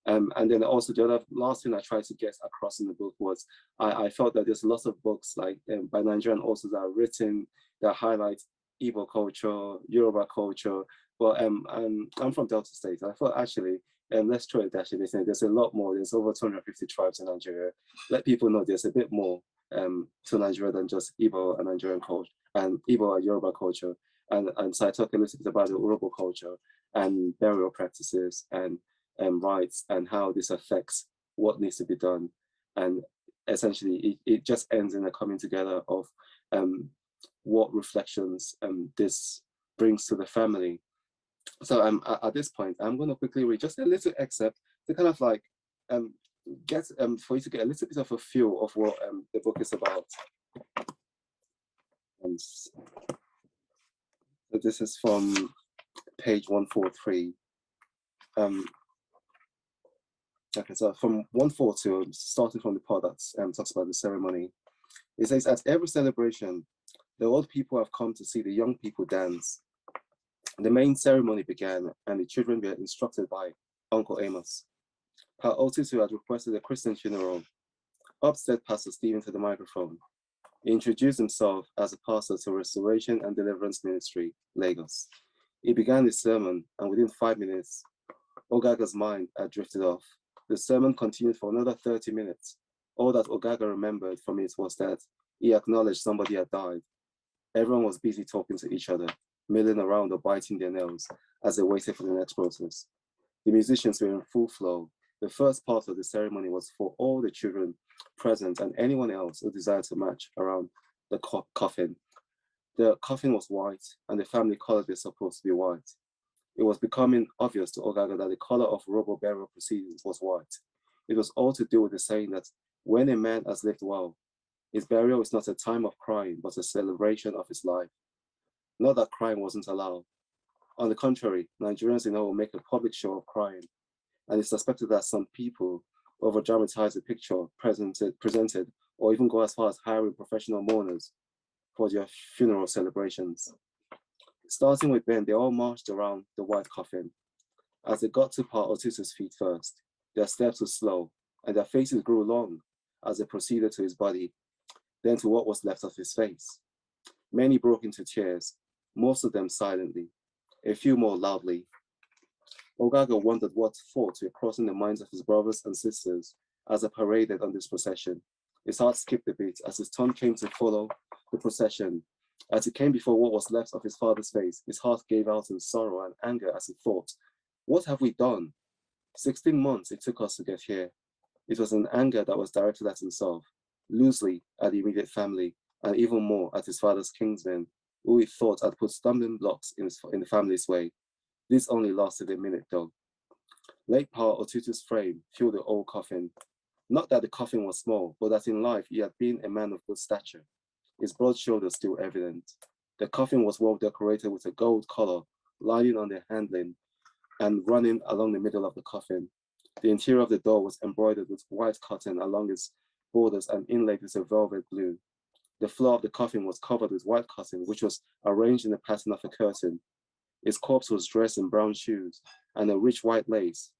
And then also the last thing I tried to get across in the book was I felt that there's lots of books like by Nigerian authors that are written that highlight Igbo culture, Yoruba culture, but I'm from Delta State. I thought actually let's try it. Actually, there's a lot more. There's over 250 tribes in Nigeria. Let people know there's a bit more to Nigeria than just Igbo and Nigerian culture and Igbo and Yoruba culture. And so I talk a little bit about the Urhobo culture and burial practices and rights and how this affects what needs to be done. And essentially, it just ends in a coming together of what reflections this brings to the family. So at this point, I'm going to quickly read just a little excerpt to kind of like get for you to get a little bit of a feel of what the book is about. So this is from page 143. Okay, so from 142, starting from the part that talks about the ceremony, it says, at every celebration, the old people have come to see the young people dance. The main ceremony began, and the children were instructed by Uncle Amos. Pa Otutu had requested a Christian funeral. Up stepped Pastor Stephen to the microphone. He introduced himself as a pastor to Restoration and Deliverance Ministry, Lagos. He began his sermon, and within 5 minutes, Ogaga's mind had drifted off. The sermon continued for another 30 minutes. All that Ogaga remembered from it was that he acknowledged somebody had died. Everyone was busy talking to each other, milling around or biting their nails as they waited for the next process. The musicians were in full flow. The first part of the ceremony was for all the children present and anyone else who desired to march around the coffin. The coffin was white, and the family colors were supposed to be white. It was becoming obvious to Ogaga that the color of robo burial proceedings was white. It was all to do with the saying that when a man has lived well, his burial is not a time of crying, but a celebration of his life. Not that crying wasn't allowed. On the contrary, Nigerians will make a public show of crying, and it's suspected that some people over-dramatize the picture presented, or even go as far as hiring professional mourners for their funeral celebrations. Starting with Ben, they all marched around the white coffin. As they got to Pa Otutu's feet first, their steps were slow, and their faces grew long as they proceeded to his body, then to what was left of his face. Many broke into tears, most of them silently, a few more loudly. Ogaga wondered what thoughts were crossing the minds of his brothers and sisters as they paraded on this procession. His heart skipped a bit as his turn came to follow the procession. As he came before what was left of his father's face, his heart gave out in sorrow and anger as he thought, what have we done? 16 months it took us to get here. It was an anger that was directed at himself, loosely at the immediate family, and even more at his father's kinsmen, who he thought had put stumbling blocks in the family's way. This only lasted a minute though. Late Pa Otutu's frame filled the old coffin. Not that the coffin was small, but that in life he had been a man of good stature. His broad shoulders still evident. The coffin was well decorated with a gold collar lining on the handling and running along the middle of the coffin. The interior of the door was embroidered with white cotton along its borders and inlaid with a velvet blue. The floor of the coffin was covered with white cotton, which was arranged in the pattern of a curtain. His corpse was dressed in brown shoes and a rich white lace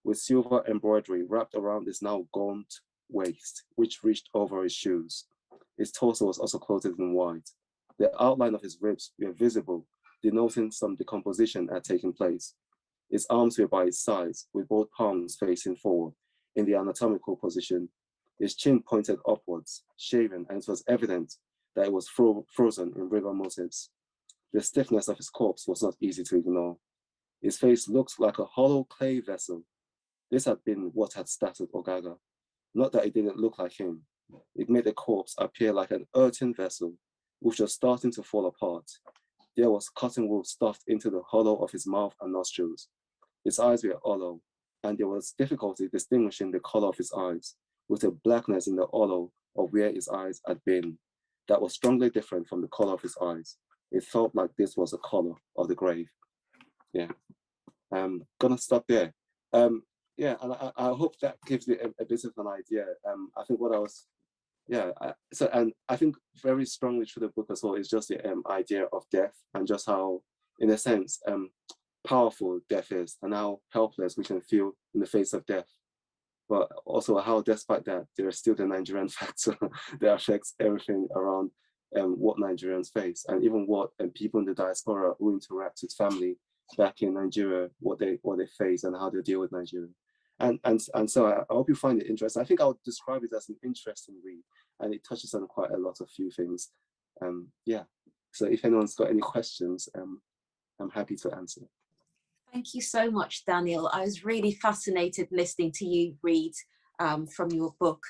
with silver embroidery wrapped around his now gaunt waist, which reached over his shoes. His torso was also clothed in white. The outline of his ribs were visible, denoting some decomposition had taken place. His arms were by his sides, with both palms facing forward in the anatomical position. His chin pointed upwards, shaven, and it was evident that it was frozen in rigor mortis. The stiffness of his corpse was not easy to ignore. His face looked like a hollow clay vessel. This had been what had startled Ogaga. Not that it didn't look like him. It made the corpse appear like an earthen vessel, which was starting to fall apart. There was cotton wool stuffed into the hollow of his mouth and nostrils. His eyes were hollow, and there was difficulty distinguishing the color of his eyes, with a blackness in the hollow of where his eyes had been, that was strongly different from the color of his eyes. It felt like this was the color of the grave. Yeah, I'm gonna stop there. Yeah, and I hope that gives you a bit of an idea. I think what I was, yeah, and I think very strongly through the book as well is just the idea of death and just how, in a sense, powerful death is and how helpless we can feel in the face of death. But also how, despite that, there is still the Nigerian factor that affects everything around what Nigerians face, and even what people in the diaspora who interact with family back in Nigeria, what they face and how they deal with Nigeria. And so I hope you find it interesting. I think I'll describe it as an interesting read, and it touches on quite a lot of few things. Yeah. So if anyone's got any questions, I'm happy to answer. Thank you so much, Daniel. I was really fascinated listening to you read from your book.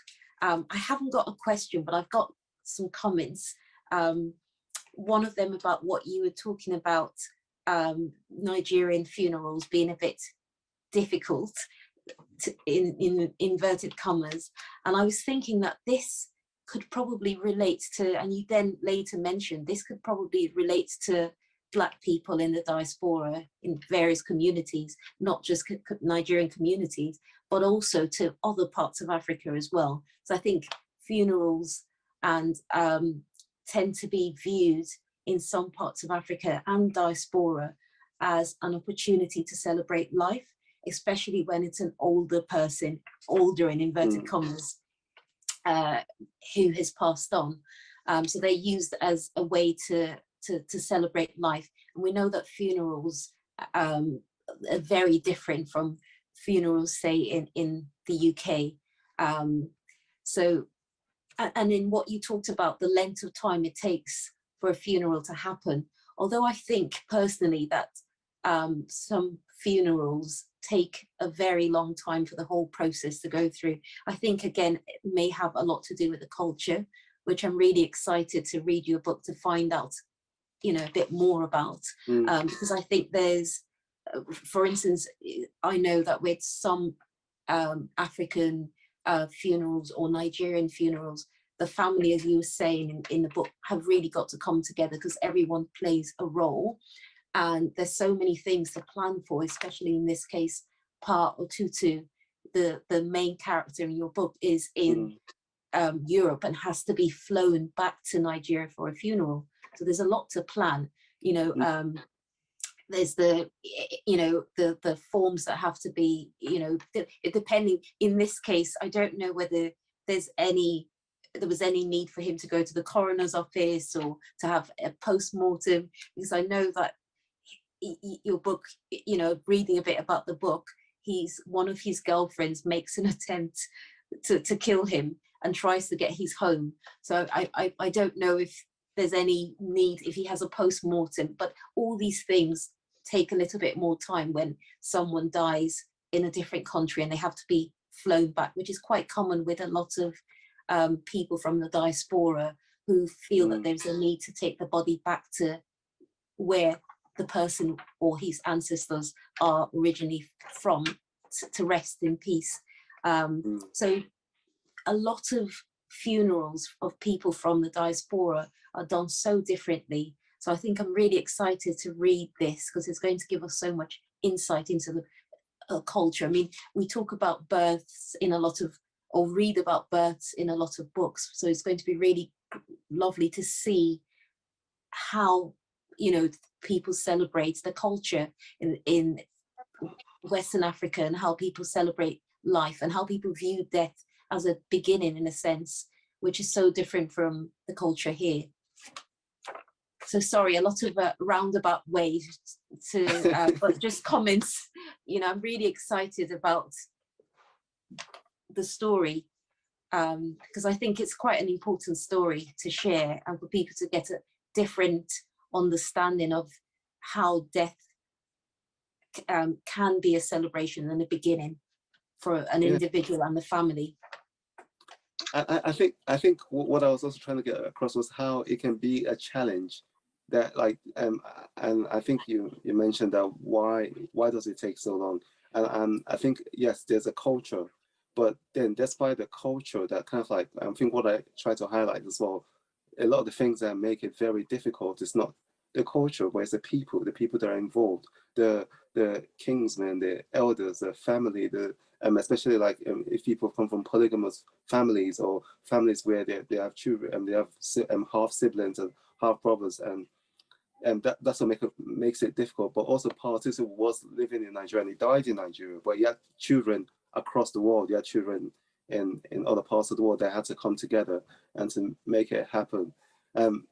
I haven't got a question, but I've got some comments. One of them about what you were talking about Nigerian funerals being a bit difficult, in inverted commas. And I was thinking that this could probably relate to, and you then later mentioned, this could probably relate to Black people in the diaspora in various communities, not just Nigerian communities, but also to other parts of Africa as well. So I think funerals and tend to be viewed in some parts of Africa and diaspora as an opportunity to celebrate life, especially when it's an older person, older in inverted commas, who has passed on. So they're used as a way to celebrate life. And we know that funerals are very different from funerals, say, in the UK. So, and in what you talked about, the length of time it takes for a funeral to happen, although I think personally that some funerals take a very long time for the whole process to go through. I think, again, it may have a lot to do with the culture, which I'm really excited to read your book to find out, you know, a bit more about, because I think there's, for instance, I know that with some African funerals or Nigerian funerals, the family, as you were saying in the book, have really got to come together because everyone plays a role. And there's so many things to plan for, especially in this case, Pa Otutu, the main character in your book, is in Europe and has to be flown back to Nigeria for a funeral. So there's a lot to plan, you know. There's the, you know, the forms that have to be, you know, depending. In this case, I don't know whether there was any need for him to go to the coroner's office or to have a post-mortem, because I know that your book, you know, reading a bit about the book, one of his girlfriends makes an attempt to kill him and tries to get his home. So I don't know if there's any need, if he has a post-mortem, but all these things take a little bit more time when someone dies in a different country and they have to be flown back, which is quite common with a lot of people from the diaspora who feel that there's a need to take the body back to where the person or his ancestors are originally from, to rest in peace. So a lot of funerals of people from the diaspora are done so differently. So I think I'm really excited to read this because it's going to give us so much insight into the culture. I mean, we talk about births in a lot of, or read about births in a lot of books. So it's going to be really lovely to see how, you know, people celebrate the culture in Western Africa, and how people celebrate life and how people view death as a beginning, in a sense, which is so different from the culture here. So sorry, a lot of roundabout ways to, but just comments. You know, I'm really excited about the story because I think it's quite an important story to share and for people to get a different understanding of how death can be a celebration and a beginning for an individual and the family. I think what I was also trying to get across was how it can be a challenge that, like, and I think you mentioned that why does it take so long? And I think, yes, there's a culture, but then despite the culture, that kind of like, I think what I try to highlight as well, a lot of the things that make it very difficult is not the culture, but it's the people that are involved, the kingsmen, the elders, the family, especially like if people come from polygamous families or families where they have children and they have half siblings and half brothers, and that's what makes it difficult. But also, Paratisu was living in Nigeria and he died in Nigeria, but he had children across the world. He had children in other parts of the world that had to come together and to make it happen.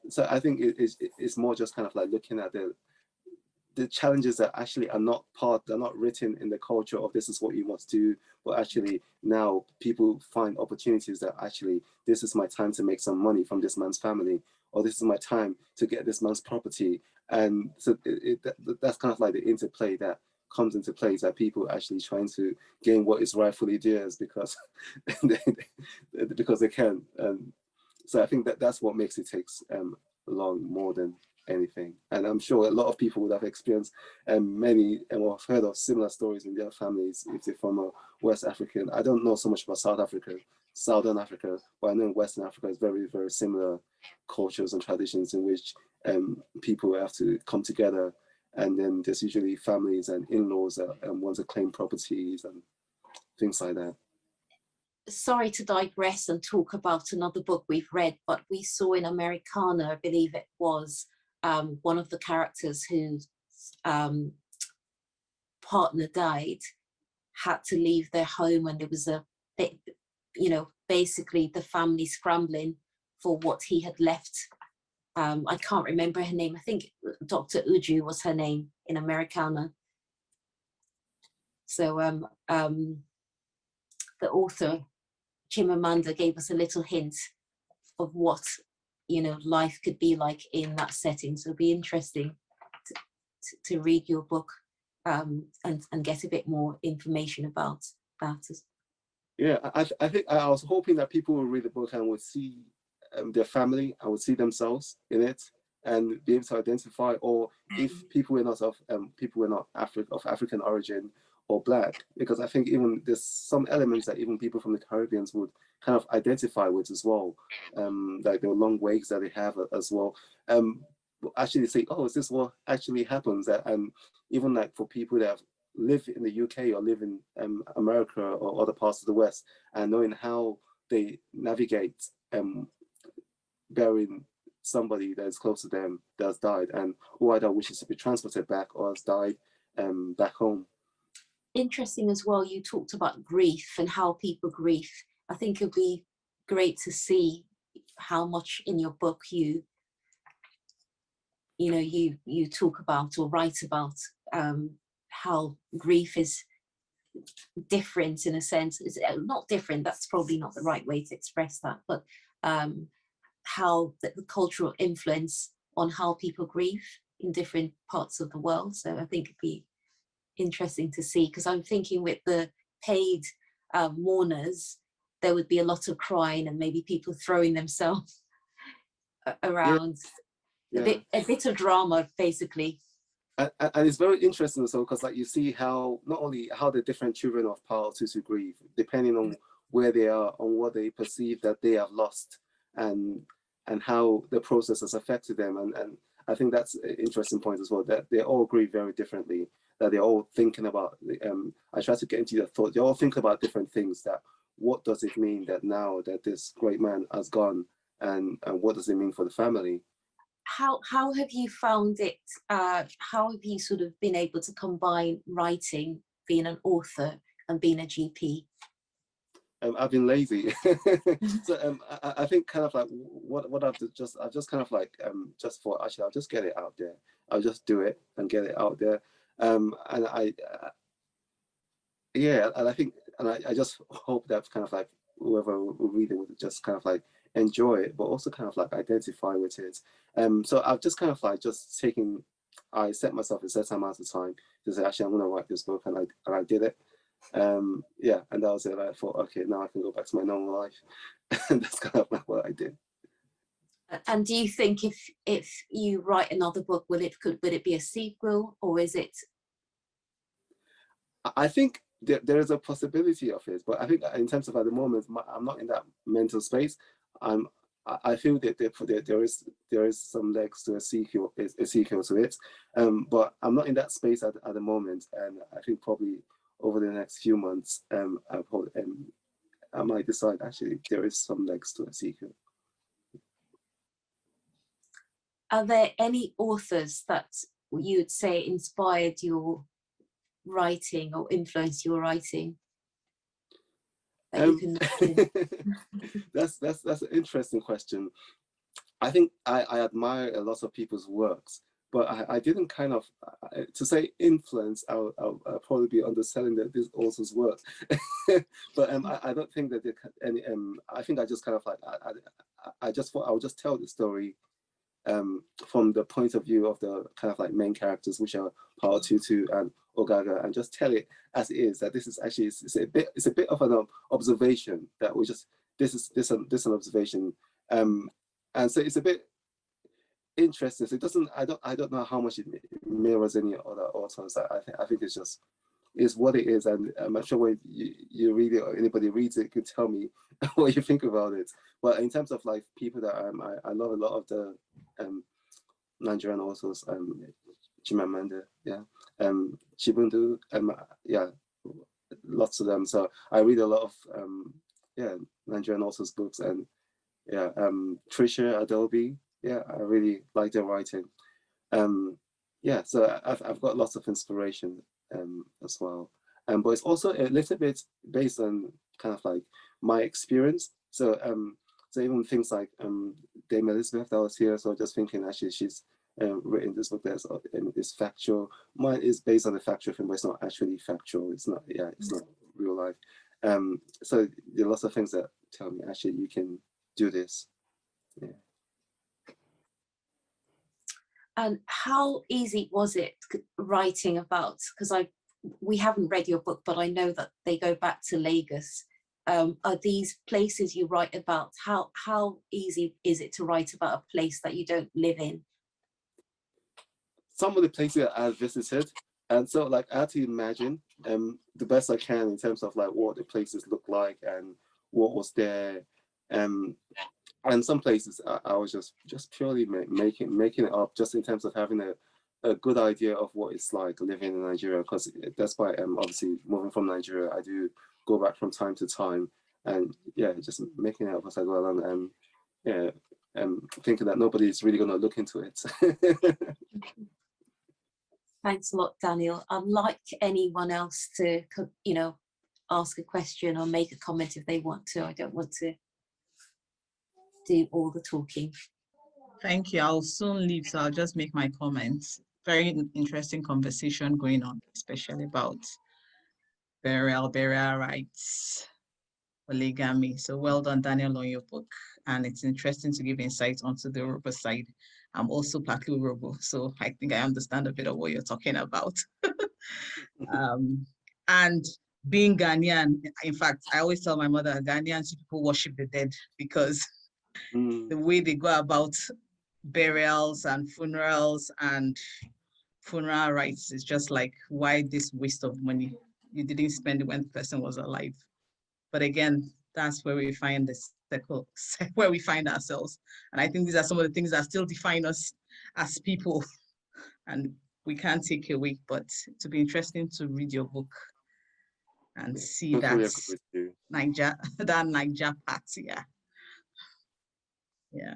So I think it's more just kind of like looking at the challenges that actually are not written in the culture of this is what you must do, but actually now people find opportunities that actually, this is my time to make some money from this man's family, or this is my time to get this man's property. And so that's kind of like the interplay that comes into place, that people actually trying to gain what is rightfully theirs because because they can. So I think that's what makes it takes long more than anything. And I'm sure a lot of people would have experienced many and have heard of similar stories in their families if they're from a West African. I don't know so much about Southern Africa, but I know in Western Africa it's very, very similar cultures and traditions in which people have to come together, and then there's usually families and in-laws that want to claim properties and things like that. Sorry to digress and talk about another book we've read, but we saw in Americana, I believe it was, one of the characters whose partner died had to leave their home, and there was basically the family scrambling for what he had left. I can't remember her name. I think Dr. Uju was her name in Americana. So the author, Chimamanda, gave us a little hint of what life could be like in that setting. So it'll be interesting to read your book and get a bit more information about that. Yeah, I think I was hoping that people would read the book and would see their family and would see themselves in it and be able to identify, or if people were not of African origin or Black, because I think even there's some elements that even people from the Caribbean would kind of identify with as well, like the long wakes that they have as well. Actually say, oh, is this what actually happens? And even like for people that live in the UK or live in America or other parts of the West, and knowing how they navigate burying somebody that is close to them that has died, and who either wishes to be transported back or has died back home. Interesting as well, you talked about grief and how people grieve. I think it'd be great to see how much in your book you talk about or write about how grief is different in a sense. It's not different, that's probably not the right way to express that, but how the cultural influence on how people grieve in different parts of the world. So I think it'd be interesting to see, because I'm thinking with the paid mourners, there would be a lot of crying and maybe people throwing themselves around. Yeah. A bit of drama, basically. And it's very interesting also, because like you see how not only how the different children of Power Tutu grieve, depending on where they are, on what they perceive that they have lost, and how the process has affected them. And I think that's an interesting point as well, that they all grieve very differently, that they're all thinking about, I try to get into their thought, they're all thinking about different things, that what does it mean that now that this great man has gone, and what does it mean for the family? How have you found it? How have you sort of been able to combine writing, being an author, and being a GP? I've been lazy. So I think kind of like what I've just kind of like just thought, actually I'll just get it out there. I'll just do it and get it out there. And I think I just hope that kind of like whoever will read it would just kind of like enjoy it, but also kind of like identify with it. So I've just kind of like just taken, I set myself a certain amount of time to say, actually I'm going to write this book, and I did it. And that was it. I thought, okay, now I can go back to my normal life. And that's kind of like what I did. And do you think if you write another book, would it be a sequel, or is it? I think there is a possibility of it, but I think in terms of at the moment, I'm not in that mental space. I feel that there is some legs to a sequel to it, but I'm not in that space at the moment, and I think probably over the next few months, I might decide actually there is some legs to a sequel. Are there any authors that you would say inspired your writing or influenced your writing? That's an interesting question. I think I admire a lot of people's works, but I didn't kind of, to say influence, I'll probably be underselling this author's work. But I don't think that any, I think I just kind of like, I just thought I would just tell the story from the point of view of the kind of like main characters, which are Power Tutu and Ogaga, and just tell it as it is, that this is actually, it's a bit of an observation, that we just, this is an observation. And so it's a bit, interesting. So it doesn't, I don't know how much it mirrors any other authors. I think it's just, is what it is, and I'm not sure when you read it or anybody reads it can tell me what you think about it. But in terms of like people that I love a lot of the Nigerian authors, Chimamanda, yeah, Chibundu, yeah, lots of them. So I read a lot of yeah, Nigerian authors books, and yeah, Trisha Adobe, yeah, I really like their writing. Yeah, so I've got lots of inspiration as well. But it's also a little bit based on kind of like my experience. So so even things like Dame Elizabeth that was here, so just thinking actually she's written this book that's is factual. Mine is based on a factual thing, but it's not actually factual. It's not, yeah, it's not real life. So there are lots of things that tell me actually you can do this. Yeah. And how easy was it writing about, because we haven't read your book, but I know that they go back to Lagos. Are these places you write about, how easy is it to write about a place that you don't live in? Some of the places that I've visited, and so like I had to imagine the best I can in terms of like what the places look like and what was there. And some places I was just purely making it up, just in terms of having a good idea of what it's like living in Nigeria, because that's why obviously moving from Nigeria, I do go back from time to time, and yeah, just making it up as I go along, and yeah, thinking that nobody's really going to look into it. Thanks a lot, Daniel. I'd like anyone else to, you know, ask a question or make a comment if they want to. I don't want to do all the talking. Thank you. I'll soon leave, so I'll just make my comments. Very interesting conversation going on, especially about burial rights, polygamy. So well done, Daniel, on your book. And it's interesting to give insight onto the Yoruba side. I'm also partly Yoruba, so I think I understand a bit of what you're talking about. And being Ghanaian, in fact, I always tell my mother, Ghanaians people worship the dead, because the way they go about burials and funerals and funeral rites is just like, why this waste of money? You didn't spend it when the person was alive. But again, that's where we find this circle, where we find ourselves. And I think these are some of the things that still define us as people, and we can't take away. But to be interesting to read your book and see that Niger part, yeah. Yeah.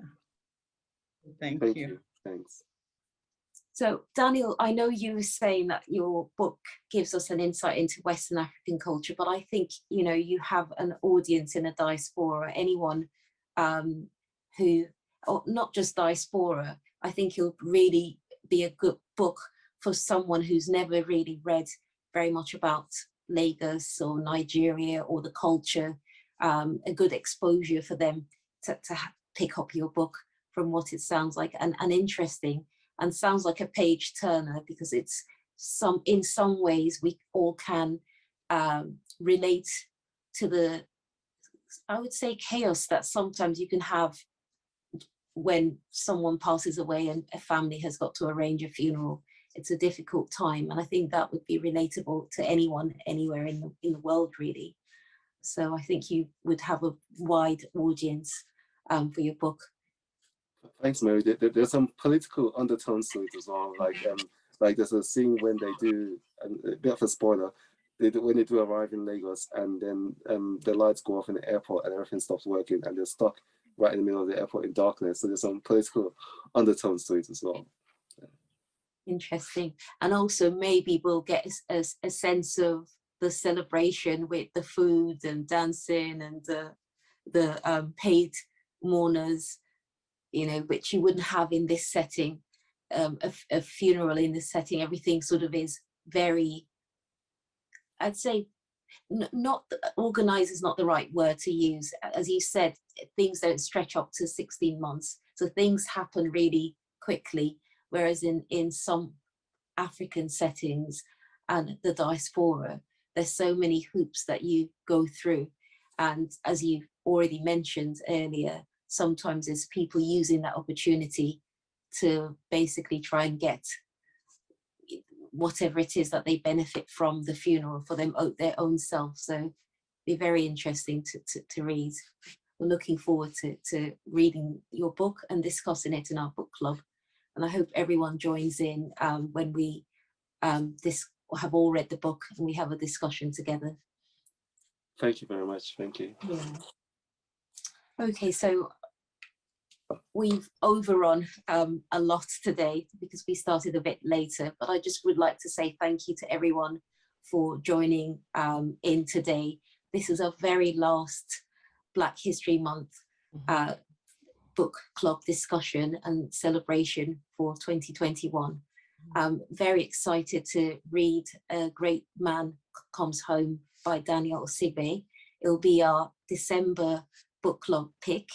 Thank you. Thanks. So Daniel, I know you were saying that your book gives us an insight into Western African culture, but I think, you know, you have an audience in a diaspora, anyone who, or not just diaspora, I think it'll really be a good book for someone who's never really read very much about Lagos or Nigeria or the culture, a good exposure for them to pick up your book from what it sounds like, and interesting. And sounds like a page turner, because it's in some ways we all can relate to the, I would say, chaos that sometimes you can have when someone passes away and a family has got to arrange a funeral. It's a difficult time, and I think that would be relatable to anyone anywhere in the world, really. So I think you would have a wide audience for your book. Thanks, Mary. There's some political undertones to it as well. Like there's a scene when they do, a bit of a spoiler, when they do arrive in Lagos, and then the lights go off in the airport and everything stops working, and they're stuck right in the middle of the airport in darkness. So there's some political undertones to it as well. Interesting. And also maybe we'll get a sense of the celebration with the food and dancing and the paid mourners, you know, which you wouldn't have in this setting. A funeral in this setting, everything sort of is very, I'd say, not organized is not the right word to use. As you said, things don't stretch up to 16 months. So things happen really quickly. Whereas in some African settings and the diaspora, there's so many hoops that you go through. And as you already mentioned earlier, sometimes there's people using that opportunity to basically try and get whatever it is that they benefit from the funeral for them, their own self. So be very interesting to read. We're looking forward to reading your book and discussing it in our book club. And I hope everyone joins in when we have all read the book and we have a discussion together. Thank you very much. Thank you. Yeah. Okay, so we've overrun a lot today because we started a bit later, but I just would like to say thank you to everyone for joining in today. This is our very last Black History Month book club discussion and celebration for 2021. I'm very excited to read A Great Man Comes Home by Daniel Osigbe. It'll be our December book club pick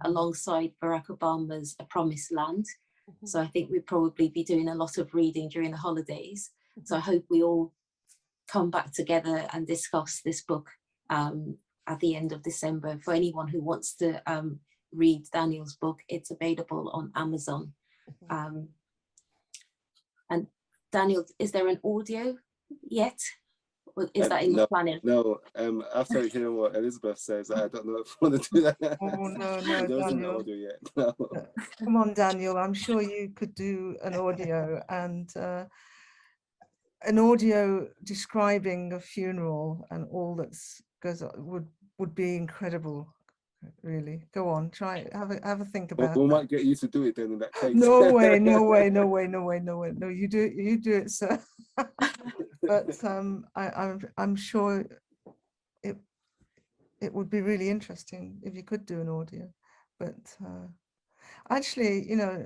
alongside Barack Obama's A Promised Land. So I think we'll probably be doing a lot of reading during the holidays. So I hope we all come back together and discuss this book at the end of December. For anyone who wants to read Daniel's book, it's available on Amazon. And Daniel, is there an audio yet? Or is that in the planning? No, after hearing what Elizabeth says, I don't know if I want to do that. Oh, no, There isn't an Daniel. audio yet. No. Come on, Daniel. I'm sure you could do an audio, and an audio describing a funeral and all that goes on would be incredible. Really, go on, try it. Have a think about We it. might get you to do it then in that case. No way, no way, no way, no way, no way. No, you do it, sir. But I'm sure it would be really interesting if you could do an audio. But actually, you know,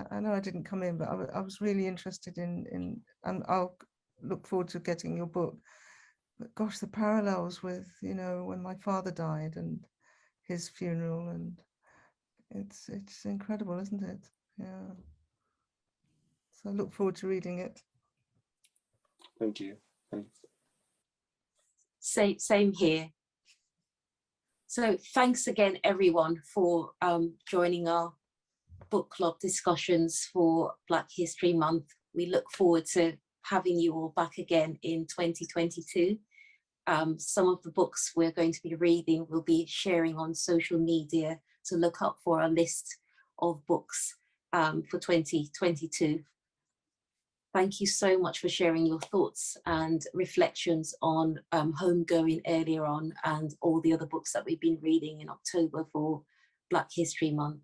I know I didn't come in, but I was really interested in, and I'll look forward to getting your book. But gosh, the parallels with, you know, when my father died and his funeral, and it's incredible, isn't it? Yeah. So I look forward to reading it. Thank you. Thanks. Same here. So thanks again, everyone, for joining our book club discussions for Black History Month. We look forward to having you all back again in 2022. Some of the books we're going to be reading we'll be sharing on social media, so look up for a list of books for 2022. Thank you so much for sharing your thoughts and reflections on Homegoing earlier on and all the other books that we've been reading in October for Black History Month.